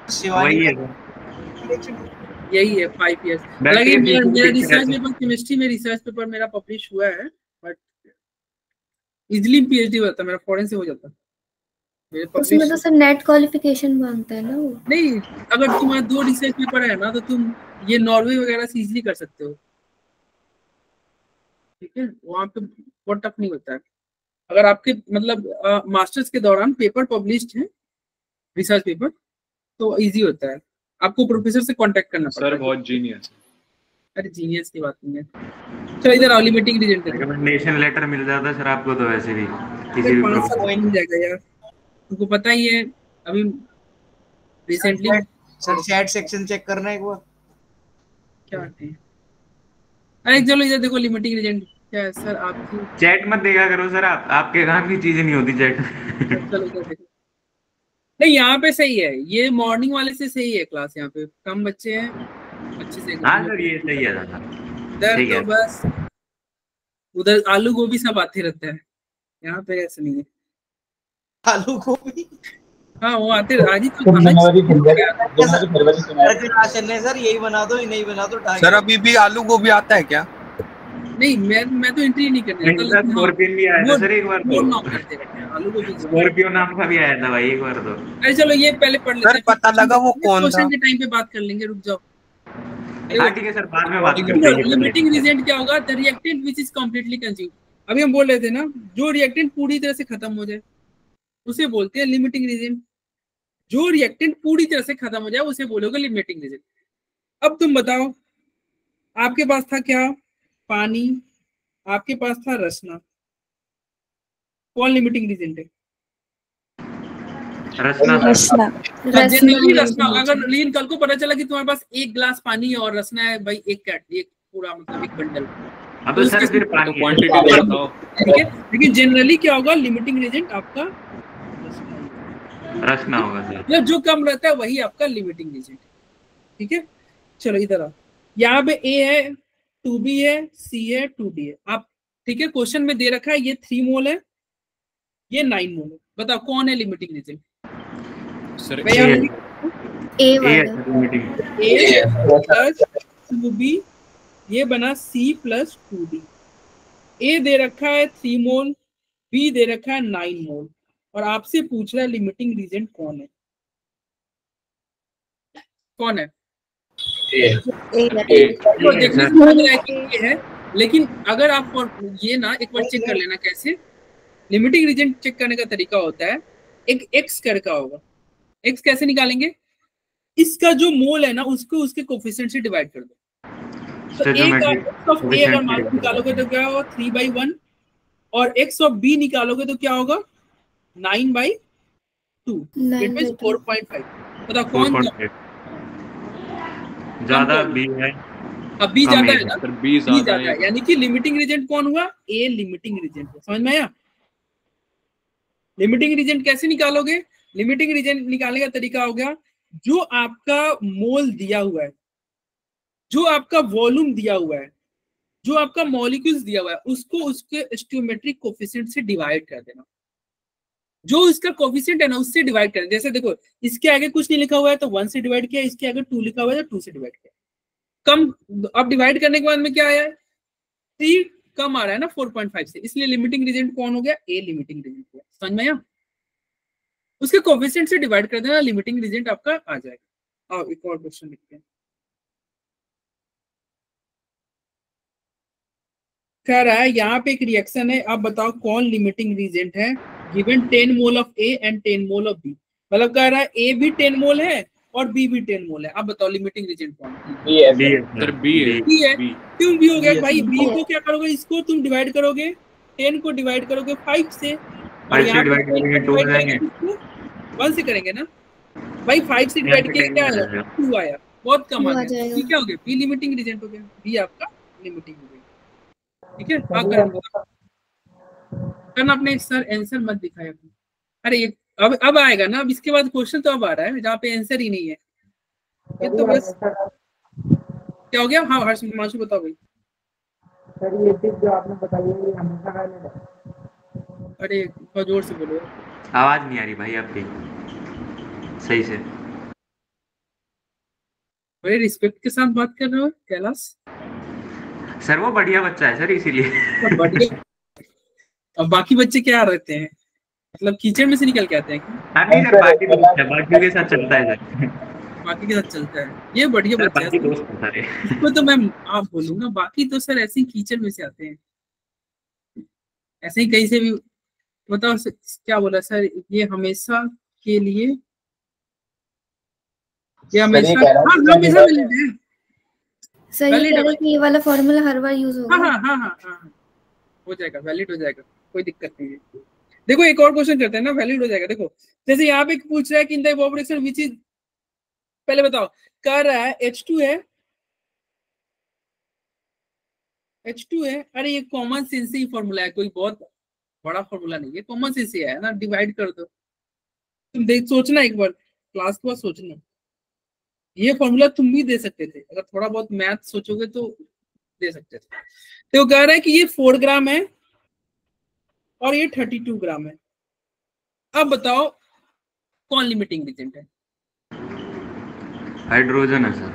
से वही है, यही है 5 इयर्स। हालांकि मेरा रिसर्च पेपर, केमिस्ट्री में रिसर्च पेपर मेरा पब्लिश हुआ है, बट इजीली पीएचडी होता है मेरा, फॉरेन से हो जाता है। उसमें तो सर नेट क्वालिफिकेशन मांगता है ना वो। नहीं, अगर तुम्हारा 2 रिसर्च पेपर है ना, तो तुम ये नॉर्वे वगैरह से इजीली कर सकते हो, ठीक है, वहाँ पे बहुत टफ नहीं होता है। अगर आपके मतलब मास्टर्स के दौरान पेपर पब्लिश्ड है, रिसर्च पेपर, तो इजी होता है। आपको प्रोफेसर से कांटेक्ट करना पड़ता है। सर बहुत जीनियस। अरे जीनियस की बात नहीं है। चलो इधर आओ, लिमिटिंग रीजन पे रिकमेंडेशन लेटर मिल जाता सर आपको तो वैसे भी किसी भी 5 साल मिल जाएगा यार, तुमको पता ही है। अभी recently sir chat section check करना एक बार, क्या है? अरे चलो इधर देखो, लिमिटिंग रीजन क्या है सर आपकी। चैट मत देखा करो सर, आपके काम की चीजें नहीं होती चैट। चलो इधर देखो, नहीं यहाँ पे सही है, ये मॉर्निंग वाले से सही है क्लास, यहाँ पे कम बच्चे हैं, अच्छे से। हाँ सर ये सही है दादा, इधर तो बस उधर आलू गोभी सब आते रहता है, यहाँ पे ऐसा नहीं है। आलू गोभी, हाँ वो आते आज ही तो राशन है सर, यही बना दो, नहीं बना दो। सर अभी भी आलू गोभी आता है क्या? नहीं मैं तो एंट्री नहीं करने देता। स्कॉर्पियन भी आया था सर एक बार, वो नॉक करते रहते हैं आलू को भी। स्कॉर्पियो नाम का भी आया था भाई एक बार तो। अरे चलो ये पहले पढ़ लेते हैं, पता लगा वो कौन था। क्वेश्चन के टाइम पे बात कर लेंगे, रुक जाओ। हाँ ठीक है सर, बाद में बात करते हैं। लिमिटिंग रिएजेंट क्या होगा? The reactant which is completely consumed. अभी हम बोल रहे थे ना, जो रिएक्टेंट पूरी तरह से खत्म हो जाए उसे बोलते हैं लिमिटिंग रिएजेंट। जो रिएक्टेंट पूरी तरह से खत्म हो जाए उसे बोलोगे लिमिटिंग रिएजेंट। अब तुम बताओ, आपके पास था क्या? पानी, आपके पास था रसना, कौन लिमिटिंग रिएजेंट है? रसना। अगर लेकिन कल को पता चला कि तुम्हारे पास एक गिलास पानी है और रसना है भाई एक पूरा मतलब एक बंडल, अब सर फिर पानी क्वांटिटी बताओ। ठीक है, लेकिन जनरली क्या होगा? लिमिटिंग रिएजेंट आपका रसना होगा सर। मतलब जो कम रहता है वही आपका लिमिटिंग रिएजेंट। ठीक है, चलो इधर आओ। यहाँ पे ए है, 2B है, C है, 2D है। आप ठीक है, क्वेश्चन में दे रखा है ये 3 मोल है, ये 9 मोल है। बताओ कौन है लिमिटिंग रिएजेंट? सर ए वाला A प्लस 2B, ये बना C प्लस 2D। A दे रखा है 3 मोल, B दे रखा है 9 मोल, और आपसे पूछ रहा है लिमिटिंग रिएजेंट कौन है? कौन है? तो देखने से लग रहा है कि ये है, लेकिन अगर आप ये ना एक बार चेक कर लेना कैसे। लिमिटिंग रिएजेंट चेक करने का तरीका होता है, एक x कर का होगा। x कैसे निकालेंगे? इसका जो मोल है ना उसको उसके कोफिशिएंट से डिवाइड कर दो। तो a का x ऑफ a अगर मान निकालोगे तो क्या होगा? 3/1, और x ऑफ b निकालोगे तो क्या होगा? 9/2, इट मींस 4.5। बताओ कौन ज्यादा? b है। अब b ज्यादा है ना, सर b ज्यादा है, यानी कि लिमिटिंग रिएजेंट कौन हुआ? a limiting reagent. समझ में आया? लिमिटिंग रिएजेंट कैसे निकालोगे? लिमिटिंग रिएजेंट निकालने का तरीका हो गया, जो आपका मोल दिया हुआ है, जो आपका वॉल्यूम दिया हुआ है, जो आपका मॉलिक्यूल्स दिया हुआ है, उसको उसके स्टोइकियोमेट्रिक कोफिशिएंट से डिवाइड कर देना। जो इसका कोफिशिएंट है ना उससे डिवाइड कर। जैसे देखो इसके आगे कुछ नहीं लिखा हुआ है तो 1 से डिवाइड किया, इसके आगे 2 लिखा हुआ है तो 2 से डिवाइड किया। कम अब डिवाइड करने के बाद में क्या आया है? 3 कम आ रहा है ना 4.5 से, इसलिए लिमिटिंग रिएजेंट कौन हो गया? ए लिमिटिंग रिएजेंट हो गया। समझ में आया? उसके कोफिशिएंट से डिवाइड कर देना, लिमिटिंग रिएजेंट आपका आ जाएगा। आओ एक और क्वेश्चन लिखते हैं। कह रहा है यहाँ पे एक रिएक्शन है, आप बताओ कौन लिमिटिंग रिएजेंट है? Given 10 mole of A and 10 mole of B। मतलब कह रहा है A भी 10 मोल है और B भी 10 मोल है। आप बताओ लिमिटिंग रिएजेंट कौन है? सर b है। क्यों B हो गया भाई? B को क्या करोगे? इसको तुम डिवाइड करोगे, 10 को डिवाइड करोगे 5 से, और यहाँ पे 1 से करेंगे ना भाई। 5 से डिवाइड किया क्या आया? 2 आया, बहुत कम आ गया। ये क्या हो गया? B लिमिटिंग रिएजेंट हो गया। B आपका लिमिटिंग रिएजेंट। ठीक है, करना अपने सर आंसर मत दिखाया। अरे ये अब आएगा ना, अब इसके बाद क्वेश्चन तो अब आ रहा है जहाँ पे आंसर ही नहीं है। ये तो बस क्या हो गया? हाँ हर्ष हिमांशु बताओ भाई। सर ये चीज जो आपने बताई है ये हमेशा वैलिड है? अरे थोड़ा जोर से बोलो, आवाज नहीं आ रही भाई आपकी सही से। बड़े रिस्पेक्ट के साथ बात कर रहे हो कैलाश। सर वो बढ़िया बच्चा है सर, इसीलिए। बढ़िया। अब बाकी बच्चे क्या रहते हैं, मतलब कीचड़ में से निकल के आते हैं क्या? नहीं सर, बाकी के साथ चलता है सर। बाकी के साथ चलता है, ये बढ़िया बच्चा है। सारे इसको तो मैं आप बोलूंगा, बाकी तो सर ऐसे ही कीचड़ में से आते हैं, ऐसे ही कहीं से भी। बताओ क्या बोला सर? ये हमेशा के लिए, ये हमेशा हमेशा वैलिड है। सर ये कह रहे कि ये वाला फार्मूला हर बार यूज होगा। हाँ हो जाएगा, वैलिड हो जाएगा, कोई दिक्कत नहीं है। देखो एक और क्वेश्चन करते हैं ना, वैलिड हो जाएगा। देखो जैसे यहाँ पे पूछ रहा है कि in the evaporation which is, पहले बताओ कह रहा है H2 है, H2 है। अरे ये कॉमन सेंस ही फॉर्मूला है, कोई बहुत बड़ा फॉर्मूला नहीं है, कॉमन सेंस ही है ना, डिवाइड कर दो। तुम देख सोचना एक बार, क्लास के बाद सोचना। ये फॉर्मूला तुम भी दे सकते थे, अगर थोड़ा बहुत मैथ सोचोगे तो दे सकते थे। तो कह रहा है कि ये 4 ग्राम है और ये 32 ग्राम है। अब बताओ कौन लिमिटिंग रिएजेंट है? हाइड्रोजन है सर।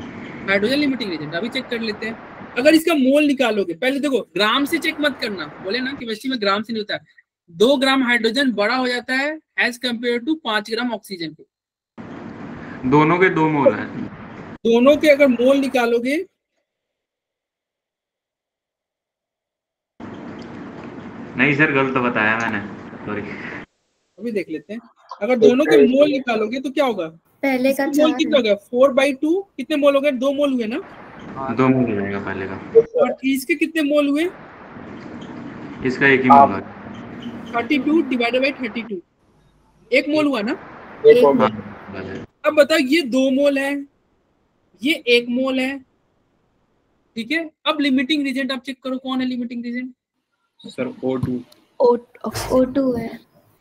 Hydrogen limiting reagent. अभी चेक कर लेते हैं। अगर इसका मोल निकालोगे, पहले देखो ग्राम से चेक मत करना, बोले ना केमिस्ट्री में ग्राम से नहीं होता है। 2 ग्राम हाइड्रोजन बड़ा हो जाता है as compare to 5 gram oxygen के। दोनों के 2 मोल है। दोनों के अगर मोल निकालोगे, नहीं सर गलत बताया मैंने, सॉरी। अभी देख लेते हैं। अगर दोनों के मोल निकालोगे तो क्या होगा, पहले का मोल कितना हो गया 4/2, कितने मोल हो गए, 2 मोल हुए ना, 2 मोल हो जाएगा पहले का। और इसके कितने मोल हुए, इसका 1 ही मोल है, 32 डिवाइडेड बाय 32, 1 मोल हुआ ना। हाँ। अब बताओ ये 2 मोल है, ये 1 मोल है, ठीक है। अब लिमिटिंग रीजेंट आप चेक करो, कौन है limiting reagent? Sir O2 O2 है।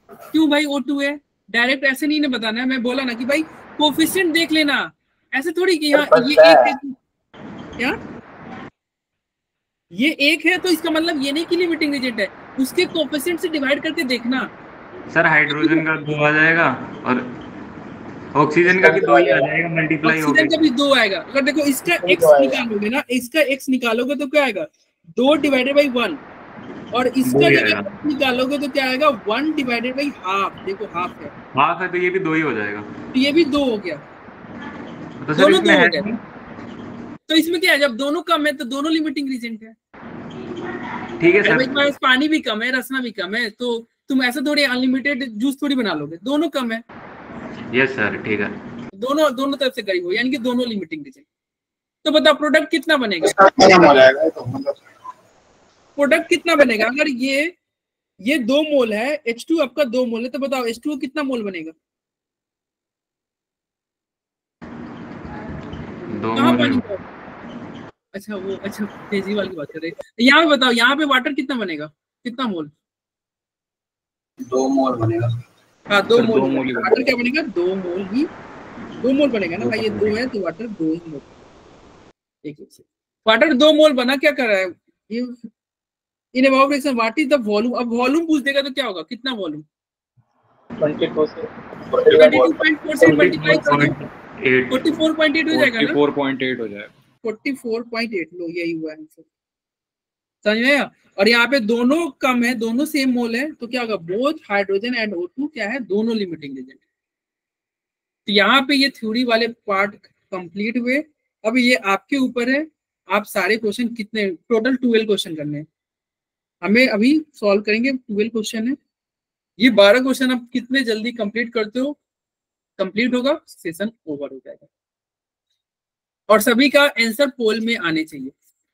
क्यों भाई O2 है? डायरेक्ट ऐसे नहीं ना बताना है, मैं बोला ना कि भाई कोफिशिएंट देख लेना, ऐसे थोड़ी कि हाँ ये 1 है, क्या ये 1 है तो इसका मतलब ये नहीं कि लिमिटिंग रीजेंट है, उसके कोफिशिएंट से डिवाइड करके देखना। सर हाइड्रोजन का 2 आ जाएगा और ऑक्सीजन का भी 2 ही आ जाएगा, मल्टीप्लाई हो ऑक्सीजन का भी 2 आएगा। अगर देखो इसका x निकालोगे ना, इसका x निकालोगे तो क्या आएगा 2 डिवाइडेड बाई 1, और इसका जब x निकालोगे तो क्या आएगा 1 डिवाइडेड बाई हाफ। देखो हाफ है तो ये भी 2 ही हो जाएगा, तो ये भी 2 हो गया, तो सर दोनों इसमें 2 हो है। गया। तो इसमें क्या है, जब दोनों कम है तो दोनों लिमिटिंग रीजेंट है। ठीक है सर, भाई पानी भी कम है, रसना भी कम है, तो तुम ऐसे थोड़ी अनलिमिटेड जूस थोड़ी बना लोगे, दोनों कम है। यस सर ठीक है, दोनों तरफ से करीब हो, यानी कि दोनों लिमिटिंग रीजन। तो बताओ प्रोडक्ट कितना बनेगा, प्रोडक्ट कितना बनेगा? अगर ये 2 मोल है, H2 आपका 2 मोल है, तो बताओ H2 कितना मोल बनेगा? 2 कहाँ मोल। पानी? अच्छा वो अच्छा तेजी वाली बात कर रहे हैं। यहाँ पे बताओ, यहाँ पे वाटर कितना बनेगा, कितना मोल? 2 मोल बनेगा। हाँ 2 मोल। 2 मोल वाटर क्या बनेगा, 2 मोल ही, 2 मोल बनेगा ना भाई, ये 2 है तो वाटर 2 ही मोल। एक से वाटर 2 मोल बना, क्या कर रहा है ये in evaporation, what is the volume? अब वॉल्यूम पूछ देगा तो क्या होगा, कितना वॉल्यूम? 22 से 22.4 से मल्टीप्लाई कर दो, 8 44.8 हो जाएगा ना, 44.8 हो जाएगा। 44.8 लो, यही हुआ आंसर, समझ में आया? और यहाँ पे दोनों कम है, दोनों सेम मोल है, तो क्या होगा, बोथ हाइड्रोजन एंड O2 क्या है, दोनों लिमिटिंग एजेंट। तो यहाँ पे ये थ्योरी वाले पार्ट कंप्लीट हुए। अब ये आपके ऊपर है, आप सारे क्वेश्चन कितने, टोटल 12 क्वेश्चन करने हैं हमें, अभी सॉल्व करेंगे। 12 क्वेश्चन है, ये 12 क्वेश्चन आप कितने जल्दी कंप्लीट करते हो, कंप्लीट होगा सेशन ओवर हो जाएगा। और सभी का आंसर पोल में आने चाहिए,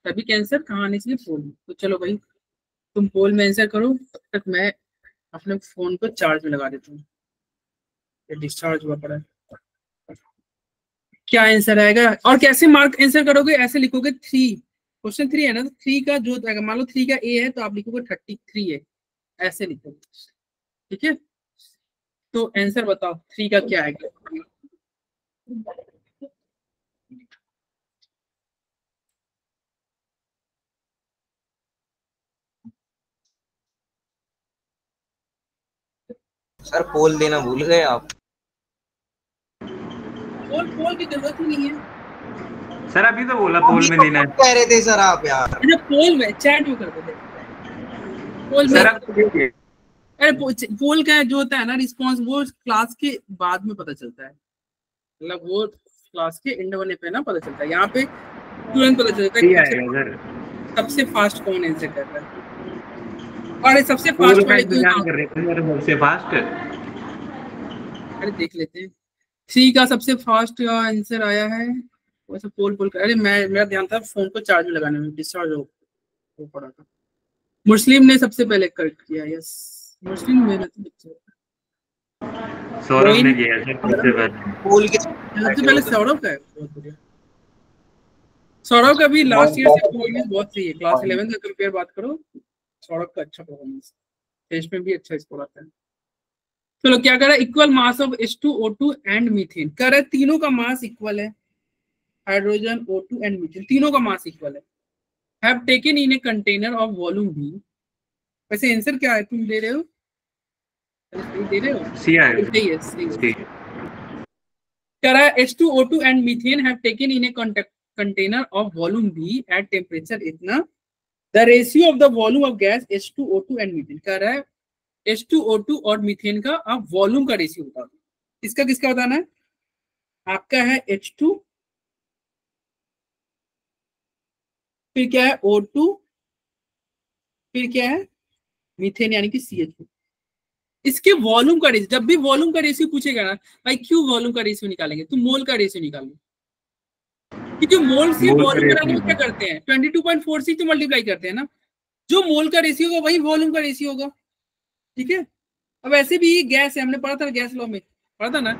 सभी के आंसर कहाँ आने चाहिए, पोल में। तो चलो भाई तुम पोल में आंसर करो, तब तक मैं अपने फोन को चार्ज में लगा देता हूँ, ये डिस्चार्ज हुआ पड़ा है। क्या आंसर आएगा और कैसे मार्क आंसर करोगे, ऐसे लिखोगे 3, क्वेश्चन 3 है ना, तो 3 का जो मान लो 3 का A है तो आप लिखोगे 33 है, ऐसे लिखोगे, ठीक है। तो आंसर बताओ 3 का क्या आएगा? सर पोल देना भूल गए आप। पोल की जरूरत ही नहीं है सर, अभी तो बोला पोल में देना है। कह रहे थे सर आप यार। अरे पोल में चैट में कर दो, पोल में। अरे पोल का जो होता है ना रिस्पांस, वो क्लास के बाद में पता चलता है, मतलब वो क्लास के एंड होने पे ना पता चलता है, यहाँ पे तुरंत पता चलता है सबसे फास्ट कौन आंसर कर रहा है। और सबसे फास्ट वाले सबसे फास्ट, अरे देख लेते हैं 3 का सबसे फास्ट आंसर आया है, वैसे पोल कर। अरे मेरा ध्यान था फोन को चार्ज में लगाने में, डिस्चार्ज हो पड़ा था। मुस्लिम ने सबसे पहले करेक्ट किया, यस मुस्लिम मेहनत सौरभ ने किया सबसे पहले सौरभ का है, बहुत बढ़िया। सौरभ का भी लास्ट ईयर से परफॉर्मेंस बहुत सही है, क्लास 11 का कंपेयर बात करो, सौरभ का अच्छा परफॉर्मेंस, टेस्ट में भी अच्छा स्कोर आता है। चलो क्या कर रहा है, equal mass of H2O2 and methane, कर रहा है तीनों का मास इक्वल है, हाइड्रोजन O2 एंड मीथेन तीनों का मास इक्वल है। Have taken in a container of volume V, वैसे आंसर क्या है तुम दे रहे हो, दे रहे हो सी है, कह रहा है H2O2 and methane have taken in a container of volume V at temperature इतना, the ratio of the volume of gas H2O2 and methane. कह रहा है H2O2 और मीथेन का आप वॉल्यूम का रेशियो बता दो। किसका किसका बताना है? आपका है H2, फिर क्या है O2, फिर क्या है मीथेन यानी कि CH2। इसके वॉल्यूम का रेशियो, जब भी वॉल्यूम का रेशियो पूछेगा ना भाई, क्यों वॉल्यूम का रेशियो निकालेंगे? तुम मोल का रेशियो निकालो, क्योंकि मोल से वॉल्यूम बनाने में क्या करते हैं 22.46 तो मल्टीप्लाई करते हैं ना, जो मोल का रेशियो होगा वही वॉल्यूम का रेशियो होगा। ठीक है, अब ऐसे भी गैस है, हमने पढ़ा था गैस लॉ में, पढ़ा था ना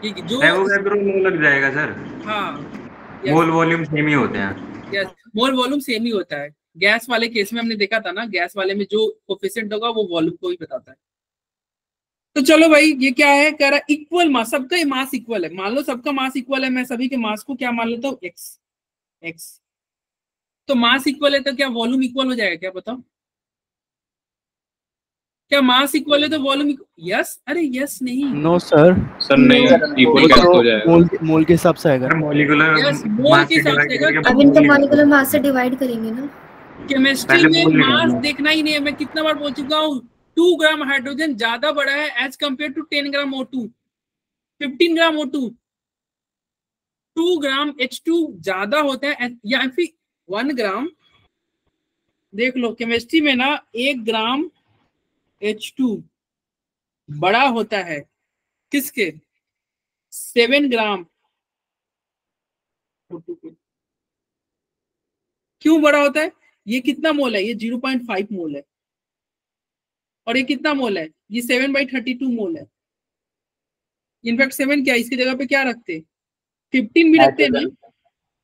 कि जो मोल लग जाएगा सर। हाँ, मोल वॉल्यूम सेम ही होते हैं। यस, मोल वॉल्यूम सेम ही होता है। गैस वाले केस में हमने देखा था ना, गैस वाले में जो कोफिशिएंट होगा वो वॉल्यूम को ही बताता है। तो चलो भाई, ये क्या है? कह रहा है इक्वल मास, सबका मास इक्वल है। मान लो सबका मास इक्वल है, मैं सभी के मास को क्या मान लेता हूँ? एक्स। तो मास इक्वल है तो क्या वॉल्यूम इक्वल हो जाएगा? क्या बताओ, क्या मास इक्वल है तो वॉल्यूम? यस, अरे यस नहीं, नो सर, सर नहीं, इक्वल कैसे हो जाएगा? मोल के हिसाब से आएगा। मॉलिक्यूलर यस, मोल के हिसाब से आएगा। अब इनको मॉलिक्यूलर मास से डिवाइड करेंगे ना। केमिस्ट्री में मास देखना ही नहीं है, मैं कितना बार बोल चुका हूँ। 2 ग्राम हाइड्रोजन ज्यादा बड़ा है as compare to 10 gram O2, 15 gram O2। 2 gram H2 ज्यादा होता है, या फिर 1 ग्राम, देख लो केमिस्ट्री में ना 1 ग्राम H2 बड़ा होता है किसके? 7 ग्राम O2 के। क्यों बड़ा होता है? ये कितना मोल है? ये 0.5 मोल है। और ये कितना मोल है? ये 7/32 मोल है। इनफैक्ट 7 क्या, इसकी जगह पे क्या रखते? 15 भी रखते ना,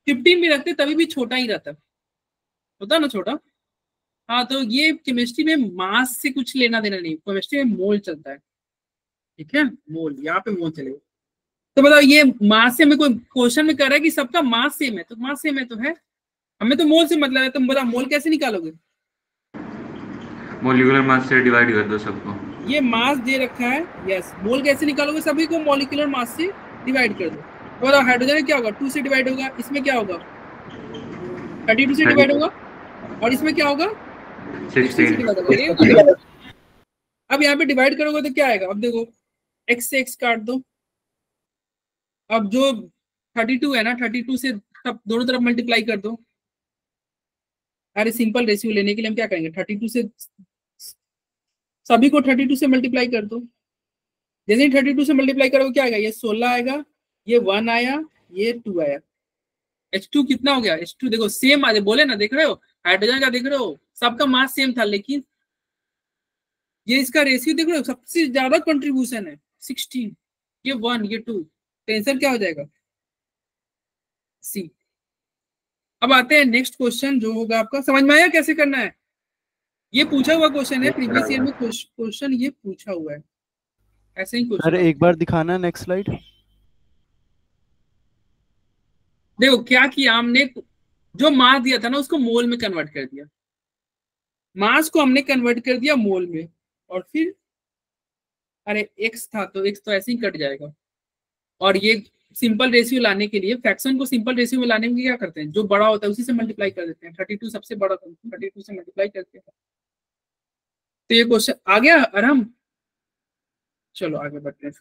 15 भी रखते तभी भी छोटा ही रहता, होता ना छोटा। हाँ, तो ये केमिस्ट्री में मास से कुछ लेना देना नहीं, केमिस्ट्री में मोल चलता है। ठीक है, मोल, यहाँ पे मोल चलेगा। तो बताओ, ये मास से हमें कोई क्वेश्चन में कर रहा है कि सबका मास सेम है, तो मास सेम है तो है, हमें तो मोल से मतलब है। तुम बताओ मोल कैसे निकालोगे? मॉलिक्यूलर मास से डिवाइड कर दो सबको। ये मास दे रखा है, यस। मोल कैसे निकालोगे? सभी को मॉलिक्यूलर मास से डिवाइड कर दो। तो बताओ हाइड्रोजन में क्या होगा? 2 से डिवाइड होगा। इसमें क्या होगा? 32 से डिवाइड होगा। और इसमें क्या होगा? 16 से डिवाइड होगा। अब यहाँ पे डिवाइड करोगे तो क्या आएगा? अब देखो, x से x काट दो। अब जो 32 है ना, 32 से सब दोनों तरफ मल्टीप्लाई कर दो। अरे सिंपल रेशियो लेने के लिए हम क्या करेंगे? 32 से सभी को 32 से मल्टीप्लाई कर दो। जैसे ही 32 से मल्टीप्लाई करोगे क्या आएगा? ये 16 आएगा, ये 1 आया, ये 2 आया। H2 कितना हो गया? H2 देखो सेम आ, बोले ना, देख रहे हो हाइड्रोजन का, देख रहे हो सबका मास सेम था, लेकिन ये इसका रेशियो देख रहे हो, सबसे ज्यादा कंट्रीब्यूशन है 16, ये 1, ये 2। तो आंसर क्या हो जाएगा? सी। अब आते हैं नेक्स्ट क्वेश्चन जो होगा आपका। समझ में आया कैसे करना है? ये पूछा हुआ क्वेश्चन है, प्रीवियस ईयर में क्वेश्चन ये पूछा हुआ है, ऐसे ही क्वेश्चन। अरे एक बार दिखाना नेक्स्ट स्लाइड। देखो क्या किया हमने, जो मास दिया था ना उसको मोल में कन्वर्ट कर दिया, मास को हमने कन्वर्ट कर दिया मोल में। और फिर अरे x था तो x तो ऐसे ही कट जाएगा। और ये सिंपल रेशियो लाने के लिए, फ्रैक्शन को सिंपल रेशियो में लाने में क्या करते हैं? जो बड़ा होता है उसी से मल्टीप्लाई कर देते हैं। 32 सबसे बड़ा, 32 से मल्टीप्लाई करते हैं। तो ये क्वेश्चन आ गया आराम। चलो आगे बढ़ते हैं।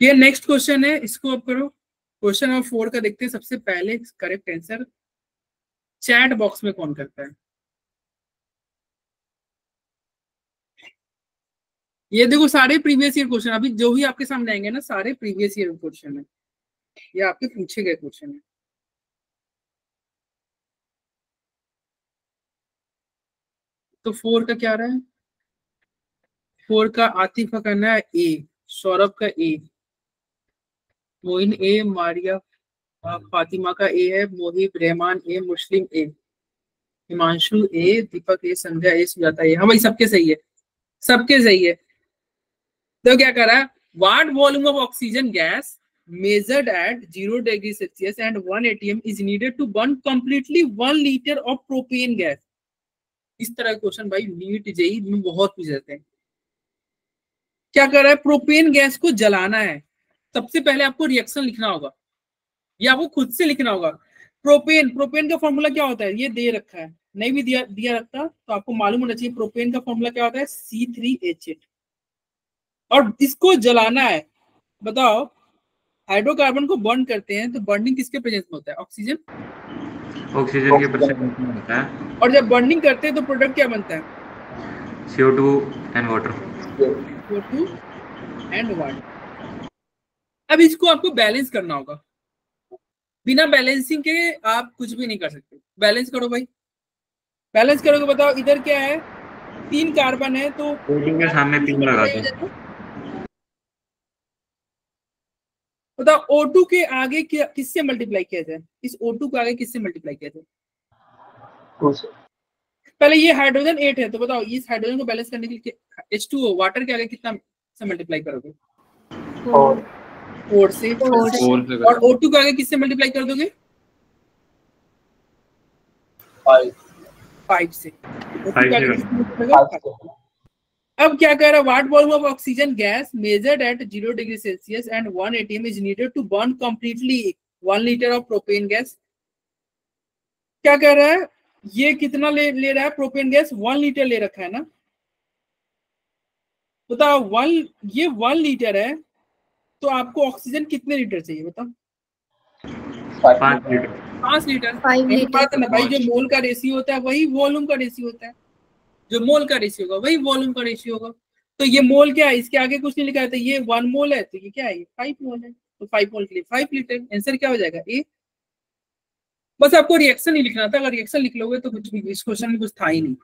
ये नेक्स्ट क्वेश्चन है, इसको अब करो। क्वेश्चन नंबर 4 का देखते हैं। सबसे पहले करेक्ट आंसर चैट बॉक्स में कौन करता है? ये देखो सारे प्रीवियस ईयर क्वेश्चन, अभी जो भी आपके सामने आएंगे ना, सारे प्रीवियस ईयर क्वेश्चन है, ये आपके पूछे गए क्वेश्चन है। तो 4 का क्या रहा है? 4 का आतिफ का करना है ए, सौरभ का ए, मोइन ए, मारिया फातिमा का ए है, मोहिब रहमान ए, मुस्लिम ए, हिमांशु ए, दीपक ए, संध्या ए, सुजाता ए। हाँ भाई सबके सही है, सबके सही है। तो क्या कर रहा है? What volume of oxygen gas measured at 0 degree Celsius and 1 atm is needed to burn completely 1 liter of propane gas? इस तरह का क्वेश्चन भाई नीट जेई में बहुत पूछ जाते हैं। क्या कर रहा है? प्रोपेन गैस को जलाना है। सबसे पहले आपको रिएक्शन लिखना होगा या आपको खुद से लिखना होगा। प्रोपेन, प्रोपेन का फॉर्मूला क्या होता है, ये दे रखा है, नहीं भी दिया रखता तो आपको मालूम होना चाहिए। प्रोपेन का फॉर्मूला क्या होता है, C3H8। और इसको जलाना है, बताओ हाइड्रोकार्बन को बर्न करते हैं तो बर्निंग किसके प्रेजेंस में होता है, ऑक्सीजन, ऑक्सीजन के प्रेजेंस में होता है। और जब बर्निंग करते हैं तो प्रोडक्ट क्या बनता है, CO2 and water. CO2 and water. अब इसको आपको बैलेंस करना होगा, बिना बैलेंसिंग के आप कुछ भी नहीं कर सकते। बैलेंस करो भाई, बैलेंस करोगे, बताओ इधर क्या है, 3 कार्बन है तो कोडिंग के सामने 3 लगा दो। बताओ O2 के आगे किससे मल्टीप्लाई किया जाए, इस O2 के आगे किससे मल्टीप्लाई किया जाए, 2 से। पहले ये हाइड्रोजन 8 है तो बताओ इस हाइड्रोजन को बैलेंस करने के लिए H2O वाटर के आगे कितना से मल्टीप्लाई करोगे, 4 से। और O2 के आगे किससे मल्टीप्लाई कर दोगे, 5 से। अब क्या कह रहा है, what volume of oxygen gas measured at 0 degree Celsius and 1 atm is needed to burn completely 1 litre of propane gas. क्या कह रहा है, ये कितना ले रहा है प्रोपेन गैस, 1 लीटर ले रखा है ना, बताओ 1 लीटर है तो आपको ऑक्सीजन कितने लीटर चाहिए, बताओ 5 लीटर। 5 लीटर। 5 लीटर ना भाई, जो मोल का रेशियो होता है वही वॉल्यूम का रेशियो होता है, जो मोल का रेशियो होगा वही वॉल्यूम का रेशियो होगा। तो ये मोल क्या है, इसके आगे कुछ नहीं लिखा है, तो ये 1 मोल है तो ये क्या है, ये 5 मोल है, तो 5 मोल के लिए 5 लीटर। आंसर क्या हो जाएगा, ए। बस आपको रिएक्शन नहीं लिखना था, अगर रिएक्शन लिख लोगे तो कुछ भी, इस क्वेश्चन में कुछ था ही नहीं,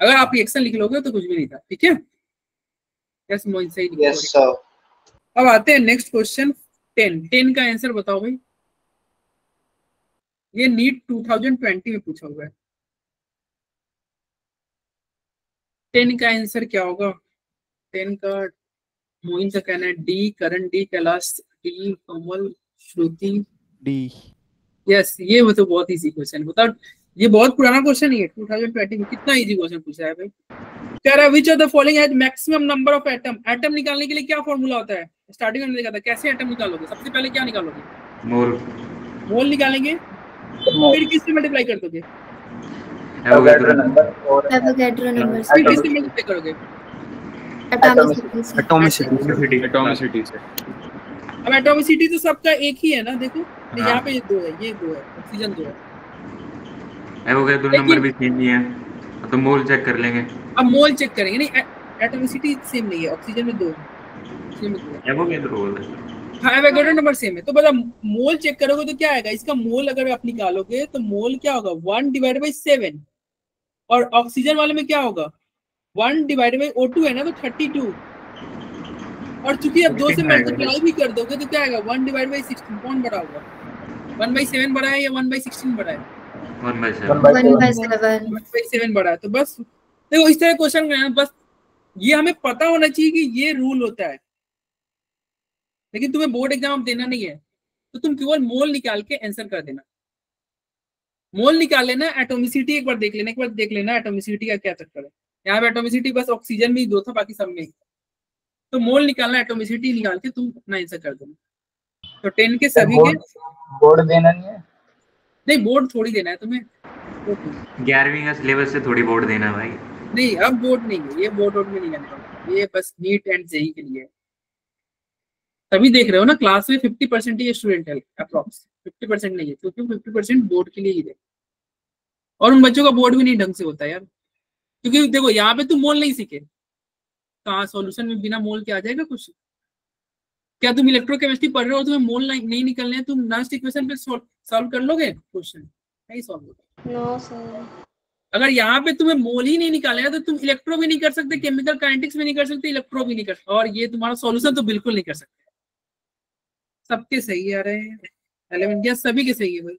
अगर आप रिएक्शन लिख लोगे तो कुछ भी नहीं था, ठीक है। यस मोइन सही लिखा। Yes sir. अब आते हैं नेक्स्ट क्वेश्चन 10 का आंसर बताओ भाई, ये नीट 2020 में पूछा हुआ है। 10 का आंसर क्या होगा, 10 का मोइन का कहना है डी, करण डी, कैलाश डी, कमल, श्रुति डी। यस, ये वो तो बहुत इजी क्वेश्चन, बताओ ये बहुत पुराना क्वेश्चन है, 2020 में कितना इजी क्वेश्चन पूछा है भाई। कह रहा है which of the following has maximum number of atom. Atom निकालने के लिए क्या फॉर्मूला होता है, स्टार्टिंग में देखा था, कैसे एटम निकालोगे, सबसे पहले क्या निकालोगे, मोल निकालेंगे, फिर किससे मल्टीप्लाई कर दोगे, एवोगैड्रो नंबर फिर किससे मल्टीप्लाई करोगे, एटॉमिसिटी से। अब एटॉमिसिटी तो सबका एक ही है ना, देखो यहाँ पे ये 2 है, ये 2 है, ऑक्सीजन 2 है, एवोगैड्रो नंबर भी सेम ही है, तो मोल चेक कर लेंगे। अब मोल चेक करेंगे, नहीं एटॉमिसिटी सेम नहीं है, ऑक्सीजन में 2 है, ऑक्सीजन में 2 है, एवोगैड्रो नंबर सेम है। तो बता मोल चेक करोगे तो क्या आएगा, इसका मोल अगर आप निकालोगे तो मोल क्या होगा 1/7, और ऑक्सीजन वाले में क्या होगा 1/O2 है ना, तो 32, और चूंकि अब 2 से मल्टीप्लाई भी कर दोगे तो क्या आएगा 1/16। कौन बड़ा होगा, 1/7 बड़ा है या 1/16 बड़ा है, 1/7 बड़ा है। तो बस देखो इस तरह क्वेश्चन में बस ये हमें पता होना चाहिए कि ये रूल होता है, लेकिन तुम्हें बोर्ड एग्जाम देना नहीं है तो तुम केवल मोल निकाल के आंसर कर देना, मोल निकाल लेना, एटोमिसिटी एक बार देख लेना एटोमिसिटी का क्या चक्कर है। यहाँ पे एटोमिसिटी बस ऑक्सीजन में ही 2 था, बाकी सब में, तो मोल निकालना, एटोमिसिटी निकाल के तुम अपना आंसर कर देना। तो 10 के सभी के बोर्ड देना नहीं है, नहीं बोर्ड थोड़ी देना है तुम्हें, 11वीं का सिलेबस से थोड़ी बोर्ड देना भाई, नहीं अब बोर्ड नहीं है, ये बोर्ड में नहीं करने वाला, ये बस नीट एंड जेईई के लिए। तभी देख रहे हो ना क्लास में 50% ही स्टूडेंट है, अप्रॉक्स 50% नहीं है, क्योंकि 50% बोर्ड के लिए ही है, और उन बच्चों का बोर्ड भी नहीं ढंग से होता यार, क्योंकि देखो यहाँ पे तुम मोल नहीं सीखे, कहाँ सॉल्यूशन में बिना मोल के आ जाएगा कुछ, क्या तुम इलेक्ट्रोकेमिस्ट्री पढ़ रहे हो, तुम्हें मोल नहीं निकलने हैं, तुम नेक्स्ट इक्वेशन पे सॉल्व कर लोगे क्वेश्चन, नहीं सॉल्व होगा। नो सर, अगर यहाँ पे तुम्हें मोल ही नहीं निकालेगा तो तुम इलेक्ट्रो भी नहीं कर सकते, केमिकल काइनेटिक्स भी नहीं कर सकते, इलेक्ट्रो भी नहीं कर सकते, और ये तुम्हारा सॉल्यूशन तो बिल्कुल नहीं कर सकते। सबके सही आ रहे हैं 11 या सभी के सही है भाई,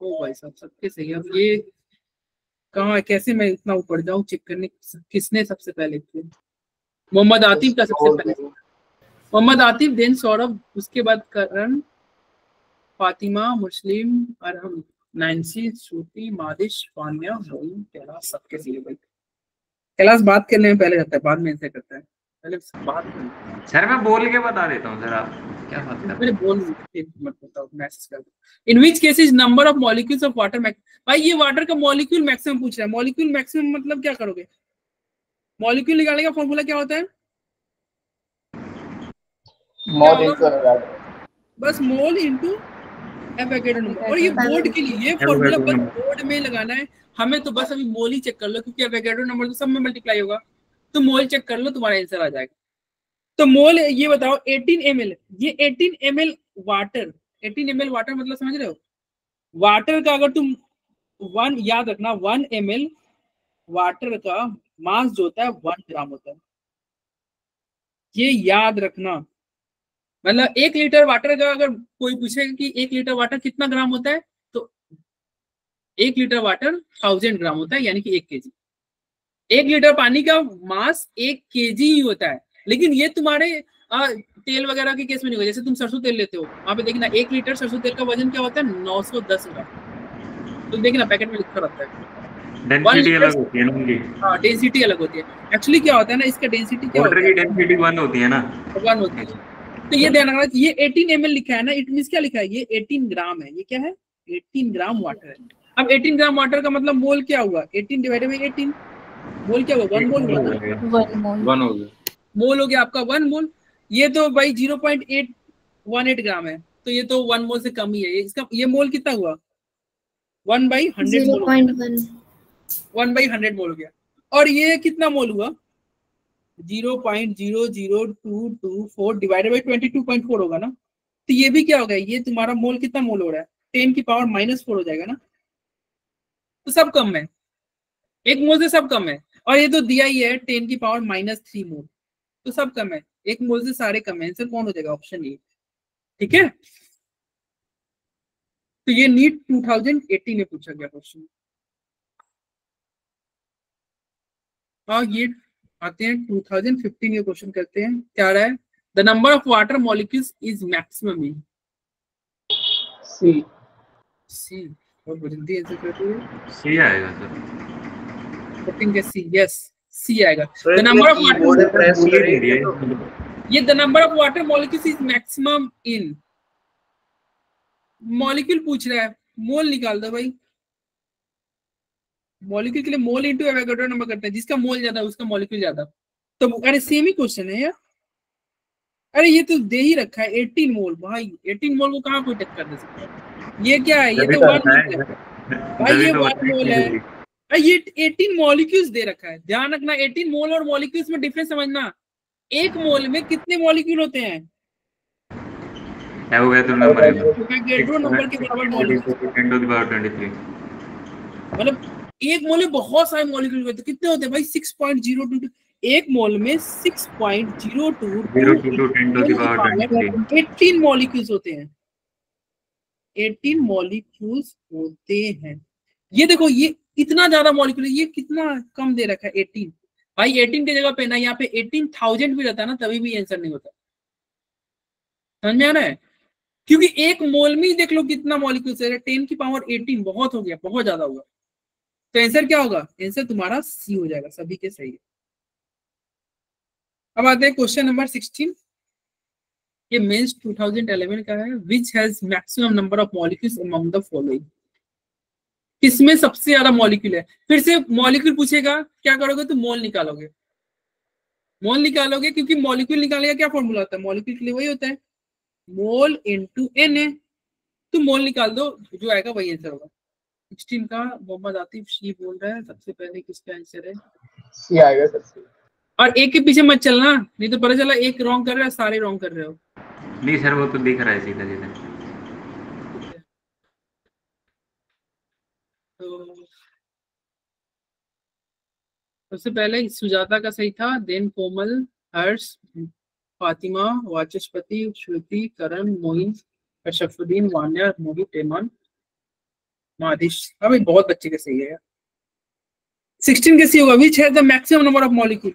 ओ भाई साहब सबके सही है। अब ये कहाँ कैसे मैं इतना ऊपर जाऊँ चेक करने, किसने सबसे पहले किया, मोहम्मद आतिफ का सबसे पहले, मोहम्मद आतिफ, देन सौरभ, उसके बाद करण, फातिमा, मुस्लिम, अरहम, नैन्सी, श्रुति, मादिश, पान्या, मोइन, कैलाश, सबके सही है भाई। कैलाश बात करने में पहले जाता है, बाद में ऐसे करता है। पहले बात कर। सर मैं बोल के बता देता हूँ सर, आप क्या बात कर रहे पहले बोल मत बताओ, मैसेज कर दो। In which cases number of molecules of water भाई ये वाटर का मॉलिक्यूल मैक्सिमम पूछ रहा है। मॉलिक्यूल मैक्सिमम मतलब क्या करोगे? मॉलिक्यूल निकालने का फॉर्मूला क्या होता है? मोल इनटू बस मोल इनटू एवोगैड्रो नंबर। और ये बोर्ड के लिए ये फॉर्मूला बस बोर्ड में लगाना है हमें, तो बस अभी मोल ही चेक कर लो, क्योंकि एवोगैड्रो नंबर तो सब में मल्टीप्लाई होगा, तो मोल चेक कर लो, तुम्हारा आंसर आ जाएगा। तो मोल ये बताओ 18 ml, ये 18 ml वाटर, 18 ml वाटर मतलब समझ रहे हो? वाटर का अगर तुम याद रखना 1 ml वाटर का मास जो होता है 1 ग्राम होता है, ये याद रखना। मतलब 1 लीटर वाटर का अगर कोई पूछेगा कि 1 लीटर वाटर कितना ग्राम होता है, तो 1 लीटर वाटर 1000 ग्राम होता है, यानी कि 1 kg। 1 लीटर पानी का मास 1 kg ही होता है। लेकिन ये तुम्हारे तेल वगैरह के केस में नहीं होगा। जैसे तुम सरसों तेल लेते हो, वहां पे देखना 1 लीटर सरसों तेल का वजन क्या होता है? 910 ग्राम। तो देखना पैकेट में लिखा रहता है। डेंसिटी अलग होती है ना उनकी। हाँ, डेंसिटी अलग होती है। एक्चुअली क्या होता है ना, इसका डेंसिटी क्या होता है? वाटर की डेंसिटी 1 होती है ना, 1 होती है। तो ये ध्यान रखना, ये 18 ml लिखा है ना, इट मींस क्या लिखा है? ये 18 ग्राम है। ये क्या है? 18 ग्राम वाटर है। अब 18 ग्राम वाटर का मतलब मोल क्या हुआ? 18 डिवाइडेड बाई 18, मोल क्या हुआ? 1 मोल हुआ। 1 हो गया, मोल हो गया आपका 1 मोल। ये तो भाई 0.818 ग्राम है, तो ये तो 1 मोल से कम ही है। इसका ये मोल कितना हुआ? 1/100 मोल, 1/100 मोल हो गया। और ये कितना मोल हुआ? 0.00224 डिवाइडेड बाई 22.4 होगा ना। तो ये भी क्या होगा? ये तुम्हारा मोल कितना मोल हो रहा है? 10 की पावर -4 हो जाएगा ना। तो सब कम है, 1 मोल से सब कम है। और ये तो दिया ही है 10 की पावर -3 मोल, तो सब कम है। 1 मोल से सारे कम है। आंसर कौन हो जाएगा? Option A. ठीक है, तो ये नीट 2018 में पूछा गया क्वेश्चन। और ये आते हैं 2015 के क्वेश्चन करते हैं। क्या रहा है? The number of water molecules is maximum in C. C. और जल्दी आंसर करते हैं। सी आएगा सर। 14 के सी, यस सी आएगा। द नंबर ऑफ वाटर, ये the number of water molecules is maximum in, molecule पूछ रहा है, मोल निकाल दो भाई। मॉलिक्यूल के लिए मोल इनटू एवोगैड्रो नंबर करते हैं, जिसका मोल ज्यादा उसका मॉलिक्यूल ज्यादा। तो अरे सेम ही क्वेश्चन है यार। अरे ये तो दे ही रखा है 18 मोल। भाई 18 मोल को कहाँ कोई टच कर दे सकता है? ये क्या है? ये तो 1 मोल है भाई, ये 1 मोल है। अरे ये 18 मॉलिक्यूल्स दे रखा है। ध्यान रखना 18 मोल और मॉलिक्यूल्स में डिफरेंस समझना। 1 मोल में कितने मॉलिक्यूल होते हैं? एवोगैड्रो नंबर एवोगैड्रो नंबर के बराबर मॉलिक्यूल, 10 to the power 23। मतलब 1 मोल में बहुत सारे मॉलिक्यूल होते हैं। कितने होते हैं भाई? 6.022। 1 मोल में 18 मॉलिक्यूल्स होते हैं। 18 मॉलिक्यूल्स होते हैं। ये देखो, ये इतना ज्यादा मॉलिक्यूल है, ये कितना कम दे रखा है 18। भाई 18 की जगह पे ना यहाँ पे 18,000 भी रहता है ना, तभी भी आंसर नहीं होता। समझ में आ रहा है? क्योंकि 1 मोल में ही देख लो कितना मॉलिक्यूल्स है। 10 की पावर 18 बहुत हो गया, बहुत ज्यादा होगा। तो आंसर क्या होगा? आंसर तुम्हारा सी हो जाएगा। सभी के सही है। अब आते हैं क्वेश्चन नंबर 16। ये मेंस 2011 का है। Which has maximum number of molecules among the following, किसमें सबसे ज्यादा मॉलिक्यूल है? फिर से मॉलिक्यूल पूछेगा, क्या करोगे? तो मोल निकालोगे, मोल निकालोगे, क्योंकि मॉलिक्यूल निकालने का क्या फॉर्मूला होता है? मॉलिक्यूल के लिए वही होता है, मोल इनटू एन है। तो मोल निकाल दो, जो आएगा वही आंसर होगा। 16 का मोहम्मद आतिफ शी बोल रहा है। सबसे पहले किसका आंसर है? सी आएगा सर। और एक के पीछे मत चलना, नहीं तो पता चला एक रॉन्ग कर रहे हो, सारे रॉन्ग कर रहे हो। नहीं सर, वो तो दिख रहा है सीधा सीधा। तो सबसे पहले सुजाता का सही था, देन कोमल, हर्ष, फातिमा, वाचस्पति, श्रुति, करण, मोइन, अशरफुद्दीन, वान्या, मोहित, एमान, मादिश। अभी बहुत बच्चे के सही है। 16 कैसी होगा? Which has the maximum number of molecule.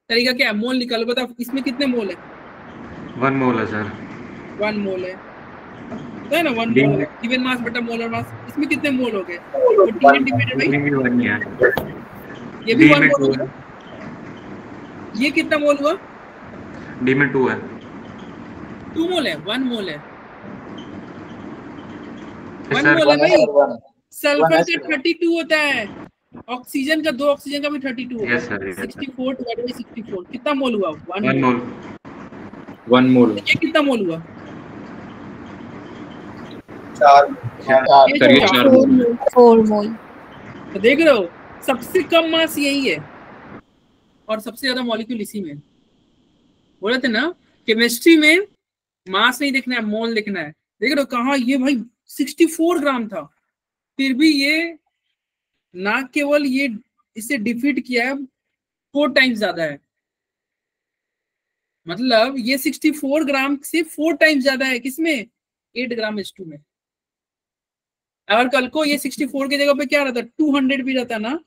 तरीका क्या है? मोल निकालो। बताओ इसमें कितने मोल है? 1 मोल है सर। 1 मोल है ना, 1 मोल है। गिवन मास बटा मोलर मास, इसमें कितने मोल हो गए? 14 डिवाइडेड बाय, ये भी 1 मोल होगा। ये कितना मोल हुआ? डी में 2 है। 2 मोल है, 1 मोल है, 1 सर, मोल है भाई। 1 सल्फर का 32 होता है, ऑक्सीजन का 2 ऑक्सीजन का भी 32 होगा। यस सर, 64 डिवाइडेड बाय 64 कितना मोल हुआ? 1 1 मोल। मोल। 1 मोल। ये कितना मोल हुआ? 4 सर ये 4 मोल। 4 मोल। तो देख रहे हो, सबसे कम मास यही है और सबसे ज्यादा मॉलिक्यूल इसी में। बोले थे ना केमिस्ट्री में मास नहीं देखना है, मोल देखना है। देख रहे हो कहाँ ये भाई 64 ग्राम था, फिर भी ये ना केवल ये इसे डिफीट किया है, 4 टाइम्स ज्यादा है। मतलब ये 64 ग्राम से 4 टाइम्स ज्यादा है किसमें? 8 ग्राम H2 में। अगर कल को ये 64 की जगह पे क्या रहता, 200 भी रहता ना,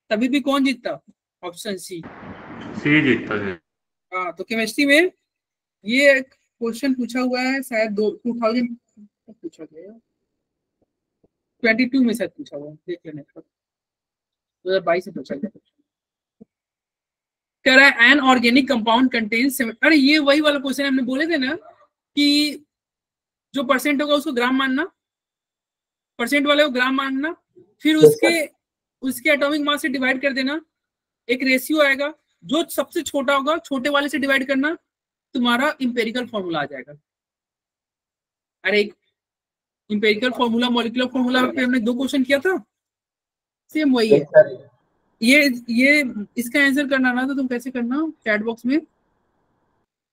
तभी भी कौन जीतता? ऑप्शन सी जीतता है। हाँ, तो केमिस्ट्री में ये क्वेश्चन पूछा हुआ है, शायद 2000 पूछा गया, 22 में शायद पूछा हुआ है, देख लेने पर 2022 में पूछा गया। कह रहा है एन ऑर्गेनिक कंपाउंड कंटेन्स, अरे ये वही वाला क्वेश्चन हमने बोले थे ना कि जो परसेंट होगा उसको ग्राम मानना, परसेंट वाले को ग्राम मानना, फिर उसके एटॉमिक मास से डिवाइड कर देना, एक रेशियो आएगा, जो सबसे छोटा होगा छोटे वाले से डिवाइड करना, तुम्हारा इंपेरिकल फॉर्मूला आ जाएगा। अरे एक इंपेरिकल फॉर्मूला, मॉलिक्यूलर फॉर्मूला पे हमने 2 क्वेश्चन किया था, सेम वही है। ये इसका आंसर करना ना, तो तुम कैसे करना चैट बॉक्स में,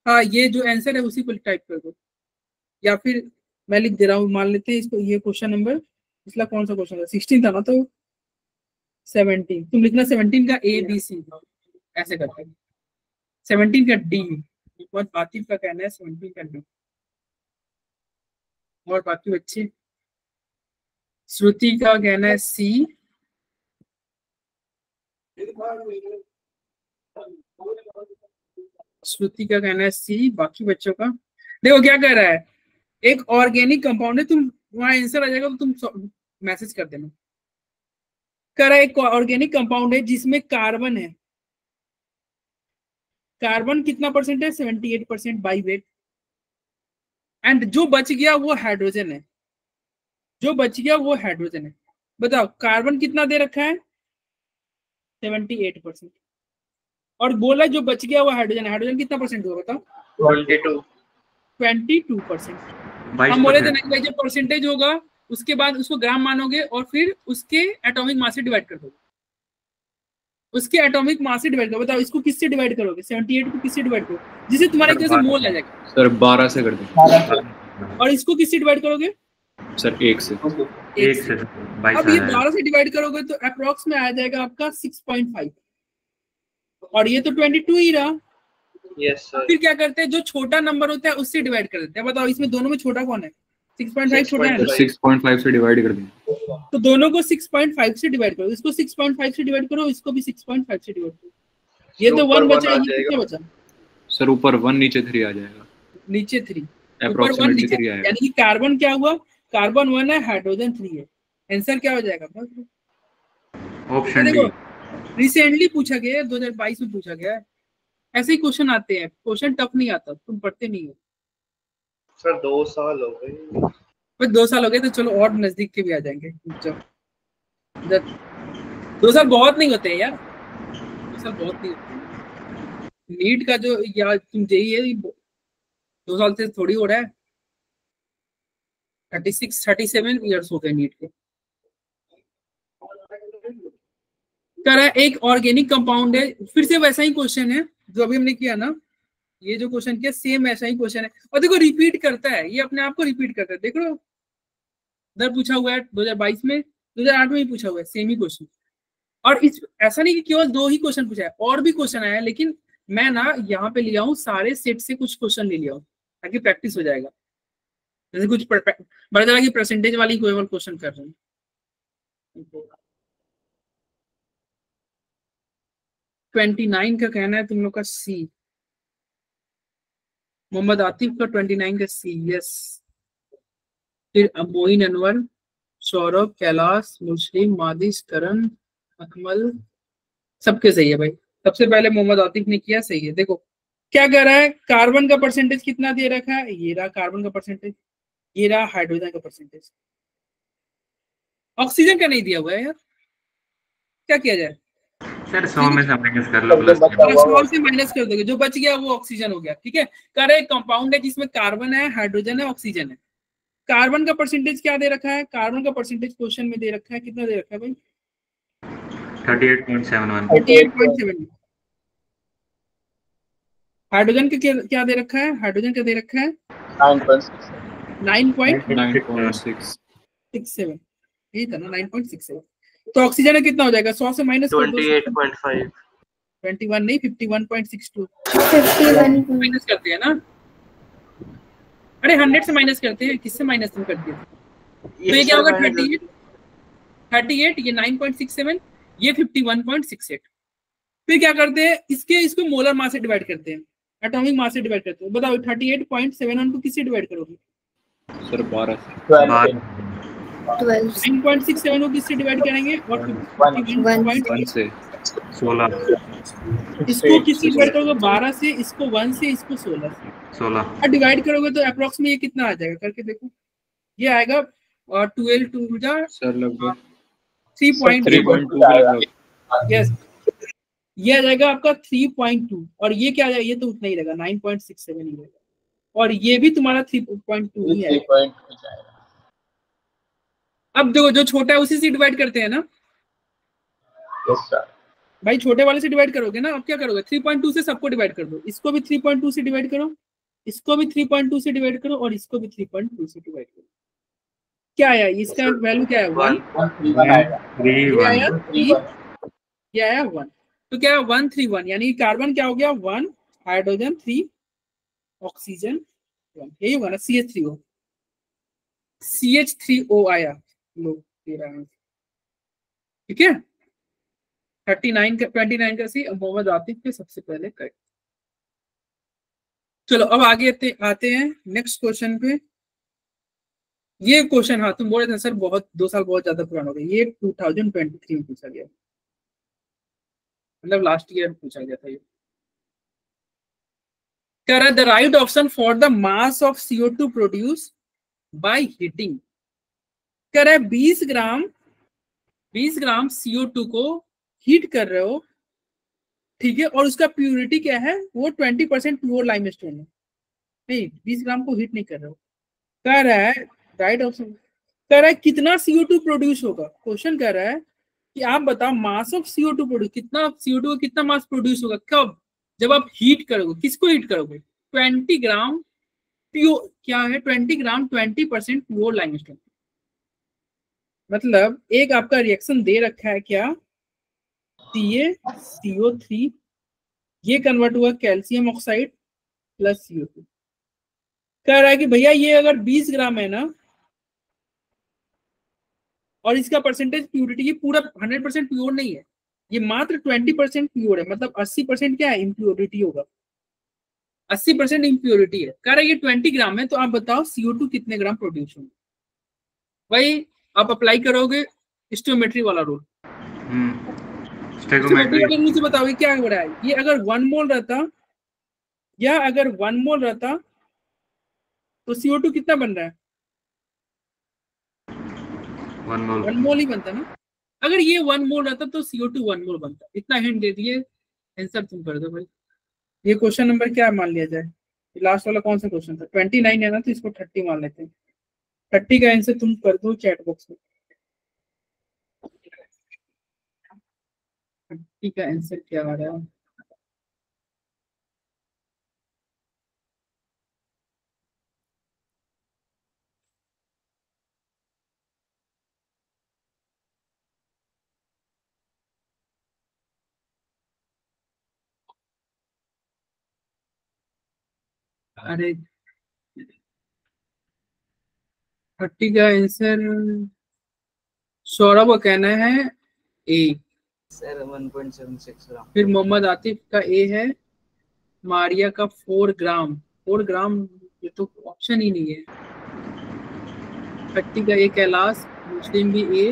हाँ ये जो आंसर है उसी को टाइप कर दो, या फिर मैं लिख दे रहा हूँ, मान लेते हैं इसको। ये क्वेश्चन नंबर पिछला कौन सा क्वेश्चन था? 16 था ना, तो 17 तुम लिखना, 17 का ABC ऐसे करते हैं, 17 का D, और आतिफ का कहना है 17 का D, और बाकी बच्चे, श्रुति का कहना है C, श्रुति का कहना है C, बाकी बच्चों का देखो क्या कह रहा है। एक ऑर्गेनिक कंपाउंड है, तुम वहां आंसर आ जाएगा तो तुम मैसेज कर देना। कह रहा है एक ऑर्गेनिक कंपाउंड है जिसमें कार्बन है, कार्बन कितना परसेंट है? 78% बाई वेट, एंड जो बच गया वो हाइड्रोजन है, जो बच गया वो हाइड्रोजन है। बताओ कार्बन कितना दे रखा है? 78%, और बोला जो बच गया वो हाइड्रोजन है। हाइड्रोजन कितना परसेंट होगा बताओ? 22%। हम बोले थे ना कि जो परसेंटेज होगा उसके बाद उसको ग्राम मानोगे और फिर उसके एटॉमिक मास से डिवाइड कर दोगे, उसके एटॉमिक मास से डिवाइड करो। बताओ इसको किससे डिवाइड करोगे? 78 को किससे डिवाइड करोगे? जिसे तुम्हारे एक तरह से मोल आ जाएगा। सर 12 से कर दें। और इसको किससे डिवाइड करोगे? सर 1 से। अब ये 12 से डिवाइड करोगे तो अप्रॉक्स में आ जाएगा आपका 6.5, और ये तो 22 ही रहा। Yes sir. फिर क्या करते हैं, जो छोटा नंबर होता है उससे डिवाइड कर देते हैं। बताओ इसमें दोनों में छोटा कौन है? 6.5 छोटा है ना? 6.5 से डिवाइड कर दें, तो दोनों को 6.5 से डिवाइड करो, इसको 6.5 से डिवाइड करो, इसको भी 6.5 से डिवाइड करो। ये तो 1 बचा, ये कितना बचा? सर ऊपर 1 नीचे 3 आ जाएगा, नीचे 3, ऊपर 1 अप्रोक्सीमेटली नीचे 3 आएगा। यानी कि कार्बन क्या हुआ? कार्बन 1 है, हाइड्रोजन 3 है। आंसर क्या हो जाएगा? ऑप्शन देखो डी। रिसेंटली पूछा गया है, 2022 में पूछा गया है। ऐसे ही क्वेश्चन आते हैं, क्वेश्चन टफ नहीं आता, तुम पढ़ते नहीं हो। सर 2 साल हो गए। बस 2 साल हो गए तो चलो और नजदीक के भी आ जाएंगे। 2 साल बहुत नहीं होते हैं यार, 2 साल बहुत नहीं होते हैं। नीट का जो या तुम जेई है 2 साल से थोड़ी हो रहा है, 37 ईयर्स हो गए नीट के। कह रहा है एक ऑर्गेनिक कंपाउंड है, फिर से वैसा ही क्वेश्चन है जो अभी हमने किया ना, ये जो क्वेश्चन किया सेम ऐसा ही क्वेश्चन है, और देखो रिपीट करता है, ये अपने आप को रिपीट करता है। देखो इधर पूछा हुआ है 2022 में, 2008 में ही पूछा हुआ है, सेम ही क्वेश्चन। और इस ऐसा नहीं कि केवल 2 ही क्वेश्चन पूछा है, और भी क्वेश्चन आया है, लेकिन मैं ना यहाँ पे लिया हूँ सारे सेट से कुछ क्वेश्चन ले लिया हूँ ताकि प्रैक्टिस हो जाएगा। जैसे कुछ बड़ा चला की परसेंटेज वाली केवल क्वेश्चन कर रहे हैं। 29 का कहना है तुम लोग का सी, मोहम्मद आतिफ का 29 का सी, यस। फिर मोइन अनवर, सौरभ, कैलाश, मुस्लिम, मादिश, करण, अकमल, सबके सही है भाई। सबसे पहले मोहम्मद आतिफ ने किया, सही है। देखो क्या कह रहा है, कार्बन का परसेंटेज कितना दे रखा है, ये रहा कार्बन का परसेंटेज, ये रहा हाइड्रोजन का परसेंटेज। ऑक्सीजन का नहीं दिया हुआ है यार, क्या किया जाए सर 100 में से माइनस कर लो, प्लस 100 से माइनस कर दोगे, जो बच गया वो ऑक्सीजन हो गया। ठीक है, कह रहे कंपाउंड है जिसमें कार्बन है, हाइड्रोजन है, ऑक्सीजन है। कार्बन का परसेंटेज क्या दे रखा है, कार्बन का परसेंटेज क्वेश्चन में दे रखा है, कितना दे रखा है भाई, 38.71। 38.7। हाइड्रोजन का क्या दे रखा है, हाइड्रोजन का दे रखा है 9.67, यही था ना 9.67। तो ऑक्सीजन का कितना हो जाएगा, 100 से माइनस 28.5, 21 नहीं 51.62 51 माइनस करते हैं ना, अरे 100 से माइनस करते हैं, किससे माइनस तुम कर दिए, तो ये क्या होगा 38, ये 9.67, ये 51.68। फिर क्या करते हैं, इसको मोलर मास से डिवाइड करते हैं, एटॉमिक मास से डिवाइड करते हैं। बताओ 38.71 को किससे डिवाइड करोगे सर 12 9.67 को किससे डिवाइड करेंगे, और 1 से 16 इसको किससे डिवाइड करोगे, 12 से, इसको 1 से, इसको 16 से। 16 और डिवाइड करोगे तो अप्रोक्स में ये कितना आ जाएगा, करके देखो, ये आएगा और 12 2 जा सर लगभग 3.2, यस ये आ जाएगा आपका 3.2, और ये क्या आ जाएगा, ये तो उतना ही रहेगा 9.67 ही रहेगा, और ये भी तुम्हारा 3.2 ही आएगा। अब देखो जो छोटा है उसी से डिवाइड करते हैं ना, भाई छोटे वाले से डिवाइड करोगे ना। अब क्या करोगे, 3.2 से सबको डिवाइड कर दो, इसको भी 3.2 से डिवाइड करो, इसको भी 3.2 से डिवाइड करो, और इसको भी 3.2 से डिवाइड करो। क्या आया, इसका वैल्यू क्या है 1, ये आया 1, तो क्या है 131, यानी कार्बन क्या हो गया 1, हाइड्रोजन 3, ऑक्सीजन 1, यही होगा ना, CH3O, CH3O आया, लो तेरा, ठीक है 29 का सी मोहम्मद आतिफ के सबसे पहले करेक्ट। चलो अब आगे आते हैं नेक्स्ट क्वेश्चन पे। ये क्वेश्चन, हाँ तुम बोल रहे थे सर बहुत 2 साल बहुत ज्यादा पुराना हो गया, ये 2023 में पूछा गया, मतलब लास्ट ईयर पूछा गया था ये। कह रहा है the right option for the mass of CO2 produce by heating. कह रहा है 20 ग्राम CO2 को हीट कर रहे हो, ठीक है, और उसका प्योरिटी क्या है, वो 20% प्योर लाइमस्टोन है, नहीं 20 ग्राम को हीट नहीं कर रहे हो। कह रहा है राइट ऑप्शन, कह रहा है कितना CO2 प्रोड्यूस होगा, क्वेश्चन कह रहा है कि आप बताओ मास ऑफ CO2 प्रोड्यूस, कितना CO2 का कितना मास प्रोड्यूस होगा, कब, जब आप हीट करोगे, किसको हीट करोगे, 20 ग्राम प्योर, क्या है 20 ग्राम 20% प्योर लाइमस्टोन, मतलब एक आपका रिएक्शन दे रखा है क्या, CaCO3, ये कन्वर्ट हुआ कैल्शियम ऑक्साइड प्लस CO2। कह रहा है कि भैया ये अगर 20 ग्राम है ना, और इसका परसेंटेज प्योरिटी, ये पूरा 100% प्योर नहीं है, ये मात्र 20% प्योर है, मतलब 80% क्या है, इम्प्योरिटी होगा, 80% इम्प्योरिटी है। कह रहा है ये 20 ग्राम है, तो आप बताओ CO2 कितने ग्राम प्रोड्यूस होंगे। भाई आप अप्लाई करोगे स्टोइकोमेट्री वाला रूल, स्टोइकोमेट्री से बताओगे क्या हो रहा है, ये अगर 1 मोल रहता, या अगर 1 मोल रहता तो CO2 कितना बन रहा है, 1 मोल ही बनता ना। अगर ये 1 मोल रहता तो CO2 1 मोल बनता। इतना हिंट दे दिए, आंसर तुम कर दो भाई। ये क्वेश्चन नंबर क्या मान लिया जाए, लास्ट वाला कौन सा क्वेश्चन था, 29 है ना, तो इसको 30 मान लेते हैं। 30 का आंसर तुम कर दो चैट बॉक्स में। 30 का आंसर क्या आ रहा है, अरे 30 का आंसर सौरभ का कहना है ए, सर 1.76 ग्राम। फिर मोहम्मद आतिफ का ए है, मारिया का 4 ग्राम, 4 ग्राम, ये तो ऑप्शन ही नहीं है। 30 का ए कैलाश, मुस्लिम भी ए,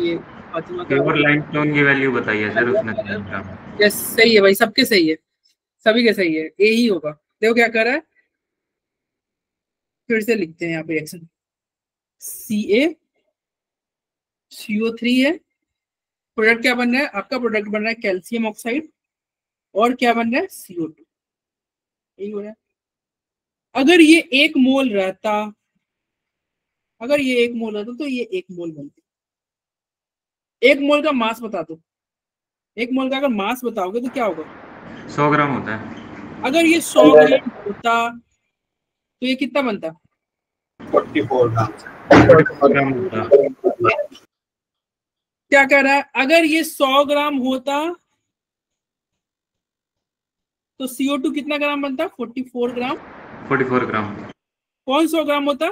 ये फातिमा का। प्योर लाइमस्टोन की वैल्यू बताइए सर उसने। यस सही है भाई, सबके सही है, सभी के सही है, ए ही होगा। देखो क्या कर रहा है, फिर से लिखते हैं यहाँ पे रिएक्शन। CaCO3 है, प्रोडक्ट क्या बन रहा है आपका, प्रोडक्ट बन रहा है कैल्शियम ऑक्साइड, और क्या बन रहा है CO2, यही हो रहा है। अगर ये 1 मोल रहता, अगर ये 1 मोल रहता तो ये 1 मोल बनती। 1 मोल का मास बता दो, 1 मोल का अगर मास बताओगे तो क्या होगा? 100 ग्राम होता है। अगर ये 100 ग्राम होता तो ये कितना बनता? 44 ग्राम। क्या कह रहा है, अगर ये 100 ग्राम होता तो CO2 कितना ग्राम बनता? 44 ग्राम। 44 ग्राम। कौन 100 ग्राम होता?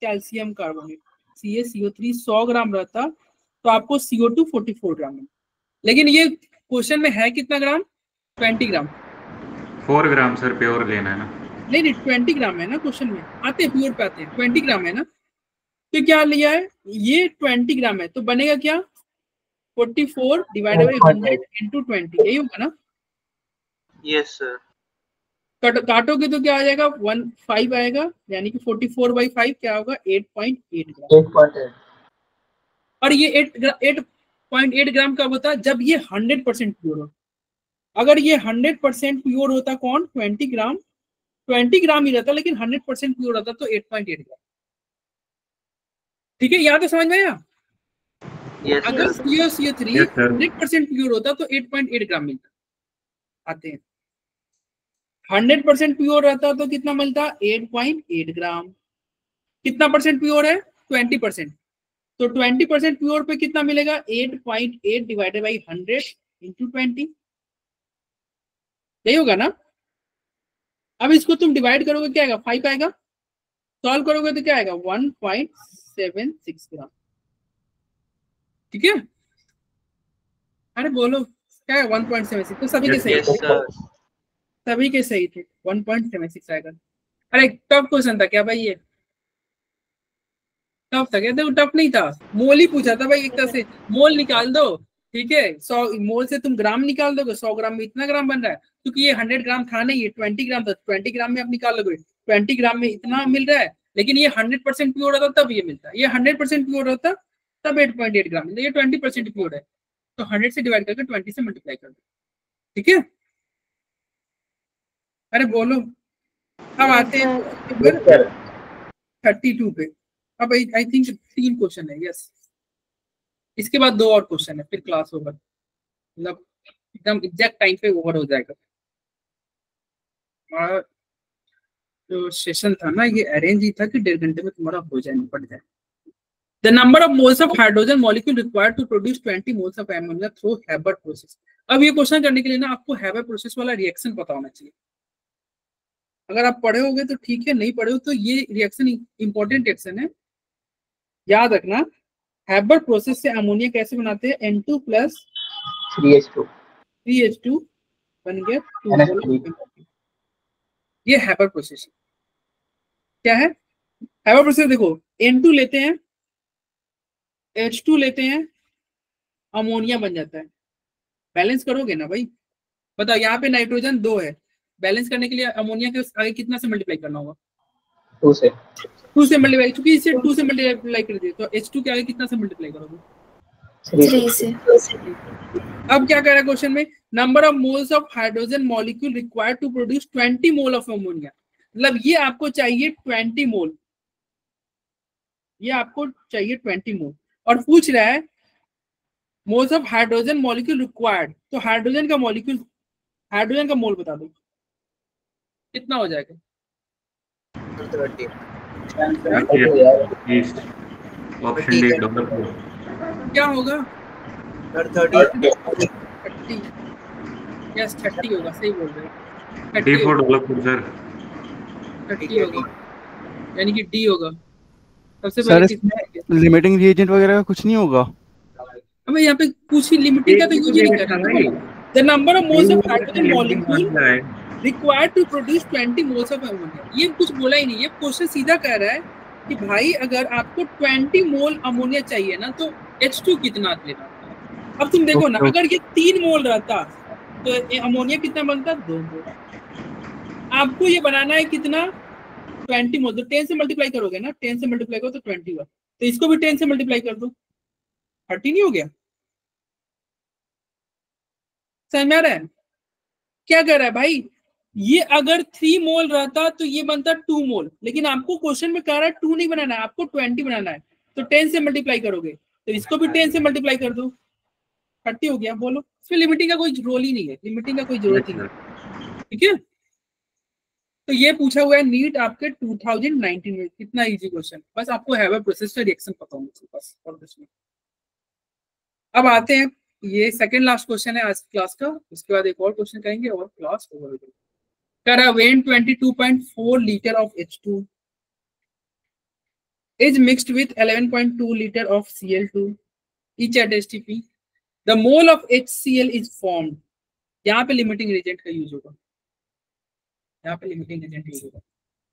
कैल्शियम कार्बोनेट CaCO3 100 ग्राम रहता तो आपको CO2 44 ग्राम है। लेकिन ये क्वेश्चन में है कितना ग्राम? 20 ग्राम। 4 ग्राम सर प्योर लेना है ना? नहीं 20 ग्राम है ना, क्वेश्चन में आते हैं प्योर पे आते हैं, 20 ग्राम है ना। तो क्या लिया है, ये 20 ग्राम है तो बनेगा क्या? 44 डिवाइडेड बाय 100 इंटू 20, यही होगा ना? Yes sir. काटोगे तो क्या आ जाएगा? 15 आएगा, यानी कि 44/5 क्या होगा? 8.8 ग्राम। और ये 8.8 ग्राम कब होता है? जब ये 100% प्योर हो। अगर ये 100% प्योर होता, कौन? 20 ग्राम, 20 ग्राम ही रहता, लेकिन 100% प्योर होता तो 8.8 ग्राम। ठीक है, यहाँ तो समझ में आया? अगर CaCO3 100% प्योर होता तो 8.8 ग्राम मिलता। आते हैं 100% प्योर रहता तो कितना मिलता? 8.8 ग्राम। कितना परसेंट प्योर है? 20%। तो 20% प्योर पे कितना मिलेगा? 8.8 डिवाइडेड बाई 100 इंटू 20, यही होगा ना? अब इसको तुम डिवाइड करोगे क्या आएगा? 5 आएगा। सॉल्व करोगे तो क्या आएगा? 1.76 ग्राम। ठीक है, अरे बोलो क्या है? 1.76 तो सभी के सही थे, सभी के सही थे, 1.76 आएगा। अरे टफ क्वेश्चन था क्या भाई? ये टफ था क्या? देखो टफ नहीं था, मोल ही पूछा था भाई, एक तरह से मोल निकाल दो। ठीक है, 100 मोल से तुम ग्राम निकाल दोगे, 100 ग्राम में इतना ग्राम बन रहा है, क्योंकि ये 100 ग्राम था नहीं, ये 20 ग्राम था, 20 ग्राम में आप निकाल लोगे, 20 ग्राम में इतना मिल रहा है। लेकिन ये 100% प्योर होता तब ये मिलता, ये 100% प्योर होता तब 8.8 ग्राम मिलता। ये 20% प्योर है तो 100 से डिवाइड करके 20 से मल्टीप्लाई कर दो। ठीक है, अरे बोलो। अब आते हैं 32 पे। अब आई थिंक 3 क्वेश्चन है। यस, इसके बाद 2 और क्वेश्चन है, फिर क्लास ओवर, मतलब एकदम एग्जैक्ट टाइम पे ओवर हो जाएगा। और जो सेशन था ना, ये अरेंज ही था कि 1.5 घंटे में तुम्हारा हो जाए, निपट जाए। The number of moles of hydrogen molecule required to produce 20 moles of ammonia through Haber process। अब ये क्वेश्चन करने के लिए ना आपको Haber process वाला रिएक्शन पता होना चाहिए। अगर आप पढ़े होगे तो ठीक है, नहीं पढ़े हो तो ये रिएक्शन इंपॉर्टेंट रिएक्शन है, याद रखना। Haber प्रोसेस से अमोनिया कैसे बनाते हैं? N2 प्लस 3H2 बन गया 2। ये Haber प्रोसेस क्या है? Haber प्रोसेस देखो, N2 लेते हैं, H2 लेते हैं, अमोनिया बन जाता है। बैलेंस करोगे ना भाई, बताओ यहाँ पे नाइट्रोजन 2 है, बैलेंस करने के लिए अमोनिया के आगे कितना से मल्टीप्लाई करना होगा? 2 से मल्टीप्लाई, क्योंकि इसे 2 से मल्टीप्लाई कर दिए तो H2 के आगे कितना से मल्टीप्लाई करोगे? 3 से। अब क्या कह रहा है क्वेश्चन में? Number of moles of hydrogen molecule required to produce 20 mole of ammonia. मतलब ये आपको चाहिए 20 मोल, ये आपको चाहिए 20 मोल, और पूछ रहा है moles of hydrogen molecule required. तो हाइड्रोजन का मॉलिक्यूल, हाइड्रोजन का मोल बता दो कितना हो जाएगा? ऑप्शन डी क्या होगा? 30। यस 30 होगा, सही बोल रहे हो। डी फॉर डेवलपर सर, 30 होगा, यानी कि डी होगा सबसे सर। पहले। इसमें लिमिटिंग रिएजेंट वगैरह का कुछ नहीं होगा? हमें यहाँ पे कुछ ही लिमिटिंग का तो यूज नहीं करना। The number of moles of hydrogen molecule required to produce 20 moles of ammonia, ये कुछ बोला ही नहीं। ये क्वेश्चन सीधा कह रहा है कि भाई अगर आपको 20 मोल अमोनिया चाहिए ना, तो H2 कितना लेना। अब तुम देखो ना, अगर ये 3 मोल रहता तो अमोनिया कितना बनता, 2 मोल। आपको ये बनाना है कितना, 20 मोल। तो 10 से मल्टीप्लाई करोगे ना, 10 से मल्टीप्लाई करो तो 20 हुआ, तो इसको भी 10 से मल्टीप्लाई कर दो, 30 नहीं हो गया। समझ में आ रहा है क्या कर रहा है भाई? ये अगर 3 मोल रहता तो ये बनता 2 मोल, लेकिन आपको क्वेश्चन में कह रहा है 2 नहीं बनाना है, आपको 20 बनाना है, तो 10 से मल्टीप्लाई करोगे, तो इसको भी 10 से मल्टीप्लाई कर दो, 30 हो गया। बोलो, इसमें लिमिटिंग का कोई रोल ही नहीं है, लिमिटिंग का कोई जरूरत ही नहीं। ठीक है, तो ये पूछा हुआ है नीट आपके 2019 में। कितना इजी क्वेश्चन, बस आपको हैव अ प्रोसेसर रिएक्शन पता होना चाहिए बस, और कुछ नहीं। अब आते हैं, ये सेकंड लास्ट क्वेश्चन है आज क्लास का, उसके बाद एक और क्वेश्चन करेंगे और क्लास ओवर हो जाएगी। When 22.4 liter of H2 is mixed with 11.2 liter of Cl2 each at STP, the mole of HCl is formed। यहाँ पे लिमिटिंग एजेंट का यूज होगा, यहाँ पे लिमिटिंग एजेंट यूज होगा।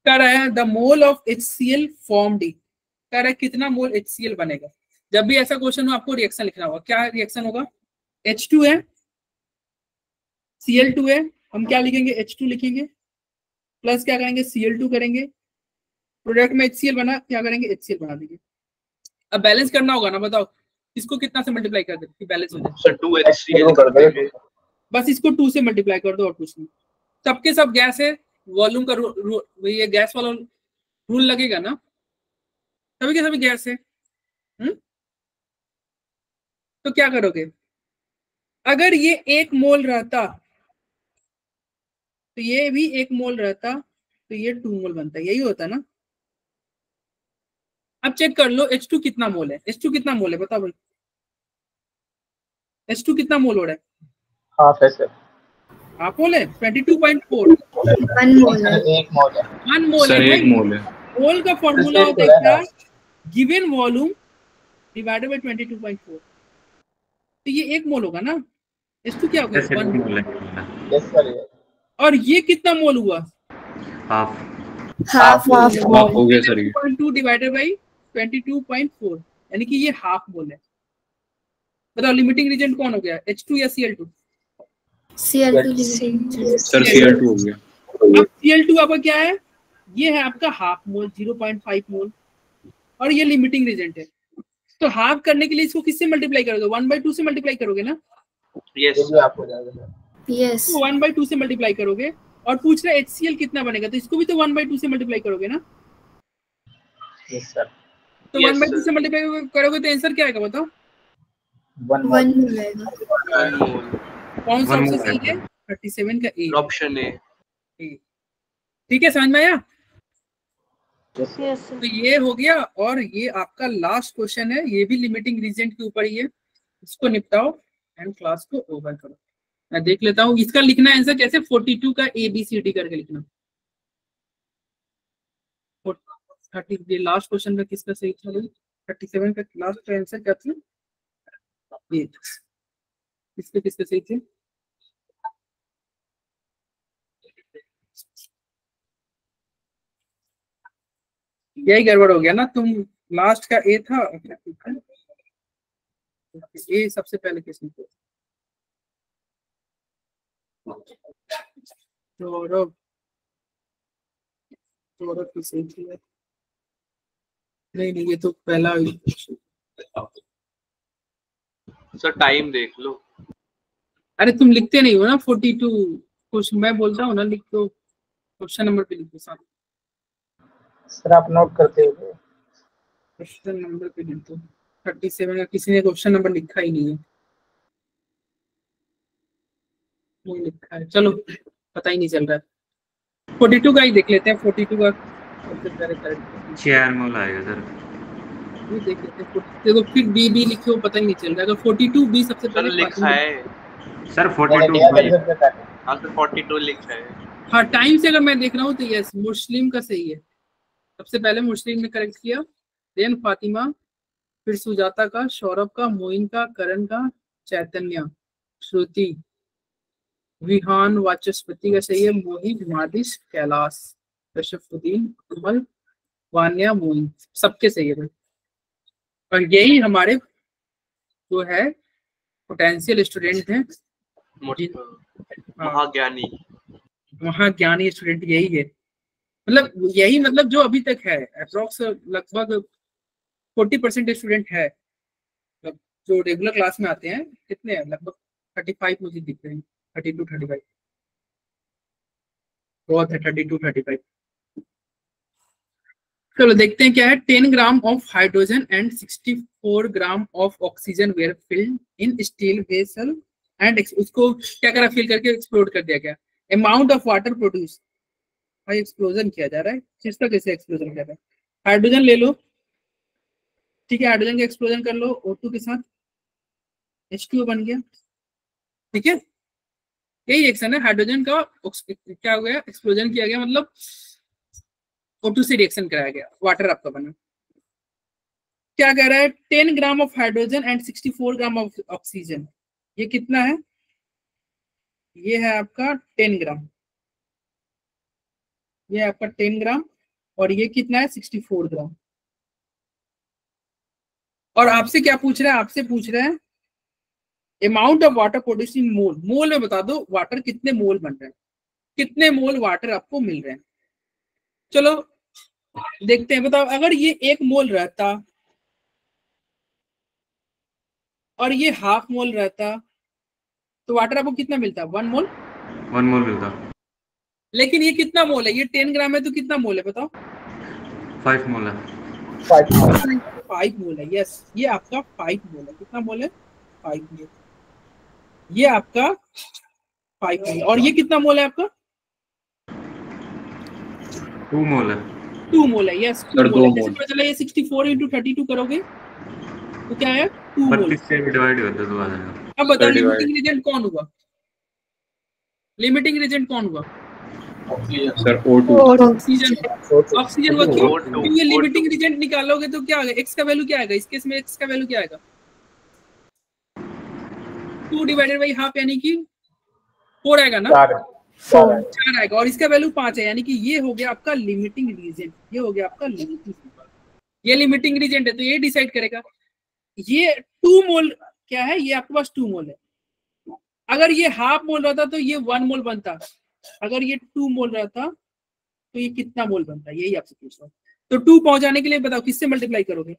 कह रहा है the mole of HCl formed, कह रहा है कितना मोल HCl बनेगा। जब भी ऐसा क्वेश्चन हो आपको रिएक्शन लिखना होगा। क्या रिएक्शन होगा, H2 है, Cl2 है, हम क्या लिखेंगे, H2 लिखेंगे, प्लस क्या करेंगे, Cl2 करेंगे, प्रोडक्ट में HCl बना, क्या करेंगे, HCl बना देंगे। अब बैलेंस करना होगा ना, बताओ इसको कितना से मल्टीप्लाई कर दे कि बैलेंस हो जाए। सर 2 HCl कर देंगे, बस इसको 2 से मल्टीप्लाई कर दो और कुछ नहीं। सबके सब गैस है, वॉल्यूम का ये गैस वाला रूल लगेगा ना, सभी के सभी गैस है। तो क्या करोगे, अगर ये 1 मोल रहता तो ये भी 1 मोल रहता, तो ये 2 मोल बनता, यही होता ना। अब चेक कर लो H2 कितना मोल है, H2 कितना मोल है बताओ भाई, H2 कितना मोल हो रहा है, हाफ है सर, हाफ मोल है, 22.4 1 मोल है, 1 मोल है 1 मोल सर है। 1 मोल है। मोल का फॉर्मूला होता है क्या, गिवन वॉल्यूम डिवाइडेड बाय 22.4, तो ये 1 मोल होगा ना। H2 क्या होगा, 1 मोल। Yes sir. और ये कितना मोल हुआ, हाफ हो गया सर, 2 डिवाइडेड बाय 22.4, यानी कि ये हाफ मोल है। बताओ लिमिटिंग रीजन कौन हो गया, H2 या Cl2? Cl2 सर Cl2 हो गया। अब Cl2 आपका क्या है, ये है आपका हाफ मोल, 0.5 मोल, और ये लिमिटिंग रीजेंट है। तो हाफ करने के लिए इसको किससे मल्टीप्लाई करोगे, 1/2 से मल्टीप्लाई करोगे ना। यस आप हो जाएगा। यस, तो 1/2 से मल्टीप्लाई करोगे, और पूछ रहा है HCl कितना बनेगा, तो इसको भी तो 1/2 से मल्टीप्लाई करोगे ना। Yes sir. तो 1/2 से मल्टीप्लाई करोगे तो आंसर क्या आएगा बताओ, 1 मोल आएगा। 1 मोल। कौन सा ऑप्शन सही है, 37 का ए, ऑप्शन ए। ठीक है, समझ में आया। यस, तो ये हो गया, और ये आपका लास्ट क्वेश्चन है, ये भी लिमिटिंग रीजेंट के ऊपर ही है, इसको निपटाओ एंड क्लास को ओवर करो। मैं देख लेता हूँ इसका लिखना आंसर कैसे, 42 का ABCD करके लिखना। 30 ये लास्ट क्वेश्चन का किसका सही था, 37 का लास्ट का आंसर क्या था, ये किसके किसके सही थे, यही गड़बड़ हो गया ना, तुम लास्ट का ए था, ए सबसे पहले किसने किया, सौरभ की सही थी। नहीं ये तो पहला सर टाइम देख लो। अरे तुम लिखते नहीं हो ना 42, कुछ मैं बोलता हूँ ना, लिख दो क्वेश्चन नंबर पे लिखो साथ। सर आप नोट करते हो, क्वेश्चन नंबर पे लिख दो। 37 का किसी ने क्वेश्चन नंबर लिखा ही नहीं है, वो लिखा है, चलो पता ही नहीं चल रहा है। 42 का ही देख लेते हैं, 42 का करेक्ट 4 मोल आएगा सर, ये देख लेते हैं। देखो फिर बी लिखो, पता ही नहीं चल रहा है। अगर 42 बी सबसे सर पहले लिखा है सर 42। हाँ सर 42 लिखा है। हाँ टाइम से अगर मैं देख रहा हूँ तो यस मुस्लिम का सही है, सबसे पहले मुस्लिम ने करेक्ट किया, देन फातिमा, फिर सुजाता का, सौरभ का, मोइन का, करण का, चैतन्य, श्रुति, विहान, वाचस्पति का सही है, मोहित, मादिश, कैलाश, रशफुद्दीन, कमल, वान्या, मोइन, सबके सही है। और यही हमारे जो है पोटेंशियल स्टूडेंट है, महाज्ञानी महाज्ञानी स्टूडेंट यही है, मतलब यही, मतलब जो अभी तक है अप्रोक्स लगभग 40% स्टूडेंट है जो रेगुलर क्लास में आते हैं। कितने हैं? लगभग 35 मुझे दिख रहे हैं, 32-35 बहुत है, 32-35। चलो देखते हैं क्या है। 10 gram of hydrogen and 64 gram of oxygen were filled in steel vessel and उसको क्या करा, फिल करके एक्सप्लोड कर दिया गया। अमाउंट ऑफ वाटर प्रोड्यूस, भाई एक्सप्लोजन किया जा रहा है, किस तरह कैसे एक्सप्लोजन किया जा रहा है। हाइड्रोजन ले लो, ठीक है, हाइड्रोजन का एक्सप्लोजन कर लो, O2 के साथ H2O बन गया, ठीक है। यही रिएक्शन है, हाइड्रोजन का क्या हो गया, एक्सप्लोजन किया गया, मतलब O2 से रिएक्शन कराया गया, वाटर आपका बना। क्या कह रहा है, 10 gram of hydrogen and 64 gram of oxygen, ये कितना है, ये है आपका 10 ग्राम, ये है आपका 10 ग्राम, और ये कितना है 64 ग्राम। और आपसे क्या पूछ रहा है, आपसे पूछ रहा है amount of water produce in mole, mole में बता दो वाटर कितने मोल बन रहे हैं, कितने मोल वाटर आपको मिल रहे हैं। चलो देखते हैं, बताओ अगर ये 1 मोल रहता और ये ½ मोल रहता तो वाटर आपको कितना मिलता, 1 मोल, 1 मोल मिलता। लेकिन ये कितना मोल है, ये 10 ग्राम है तो कितना मोल है बताओ, 5 मोल है, 5 मोल है, यस ये आपका 5 मोल है। कितना मोल है, 5 मोल, ये आपका 5 मोल। और ये कितना मोल है आपका, 2 मोल है, 2 मोल है, यस 2 मोल है। जैसे पता चला ये 64 × 32 करोगे तो क्या है, 2 मोल। 32 से डिवाइड होता तो आ जाएगा। अब बताओ लिमिटिंग रीजेंट कौन हुआ, लिमिटिंग रीजेंट कौन हुआ सर O2, ऑक्सीजन, ऑक्सीजन हुआ। क्यों, ये लिमिटिंग रीजेंट निकालोगे तो क्या आएगा, एक्स का वैल्यू क्या आएगा, इस केस में एक्स का वैल्यू क्या आएगा, 2 डिवाइडेड बाई हाफ, यानी कि 4 आएगा ना, 4 आएगा, और इसका वैल्यू 5 है, यानी कि ये हो गया आपका लिमिटिंग रीजेंट, ये हो गया आपका लिमिटिंग, ये लिमिटिंग रीजेंट है, तो ये डिसाइड करेगा। ये 2 मोल क्या है, ये आपके पास 2 मोल है। अगर ये ½ मोल रहता तो ये 1 मोल बनता, अगर ये 2 मोल रहता तो ये कितना मोल बनता, यही आपसे पूछ रहा हूँ। तो 2 पहुंचाने के लिए बताओ किससे मल्टीप्लाई करोगे,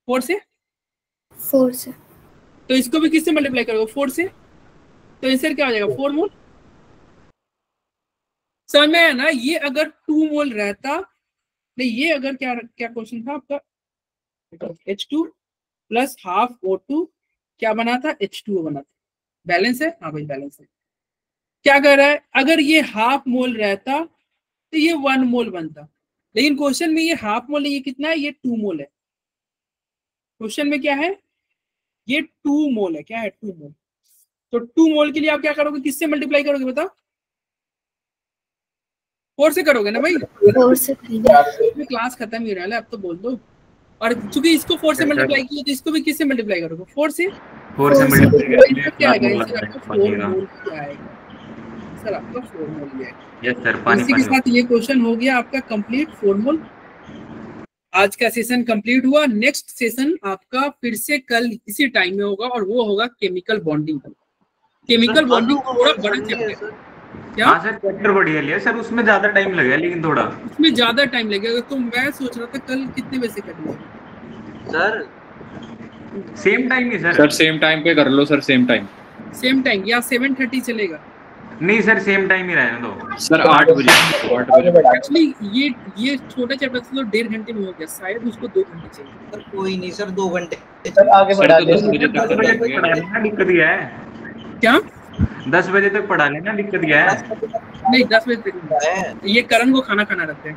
4 से, 4 से, तो इसको भी किससे मल्टीप्लाई करोगे, 4 से, तो आंसर क्या हो जाएगा, 4 मोल। समझ में आया ना, ये अगर 2 मोल रहता, नहीं ये अगर क्या क्या क्वेश्चन था आपका, H2 प्लस ½ O2 क्या बना था, H2O बना था, बैलेंस है, हाँ भाई बैलेंस है। क्या कर रहा है, अगर ये ½ मोल रहता तो ये 1 मोल बनता, लेकिन क्वेश्चन में ये ½ मोल है, ये कितना है, ये 2 मोल है। क्वेश्चन में क्या है, ये 2 मोल है, क्या है 2 मोल। तो 2 मोल के लिए आप क्या करोगे, किससे मल्टीप्लाई करोगे बताओ, 4 से करोगे ना भाई, 4 से करेंगे। क्लास खत्म ही रहा है, अब तो बोल दो। और चूंकि इसको 4 से मल्टीप्लाई किया तो इसको भी किससे मल्टीप्लाई करोगे, 4 से, 4 से मल्टीप्लाई क्या आएगा, आंसर आपका 4 मोल क्या आएगा, सर आपका 4 मोल ही आएगा। यस सर, पानी इसी के साथ ये क्वेश्चन हो गया आपका कंप्लीट, 4 मोल। आज का सेशन कंप्लीट हुआ। नेक्स्ट सेशन आपका फिर से कल इसी टाइम में होगा, और वो होगा केमिकल बॉन्डिंग। केमिकल बॉन्डिंग थोड़ा बड़ा चैप्टर है क्या, हाँ सर चैप्टर बढ़िया लिया सर, उसमें ज्यादा टाइम लगेगा, लेकिन थोड़ा उसमें ज्यादा टाइम लगेगा। तो मैं सोच रहा था कल कितने बजे से करना सर, सेम टाइम ही सर सेम टाइम पे कर लो सर, सेम टाइम या 7:30 चलेगा, नहीं सर सेम टाइम ही रहने दो सर, 8 बजे। एक्चुअली ये छोटा चैप्टर तो 1.5 घंटे में हो गया, शायद उसको 2 घंटे चाहिए। सर कोई नहीं सर, 2 घंटे सर आगे बढ़ा दे, 10 बजे तक पढ़ा लेना, दिक्कत क्या है, क्या 10 बजे तक पढ़ा लेना, दिक्कत क्या है, नहीं 10 बजे तक। ये करण को खाना रखते हैं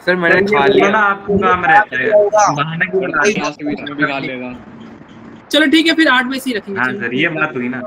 सर, मैंने खा लिया ना, आपको काम रहता है बहाना क्यों बना, क्लास के बीच में भी खा लेगा। चलो ठीक है, फिर 8 बजे से ही रखेंगे। हाँ सर, ये बात हुई ना।